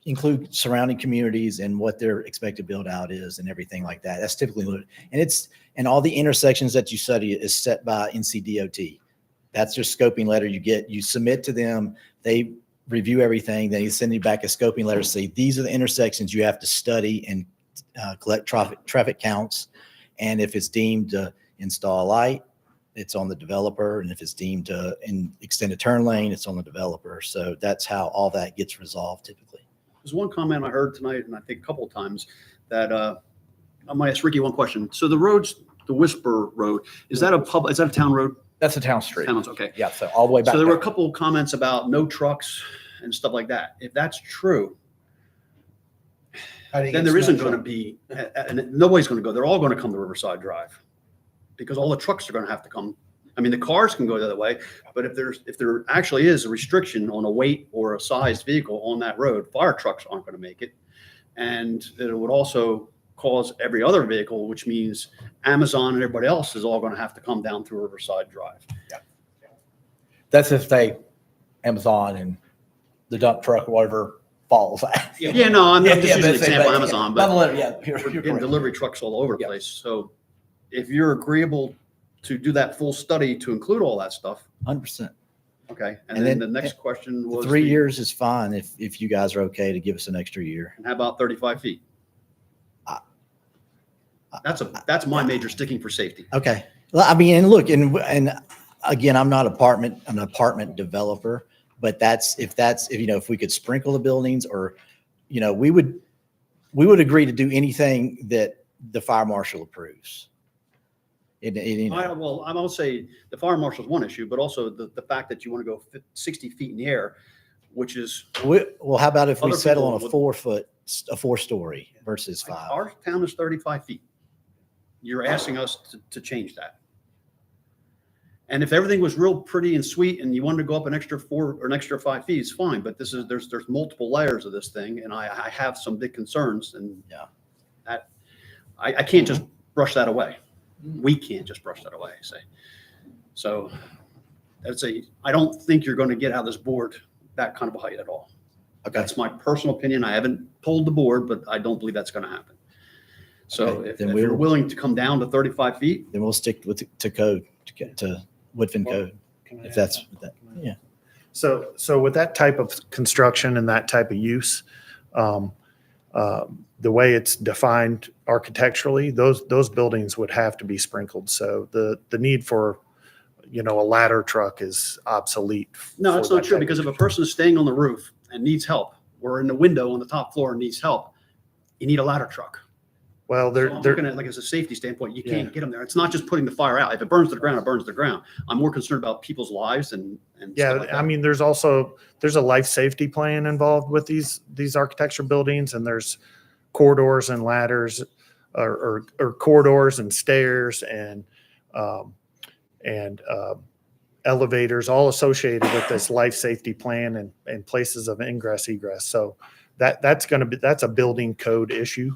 include surrounding communities and what their expected build out is and everything like that. That's typically, and all the intersections that you study is set by NCDOT. That's your scoping letter you get. You submit to them, they review everything, then you send you back a scoping letter, say, these are the intersections you have to study and collect traffic counts. And if it's deemed to install a light, it's on the developer. And if it's deemed to extend a turn lane, it's on the developer. So that's how all that gets resolved typically. There's one comment I heard tonight, and I think a couple of times, that I might ask Ricky one question. So the roads, the Whisper Road, is that a town road? That's a town street. Town, okay. Yeah, so all the way back. So there were there. a couple of comments about no trucks and stuff like that. If that's true, then there isn't going to be, and nobody's going to go. They're all going to come to Riverside Drive because all the trucks are going to have to come. I mean, the cars can go the other way, but if there actually is a restriction on a weight or a sized vehicle on that road, fire trucks aren't going to make it. And it would also cause every other vehicle, which means Amazon and everybody else is all going to have to come down through Riverside Drive. Yeah. That's if Amazon and the dump truck or whatever falls. Yeah, no, I'm just using an example, but- Amazon, but yeah, we're you're getting correct. delivery trucks all over the place. So if you're agreeable to do that full study to include all that stuff. 100%. Okay. And then the next question was. 3 years is fine if you guys are okay to give us an extra year. And how about 35 feet? That's my major sticking for safety. Okay. Well, I mean, and look, and again, I'm not an apartment developer, but if you know, if we could sprinkle the buildings or, you know, we would agree to do anything that the fire marshal approves. You know, Well, I'm gonna say the fire marshal's one issue, but also the fact that you want to go 60 feet in the air, which is. well, how about if we Other settle on people a 4-story versus 5? Our town is 35 feet. You're asking us to change that. And if everything was real pretty and sweet and you wanted to go up an extra 4 or an extra 5 feet, it's fine. But there's multiple layers of this thing, and I have some big concerns, and that I can't just brush that away. We can't just brush that away. So I don't think you're going to get out of this board that kind of a height at all. Okay. That's my personal opinion. I haven't polled the board, but I don't believe that's going to happen. So Okay, if then you're we'll- willing to come down to 35 feet, Then we'll stick to code, to Woodfin code, if that's, yeah. So with that type of construction and that type of use, the way it's defined architecturally, those buildings would have to be sprinkled. So the need for, you know, a ladder truck is obsolete. no, for that's not that true, type because of- if a person is staying on the roof and needs help, or in the window on the top floor and needs help, you need a ladder truck. Well, So I'm looking at like as a safety standpoint, you can't Yeah. get them there. It's not just putting the fire out. If it burns to the ground, it burns to the ground. I'm more concerned about people's lives and Yeah, stuff like I that. mean, there's a life safety plan involved with these architecture buildings, and there's corridors and ladders or corridors and stairs and elevators, all associated with this life safety plan and places of ingress egress. So that's a building code issue.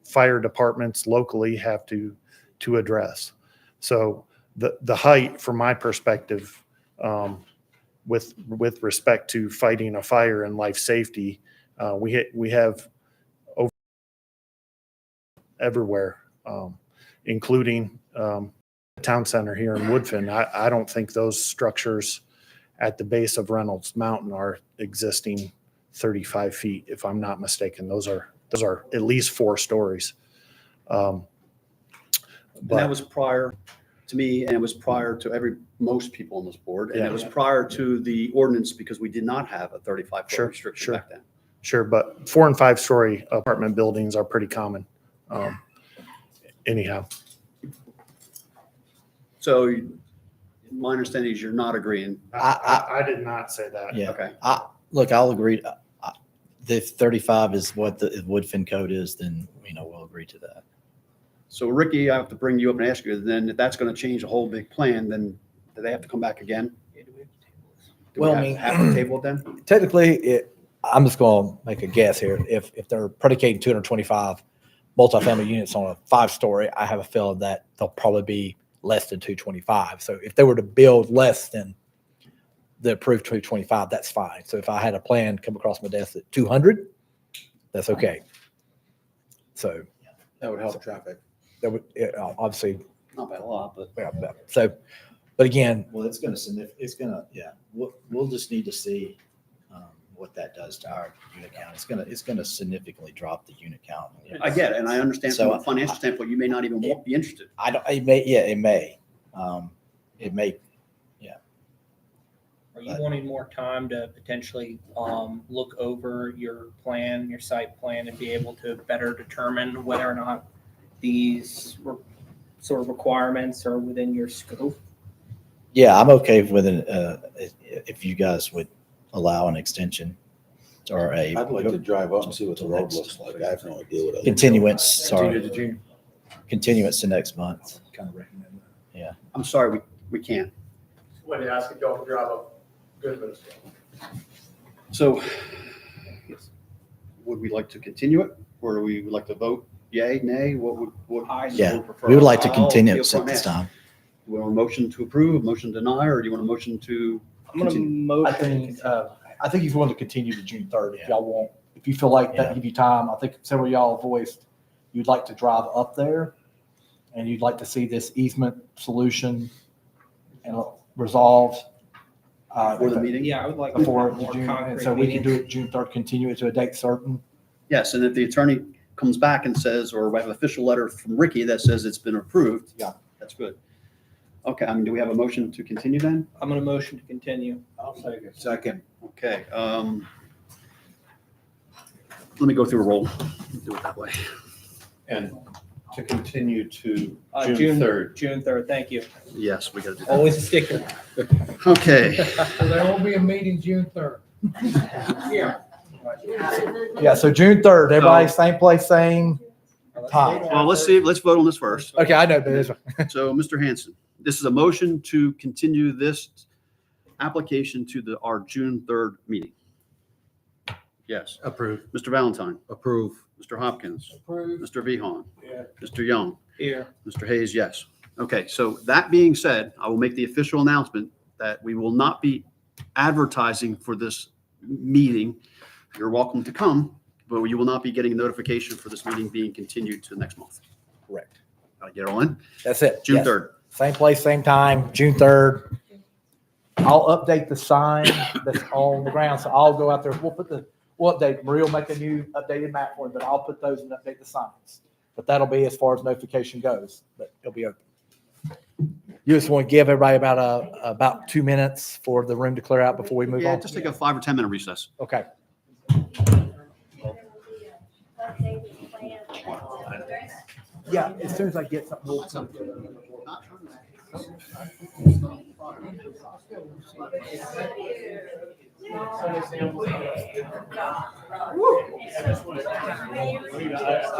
Fire departments locally have to address. So the height, from my perspective, with respect to fighting a fire and life safety, we have over everywhere, including the town center here in Woodfin. I don't think those structures at the base of Reynolds Mountain are existing 35 feet, if I'm not mistaken. Those are at least 4 stories. And that was prior to me, and it was prior to most people on this board, and Yeah. it was prior to the ordinance, because we did not have a 35-foot Sure, restriction sure. back then. Sure, but 4 and 5 story apartment buildings are pretty common. Anyhow, So my understanding is you're not agreeing. I did not say that. Yeah. Okay. Look, I'll agree. If 35 is what the Woodfin code is, then, you know, we'll agree to that. So Ricky, I have to bring you up and ask you, then if that's going to change the whole big plan, then do they have to come back again? Do Well, we I mean- have to table it then? Technically, I'm just going to make a guess here. If they're predicating 225 multifamily units on a 5-story, I have a feeling that they'll probably be less than 225. So if they were to build less than the approved 225, that's fine. So if I had a plan come across my desk at 200, that's okay. So That would help traffic. that would, obviously, Not by a lot, but. so, but again, Well, yeah, we'll just need to see what that does to our unit count. It's gonna significantly drop the unit count. I get it, and I understand So, from a financial standpoint, you may not even be interested. I don't, it may, yeah, it may. It may, Are you wanting more time to potentially look over your plan, your site plan, and be able to better determine whether or not these sort of requirements are within your scope? yeah, I'm okay with it, if you guys would allow an extension or a. I'd like to drive up and see what the road looks like. I have no idea what. Continuance, sorry. Continue to June. Continuance to next month. kind of recommend that. Yeah. I'm sorry, we can't. When they ask if y'all can drive up Goodman. So would we like to continue it, or do we like to vote yay, nay? What Yeah, would prefer? we would like to I'll continue be it at upfront this and ask. time. Do we want a motion to approve, a motion to deny, or do you want a motion to? I'm gonna motion. I think if you want to continue to June 3rd, if y'all want, if you feel like that give you time, I think several of y'all voiced you'd like to drive up there and you'd like to see this easement solution and resolved. For the meeting? Yeah, I would like to Before have more June, and concrete so we can meeting. do it June 3rd, continue it to a date certain. Yes, and if the attorney comes back and says, or we have an official letter from Ricky that says it's been approved. Yeah. That's good. Okay, do we have a motion to continue then? I'm going to motion to continue. I'll take it. Second. Okay. Let me go through a roll. Do it that way. And to continue to June June 3rd. June 3rd, thank you. Yes, we got to do that. Always a sticker. Okay. So there will be a meeting June 3rd. Yeah. Yeah, so June 3rd, everybody, same place, same time. Well, let's vote on this first. Okay, I know, but it's- So, Mr. Hanson, this is a motion to continue this application to our June 3rd meeting. Yes. Approved. Mr. Valentine, Approve. Mr. Hopkins, Approved. Mr. Vihan, Yeah. Mr. Young, Here. Mr. Hayes, yes. Okay, so that being said, I will make the official announcement that we will not be advertising for this meeting. You're welcome to come, but you will not be getting a notification for this meeting being continued to next month. Correct. Got to get it all in? That's it. June Yes. 3rd. Same place, same time, June 3rd. I'll update the sign that's on the ground, so I'll go out there, we'll update, Maria will make a new updated map for it, but I'll put those and update the signs. But that'll be as far as notification goes, but it'll be open. You just want to give everybody about 2 minutes for the room to clear out before we move Yeah, on? just take a 5 or 10 minute recess. Okay. Yeah, as soon as I get something, we'll come. I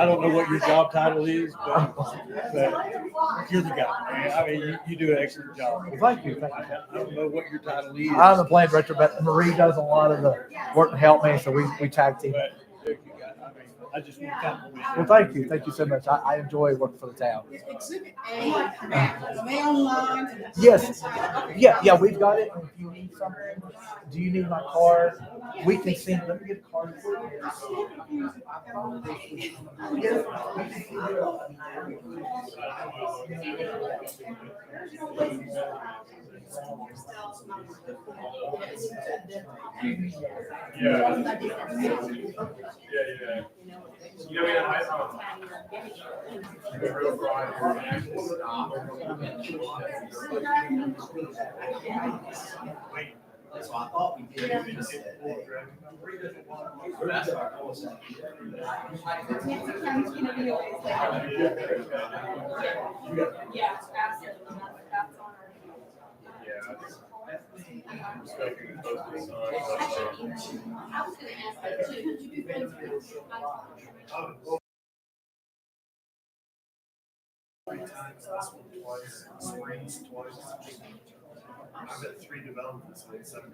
don't know what your job title is, but you're the guy. I mean, you do an excellent job. Well, thank you. Thank you. I don't know what your title is. I'm the plant director, but Marie does a lot of the work to help me, so we tag team. I just want to compliment you. Well, thank you. Thank you so much. I enjoy working for the town. Exhibit A, are they online? Yes. Yeah, we've got it. If you need something, do you need my card? We can send, let me get a card. So I thought we did. Yeah, absolutely. That's on I was gonna ask that too. Could you be friends with I've got 3 developments in 7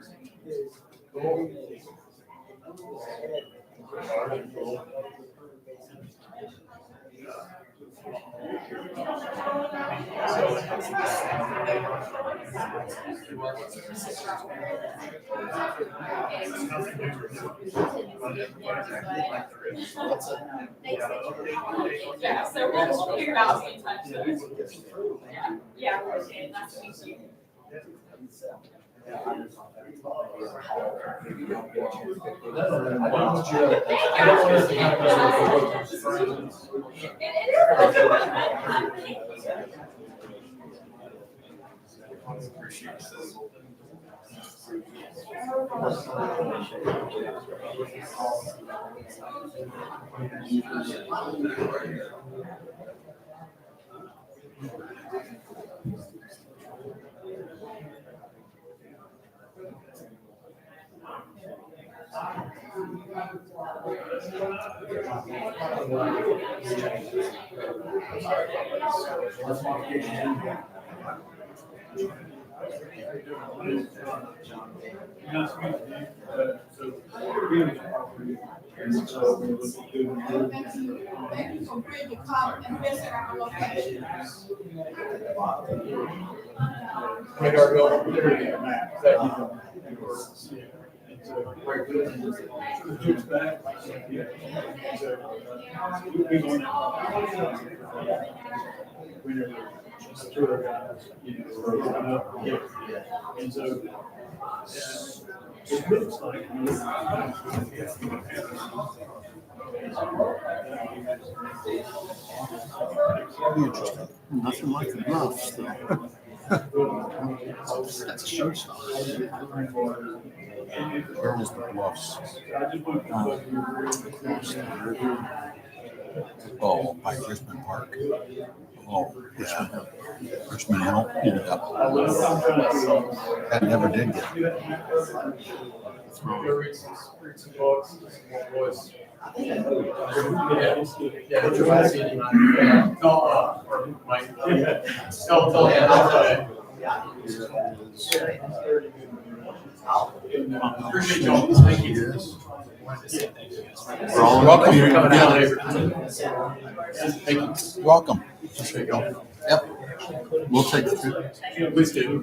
Yeah, so we'll figure out the time. Yeah, okay, nice to meet you. And so it looks like Nothing like the bluffs, though. That's a showstopper. Where was the bluffs? Oh, by Richmond Park. Oh, yeah. Richmond Hill. Yep. That never did get. We're all in the community together. Welcome. Yep. We'll take it. Please do.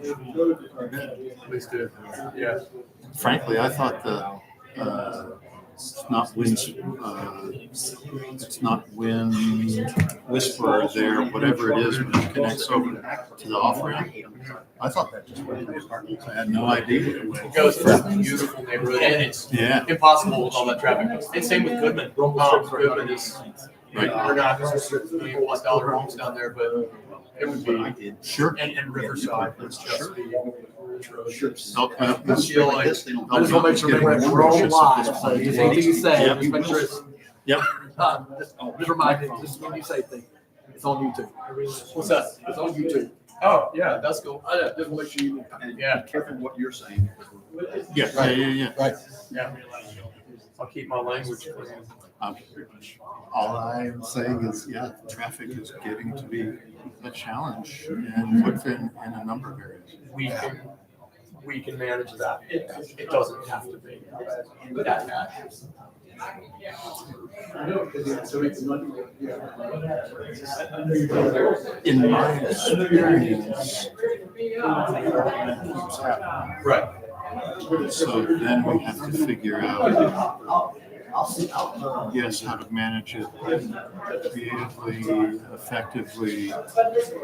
Please do. Yeah. Frankly, I thought it's not wind whisperer there, whatever it is, when it connects over to the off ramp. I thought that just went. I had no idea. It goes to a beautiful neighborhood, and it's impossible with all that traffic. And same with Goodman. Goodman is, we're not $1 million homes down there, but it would be. Sure. And Riverside, it's just be atrocious. I I just want to make sure we're all live, so anything you say, just make sure it's. Yep. Just remind me, just when you say things, it's on YouTube. What's that? It's on YouTube. Oh, yeah, that's cool. Just make sure you, Be careful what you're saying. Yeah. Right. Yeah. I'll keep my language clean. All I'm saying is, traffic is getting to be a challenge in Woodfin in a number of areas. We can manage that. It doesn't have to be that bad. In my experience, Right. so then we have to figure out, how to manage it creatively, effectively, safely.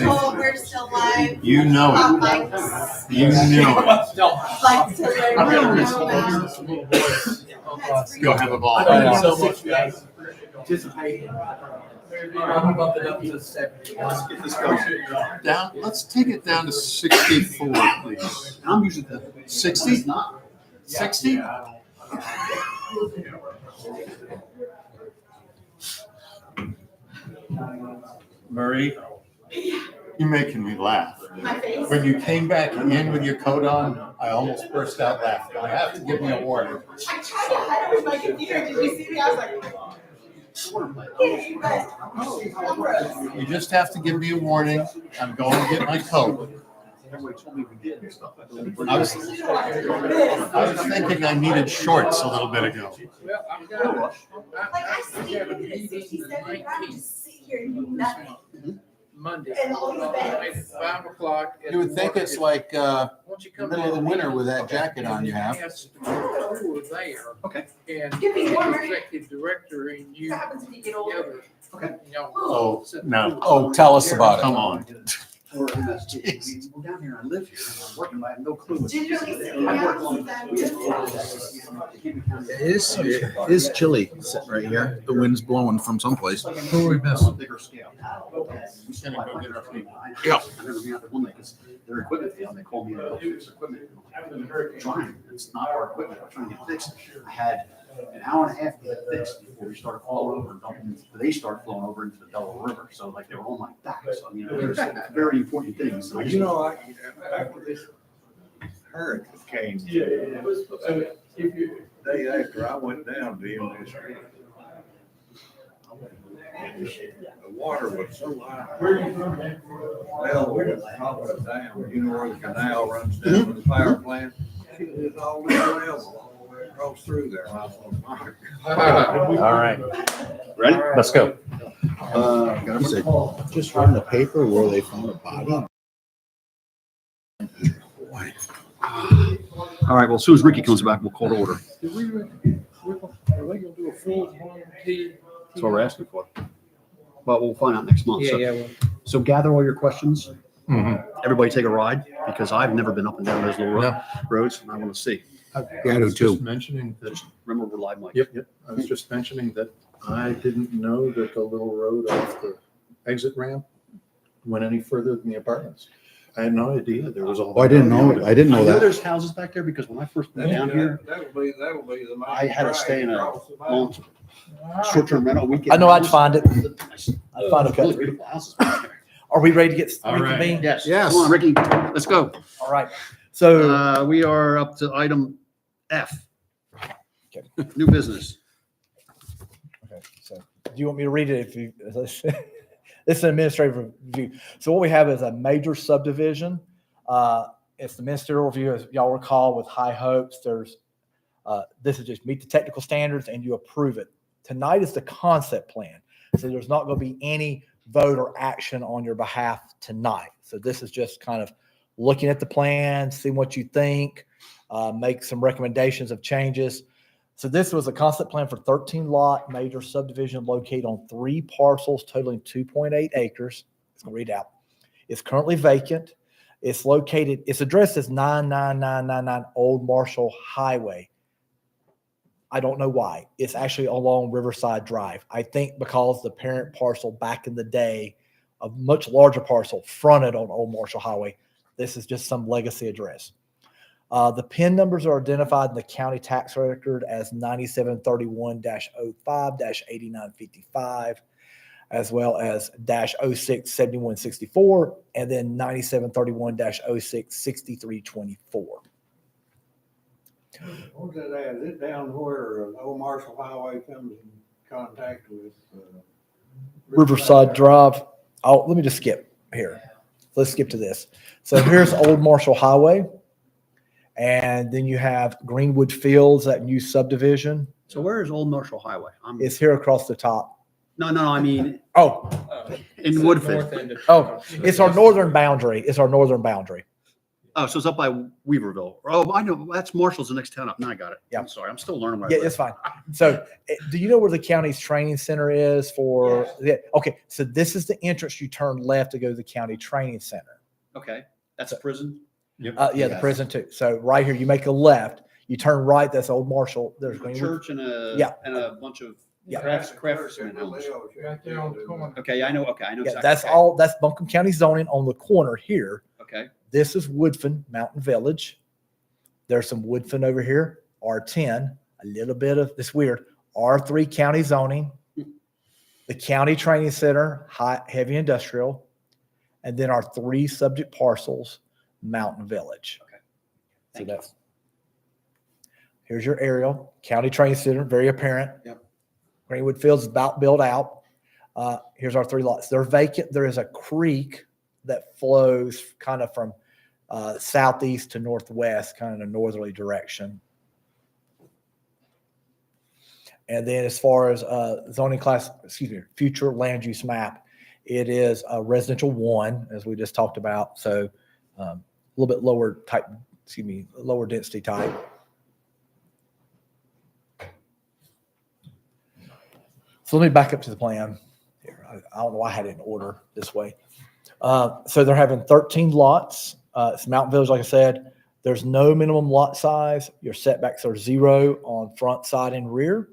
We're still live. You know it. You know it. Go have a ball. Thank you so much, guys. Participating. I'm bumping up to 70. Let's get this going. Let's take it down to 64, please. I'm usually the 60? 60? Marie, you're making me laugh. When you came back in with your coat on, I almost burst out laughing. I have to give me a warning. I tried to hide it with my computer. Did you see me? I was like, You just have to give me a warning. I'm going to get my coat. I was thinking I needed shorts a little bit ago. Well, I'm gonna, like I sleep at 67, I just sit here and do nothing. Monday, And all these bags. at 5 o'clock. You would think it's like, Once you the come middle of the in, winter with that jacket on you have. yes, we're there. Okay. And Give me the one, Mary. executive director and you What happens when you get older? together. Okay. Y'all Oh, sit no. through. Oh, tell us about it. Come on. We're down here, I live here, and I'm working, I have no clue. Gingerly sitting I work down, on It is chilly sitting right here. The wind's blowing from someplace. Who are we missing? Bigger scale. Gonna go get our feet. Yeah. I remember being out there one day, because their equipment failed, they called me to fix equipment. Trying, it's not our equipment, we're trying to get fixed. I had an hour and a half to get fixed before we started flowing over, they started flowing over into the Delaware River, so like they were on my back, so I mean, there's very important things. You know, after this hurricane, day after I went down to MSD, the water was so high. Well, we were top of the dam, you know where the canal runs down to the power plant? It's all this level all the way across through there. I thought, my God. All right. Ready? Let's go. Just read in the paper where they found a body. All right, well, as soon as Ricky comes back, we'll call to order. Are they gonna do a full blown T? That's what we're asking for. But we'll find out next month. So- So gather all your questions. Everybody take a ride, because I've never been up and down those little roads, and I want to see. Yeah, I do too. Just mentioning that. Remember, we're live, Mike. Yep. I was just mentioning that I didn't know that the little road off the exit ramp went any further than the apartments. I had no idea there was all. Oh, I didn't know, I didn't know that. there's houses back there because when I first moved down here, That'll be the main. I had to stay in a drag across the long, valley. short-term rental weekend. I know I'd find it. I'd find a Really couple. beautiful houses back there. Are we ready to get All right. reconvene? Yes. Yes. Come on, Ricky, let's go. All right. So We are up to item F. Okay. New business. okay, so do you want me to read it? If you, this is an administrative review. So what we have is a major subdivision. It's the ministerial review, as y'all recall, with High Hopes. There's this is just meet the technical standards and you approve it. Tonight is the concept plan. So there's not going to be any vote or action on your behalf tonight. So this is just kind of looking at the plan, seeing what you think, make some recommendations of changes. So this was a concept plan for 13 lot major subdivision located on 3 parcels totaling 2.8 acres. It's going to read out. It's currently vacant. It's located, it's addressed as 99999 Old Marshall Highway. I don't know why. It's actually along Riverside Drive. I think because the parent parcel back in the day, a much larger parcel fronted on Old Marshall Highway. This is just some legacy address. The PIN numbers are identified in the county tax record as 9731-05-8955, as well as -067164, and then 9731-066324. Where's that at? Is it down where Old Marshall Highway comes in contact with? Riverside Drive. Oh, let me just skip here. Let's skip to this. So here's Old Marshall Highway. And then you have Greenwood Fields, that new subdivision. So where is Old Marshall Highway? It's here across the top. No, I mean, Oh, in Woodford. it's our northern boundary. It's our northern boundary. Oh, so it's up by Weaverville. Oh, I know. That's Marshall's the next town up. No, I got it. Yeah. I'm sorry. I'm still learning. Yeah, it's fine. So do you know where the county's training center is for? Yeah. Okay. So this is the entrance. You turn left to go to the county training center. Okay. That's a prison? Yeah, the prison too. So right here, you make a left, you turn right. That's Old Marshall. There's A Greenwood. church and a, Yeah. and a bunch of Yeah. craftsmen homes. Right there on the corner. Okay, I know. Okay, I know. Yeah, exactly. that's Okay. all. That's Buncombe County zoning on the corner here. Okay. This is Woodfin Mountain Village. There's some Woodfin over here. R10. A little bit of this weird. R3 county zoning. The county training center, heavy industrial, and then our 3 subject parcels, Mountain Village. Okay. So that's here's your aerial county training center, very apparent. Yep. Greenwood Fields is about built out. Here's our 3 lots. They're vacant. There is a creek that flows kind of from southeast to northwest, kind of in a northerly direction. And then as far as zoning class, future land use map, it is a residential 1, as we just talked about. So a little bit lower type, lower density type. So let me back up to the plan. Here, I don't know why I had it in order this way. So they're having 13 lots. It's Mountain Village, like I said. There's no minimum lot size. Your setbacks are 0 on front, side, and rear.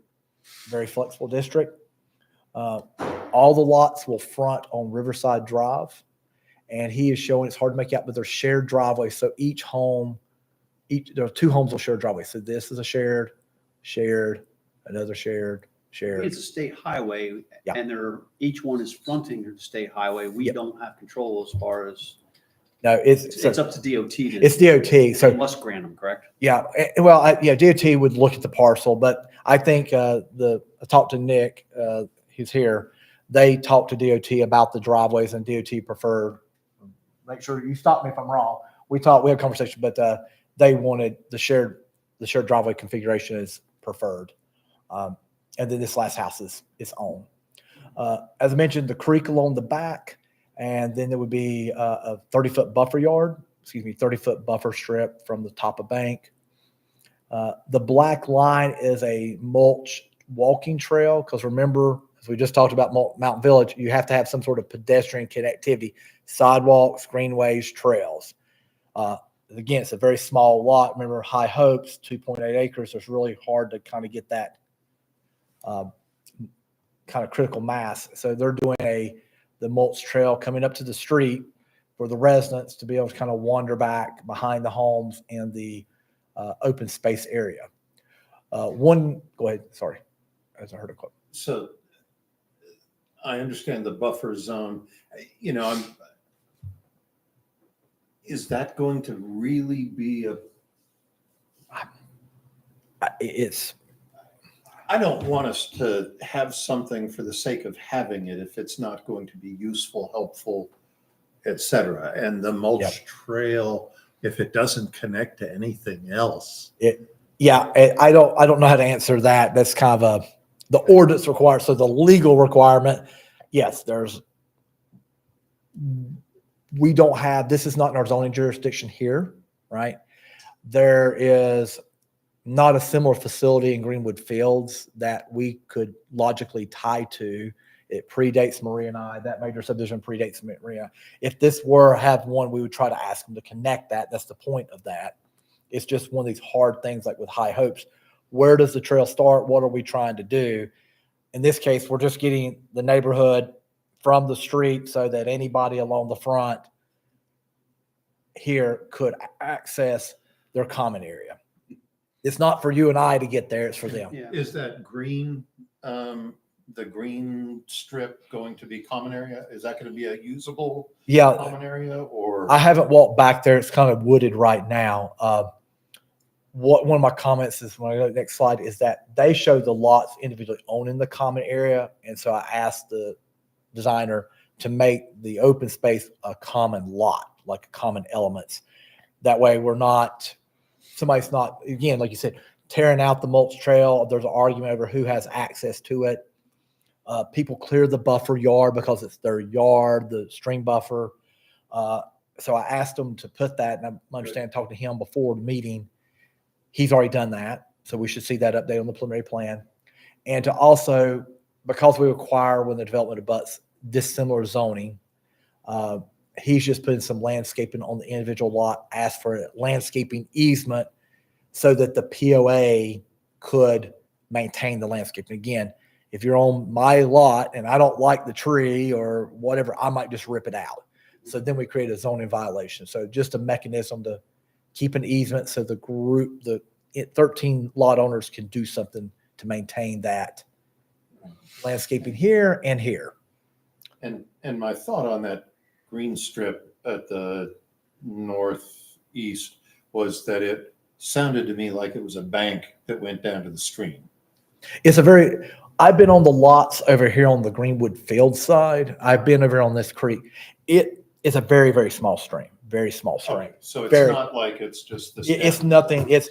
Very flexible district. All the lots will front on Riverside Drive. And he is showing, it's hard to make out, but they're shared driveways. So each home, there are 2 homes will share driveways. So this is a shared, another shared. It's a state highway, and each one is fronting the state highway. We don't have control as far as. No, it's up to DOT. It's DOT. So they must grant them, correct? Yeah. Well, DOT would look at the parcel, but I think I talked to Nick, who's here. They talked to DOT about the driveways, and DOT preferred. Make sure you stop me if I'm wrong. We had a conversation, but they wanted the shared driveway configuration is preferred. And then this last house is own. As I mentioned, the creek along the back, and then there would be a 30-foot buffer yard, 30-foot buffer strip from the top of bank. The black line is a mulch walking trail, because remember, as we just talked about Mountain Village, you have to have some sort of pedestrian connectivity, sidewalks, greenways, trails. Again, it's a very small lot. Remember, High Hopes, 2.8 acres. It's really hard to kind of get that kind of critical mass. So they're doing a the mulch trail coming up to the street for the residents to be able to kind of wander back behind the homes and the open space area. Go ahead, sorry, as I heard a quote. So I understand the buffer zone, you know, is that going to really be I don't want us to have something for the sake of having it if it's not going to be useful, helpful, et cetera. And the mulch trail, if it doesn't connect to anything else. I don't know how to answer that. That's kind of the ordinance requires. So the legal requirement, yes, we don't have, this is not in our zoning jurisdiction here, right? There is not a similar facility in Greenwood Fields that we could logically tie to. It predates Maria and I. That major subdivision predates Maria. If this were have one, we would try to ask them to connect that. That's the point of that. It's just one of these hard things like with High Hopes. Where does the trail start? What are we trying to do? In this case, we're just getting the neighborhood from the street so that anybody along the front here could access their common area. It's not for you and I to get there, it's for them. Is that green, the green strip going to be common area? Is that going to be a usable common area or? I haven't walked back there. It's kind of wooded right now. One of my comments is when I go to the next slide is that they show the lots individually owning the common area. And so I asked the designer to make the open space a common lot, like common elements. That way somebody's not, again, like you said, tearing out the mulch trail. There's an argument over who has access to it. People clear the buffer yard because it's their yard, the stream buffer. So I asked them to put that, and I understand talking to him before the meeting, he's already done that. So we should see that update on the preliminary plan. And to also, because we require when the development abuts dissimilar zoning, he's just putting some landscaping on the individual lot, asked for a landscaping easement so that the POA could maintain the landscaping. Again, if you're on my lot and I don't like the tree or whatever, I might just rip it out. So then we create a zoning violation. So just a mechanism to keep an easement so the 13 lot owners can do something to maintain that landscaping here and here. And my thought on that green strip at the northeast was that it sounded to me like it was a bank that went down to the stream. I've been on the lots over here on the Greenwood Field side. I've been over on this creek. It is a very, very small stream, very small stream. Okay, so it's not like it's just this. It's nothing. It's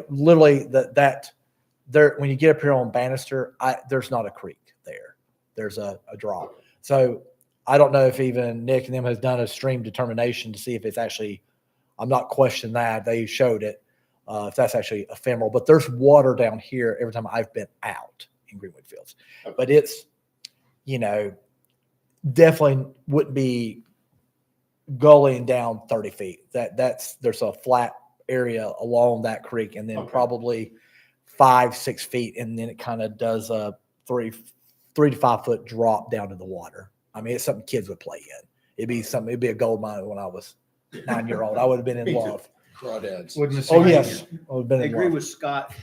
literally that there, when you get up here on Bannister, there's not a creek there. There's a drop. So I don't know if even Nick and them has done a stream determination to see if it's actually, I'm not questioning that. They showed it, if that's actually ephemeral. But there's water down here every time I've been out in Greenwood Fields. Okay. But it's, definitely wouldn't be gullying down 30 feet. There's a flat area along that creek and then probably 5-6 feet. And then it kind of does a 3 to 5 foot drop down to the water. I mean, it's something kids would play in. It'd be a gold mine when I was 9-year-old. I would have been in love. Crawdads. Oh, yes. I agree with Scott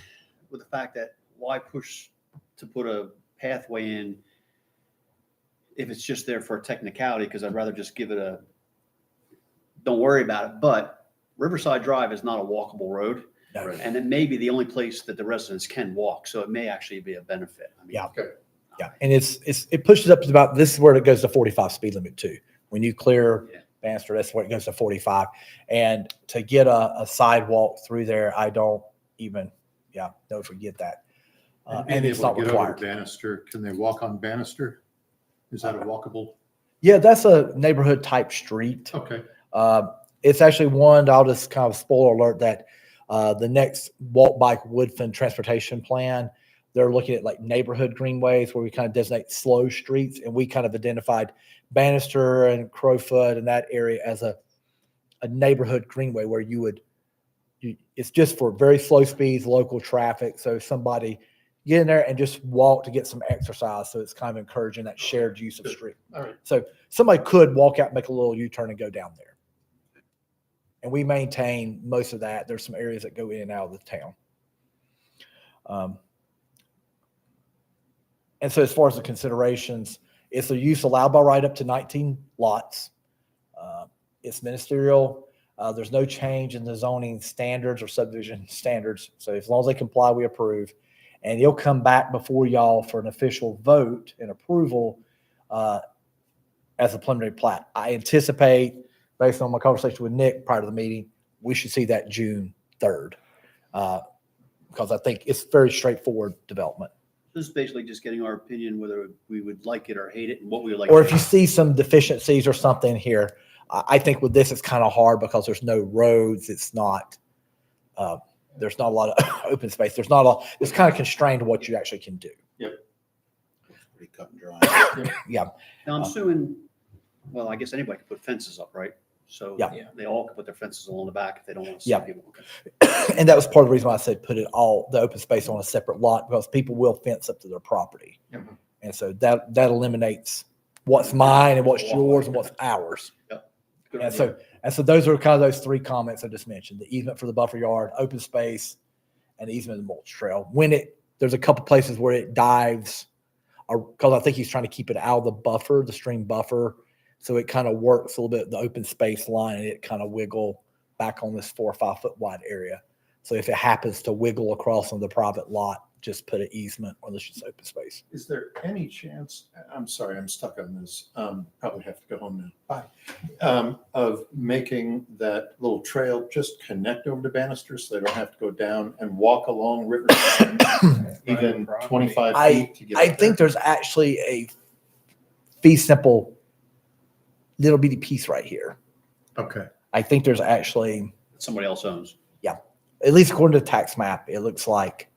with the fact that why push to put a pathway in if it's just there for a technicality, because I'd rather just give it don't worry about it. But Riverside Drive is not a walkable road. No. And it may be the only place that the residents can walk. So it may actually be a benefit. Yeah. And it pushes up to about, this is where it goes to 45 speed limit too. When you clear Bannister, that's where it goes to 45. And to get a sidewalk through there, I don't even, don't forget that. And it's not required. Bannister, can they walk on Bannister? Is that a walkable? Yeah, that's a neighborhood type street. Okay. It's actually one, I'll just kind of spoiler alert that the next walk bike Woodfin transportation plan, they're looking at like neighborhood greenways where we kind of designate slow streets. And we kind of identified Bannister and Crowfoot and that area as a neighborhood greenway where it's just for very slow speeds, local traffic. So somebody, get in there and just walk to get some exercise. So it's kind of encouraging that shared use of street. All right. So somebody could walk out, make a little U-turn and go down there. And we maintain most of that. There's some areas that go in and out of the town. And so as far as the considerations, it's the use allowed by right up to 19 lots. It's ministerial. There's no change in the zoning standards or subdivision standards. So as long as they comply, we approve. And it'll come back before y'all for an official vote and approval as a preliminary plat. I anticipate, based on my conversation with Nick prior to the meeting, we should see that June 3rd. Because I think it's very straightforward development. This is basically just getting our opinion whether we would like it or hate it and what we would like. Or if you see some deficiencies or something here, I think with this, it's kind of hard because there's no roads. It's not, there's not a lot of open space. There's not a lot, it's kind of constrained to what you actually can do. Yep. Pretty cut and dry. Yeah. Now I'm assuming, well, I guess anybody can put fences up, right? So Yeah. they all can put their fences along the back if they don't want to see Yeah. people. Okay. And that was part of the reason why I said put it all, the open space on a separate lot, because people will fence up to their property. Mhm. And so that eliminates what's mine and what's yours and what's ours. Yep. Good And idea. so those are kind of those three comments I just mentioned: the easement for the buffer yard, open space, and the easement of the mulch trail. There's a couple places where it dives, because I think he's trying to keep it out of the buffer, the stream buffer. So it kind of works a little bit, the open space line, and it kind of wiggle back on this 4 or 5 foot wide area. So if it happens to wiggle across on the private lot, just put an easement or this just open space. Is there any chance, I'm sorry, I'm stuck on this, probably have to go home now. Bye. Of making that little trail just connect over to Bannister so they don't have to go down and walk along Riverside, even 25 feet to get I up think there? there's actually a fee simple little bitty piece right here. Okay. I think there's actually, Somebody else owns. at least according to the tax map, it looks like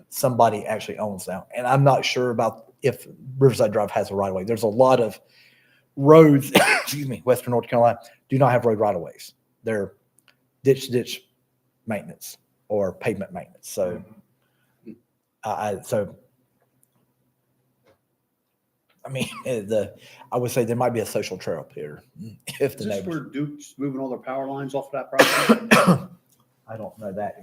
somebody actually owns now. And I'm not sure about if Riverside Drive has a right of way. There's a lot of roads, excuse me, Western North Carolina do not have road right of ways. They're ditch maintenance or pavement maintenance. So, I mean, I would say there might be a social trail up here if Is the this neighbors. where Duke's moving all their power lines off of that property? I don't know that.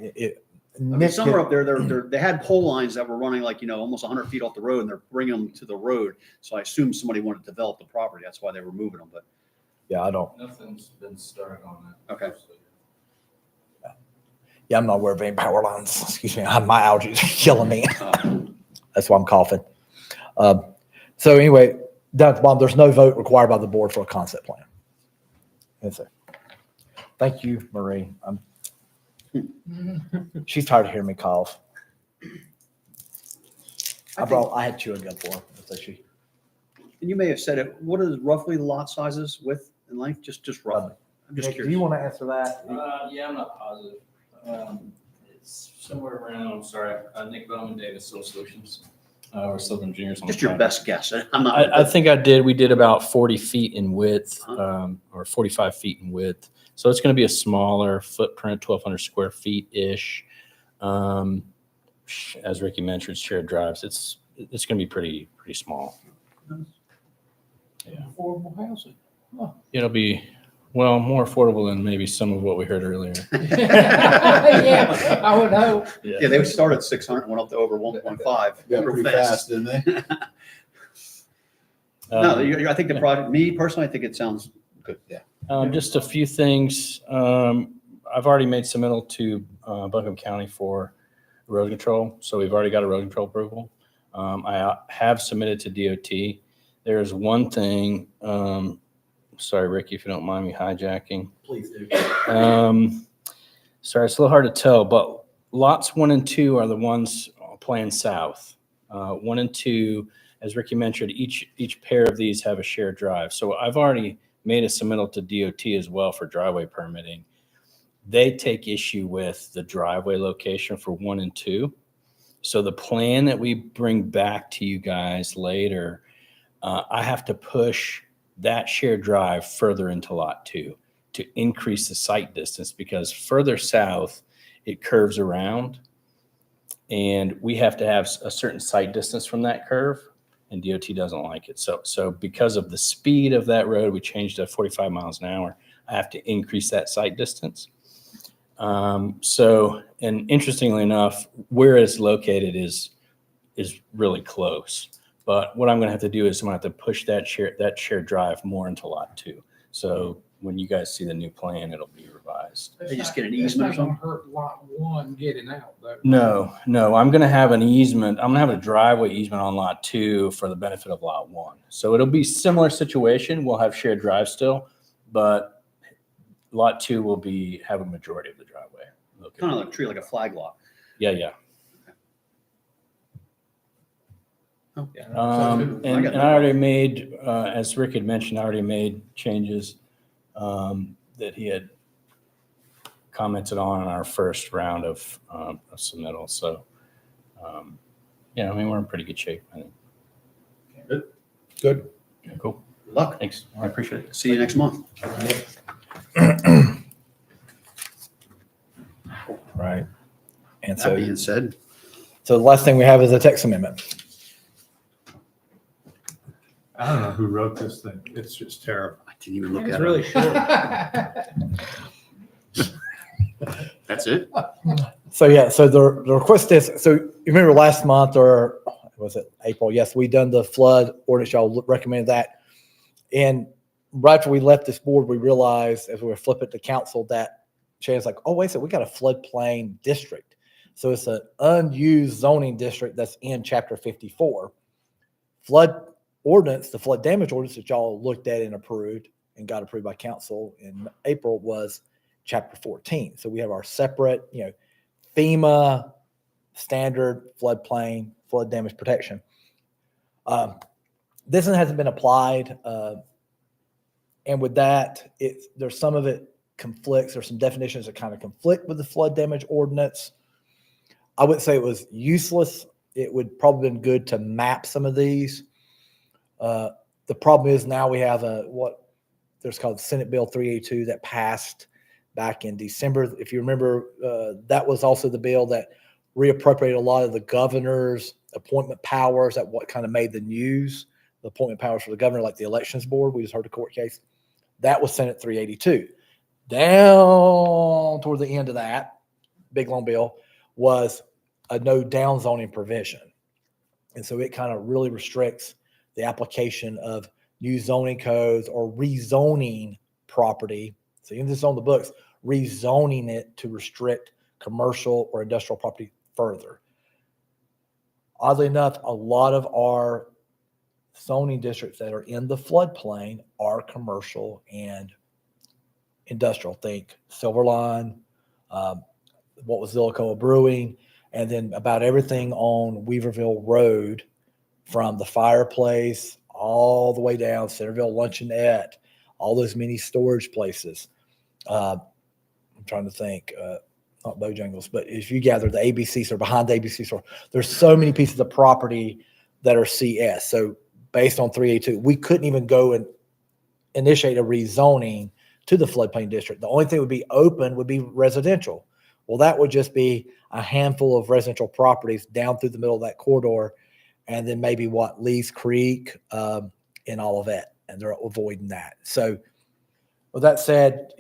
I mean, somewhere up there, they had pole lines that were running like, almost 100 feet off the road, and they're bringing them to the road. So I assume somebody wanted to develop the property. That's why they were moving them, but. Yeah, I don't. Nothing's been started on that. Okay. Yeah, I'm not aware of any power lines. Excuse me. My allergies are killing me. That's why I'm coughing. So anyway, Dr. Baum, there's no vote required by the board for a concept plan. That's it. Thank you, Marie. She's tired of hearing me cough. I had chewing gum for her. So And you may have said it, what is roughly the lot sizes, width and length? Just roughly. I'm just Nick, curious. do you want to answer that? Yeah, I'm not positive. It's somewhere around, Nick Bowman, Davis Soil Solutions. We're civil engineers. On Just the your project. best guess. I'm not. I think we did about 40 feet in width, or 45 feet in width. So it's going to be a smaller footprint, 1,200 square feet-ish. As Ricky mentioned, shared drives. It's going to be pretty small. Yeah. Affordable housing. Huh. It'll be, well, more affordable than maybe some of what we heard earlier. Yeah, I would hope. Yeah, they started at 600 and went up to over 1.5. Got pretty fast, didn't they? No, I think the project, me personally, I think it sounds good. Yeah. Just a few things. I've already made submittal to Buncombe County for erosion control, so we've already got erosion control approval. I have submitted to DOT. There's one thing, sorry, Ricky, if you don't mind me hijacking. Please do. Sorry, it's a little hard to tell, but lots 1 and 2 are the ones playing south. 1 and 2, as Ricky mentioned, each pair of these have a shared drive. So I've already made a submittal to DOT as well for driveway permitting. They take issue with the driveway location for 1 and 2. So the plan that we bring back to you guys later, I have to push that shared drive further into lot 2 to increase the sight distance, because further south it curves around And we have to have a certain sight distance from that curve, and DOT doesn't like it. So because of the speed of that road, we changed to 45 miles an hour. I have to increase that sight distance. And interestingly enough, where it's located is really close. But what I'm going to have to do is I'm going to have to push that shared drive more into lot 2. So when you guys see the new plan, it'll be revised. They just get an easement or It's not something? gonna hurt lot 1 getting out though. No, I'm going to have an easement. I'm going to have a driveway easement on lot 2 for the benefit of lot 1. So it'll be similar situation. We'll have shared drive still, but lot 2 will have a majority of the driveway. Kind of like treat like a flag lot. Yeah. Oh, And I already made, as Rick had mentioned, I already made changes that he had commented on in our first round of submittal. So, yeah, I mean, we're in pretty good shape, I think. Good. Yeah, cool. Good luck. Thanks. I appreciate it. See you next month. Right. And That so, being said, so the last thing we have is a text amendment. I don't know who wrote this thing. It's just terrible. I didn't even look It's at really it. short. That's it? So yeah, so the request is, so you remember last month or was it April? Yes, we done the flood ordinance. Y'all recommended that. And right after we left this board, we realized as we were flipping to council that Shannon's like, oh, wait a second, we got a floodplain district. So it's an unused zoning district that's in chapter 54. Flood ordinance, the flood damage ordinance that y'all looked at and approved and got approved by council in April was chapter 14. So we have our separate, FEMA standard floodplain, flood damage protection. This one hasn't been applied. And with that, there's some of it conflicts. There's some definitions that kind of conflict with the flood damage ordinance. I wouldn't say it was useless. It would probably been good to map some of these. The problem is now we have what there's called Senate Bill 382 that passed back in December. If you remember, that was also the bill that reappropriated a lot of the governor's appointment powers, that what kind of made the news, the appointment powers for the governor, like the elections board. We just heard a court case. That was Senate 382. Down toward the end of that big long bill was a no down zoning provision. And so it kind of really restricts the application of new zoning codes or rezoning property. So even if it's on the books, rezoning it to restrict commercial or industrial property further. Oddly enough, a lot of our zoning districts that are in the floodplain are commercial and industrial. Think Silverline, what was Zillicoa Brewing, and then about everything on Weaverville Road from the fireplace all the way down Centerville Luncheonette, all those mini storage places. I'm trying to think, not Bojangles, but if you gather the ABC store, behind the ABC store, there's so many pieces of property that are CS. So based on 382, we couldn't even go and initiate a rezoning to the floodplain district. The only thing would be open would be residential. Well, that would just be a handful of residential properties down through the middle of that corridor, and then maybe Lee's Creek and all of that, and they're avoiding that. So with that said,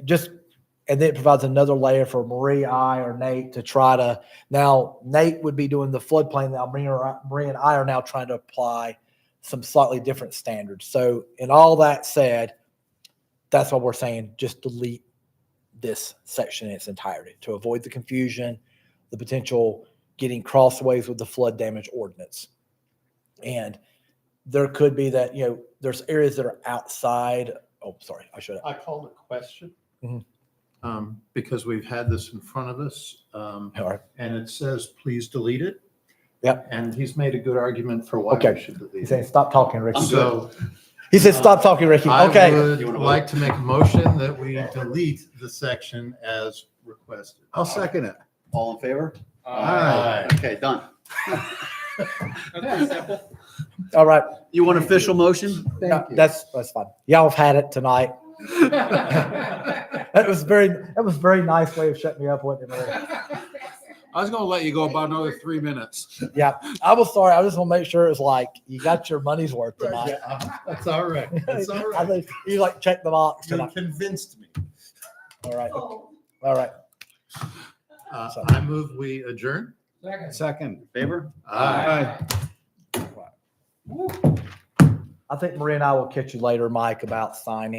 and then it provides another layer for Marie, I, or Nate to try to, now Nate would be doing the floodplain. Now Marie and I are now trying to apply some slightly different standards. So in all that said, that's why we're saying just delete this section in its entirety to avoid the confusion, the potential getting crossways with the flood damage ordinance. And there could be that, there's areas that are outside. Oh, sorry, I called a question. Mm-hmm. Because we've had this in front of us. And it says, please delete it. Yep. And he's made a good argument for why we should delete He's it. saying, stop talking, Ricky. So he said, stop talking, Ricky. Okay. I would like to make a motion that we delete the section as requested. I'll second it. All in favor? Aye. Okay, done. Okay, simple. All right. You want official motion? That's fine. Y'all have had it tonight. That was very nice way of shutting me up, wasn't it, Marie? I was gonna let you go about another 3 minutes. Yeah, I was sorry. I just want to make sure it's like you got your money's worth tonight. That's all right. That's all I right. think you like check the box You tonight. convinced me. All right. All right. I move we adjourn. Second. Favor? Aye. I think Maria and I will catch you later, Mike, about signing.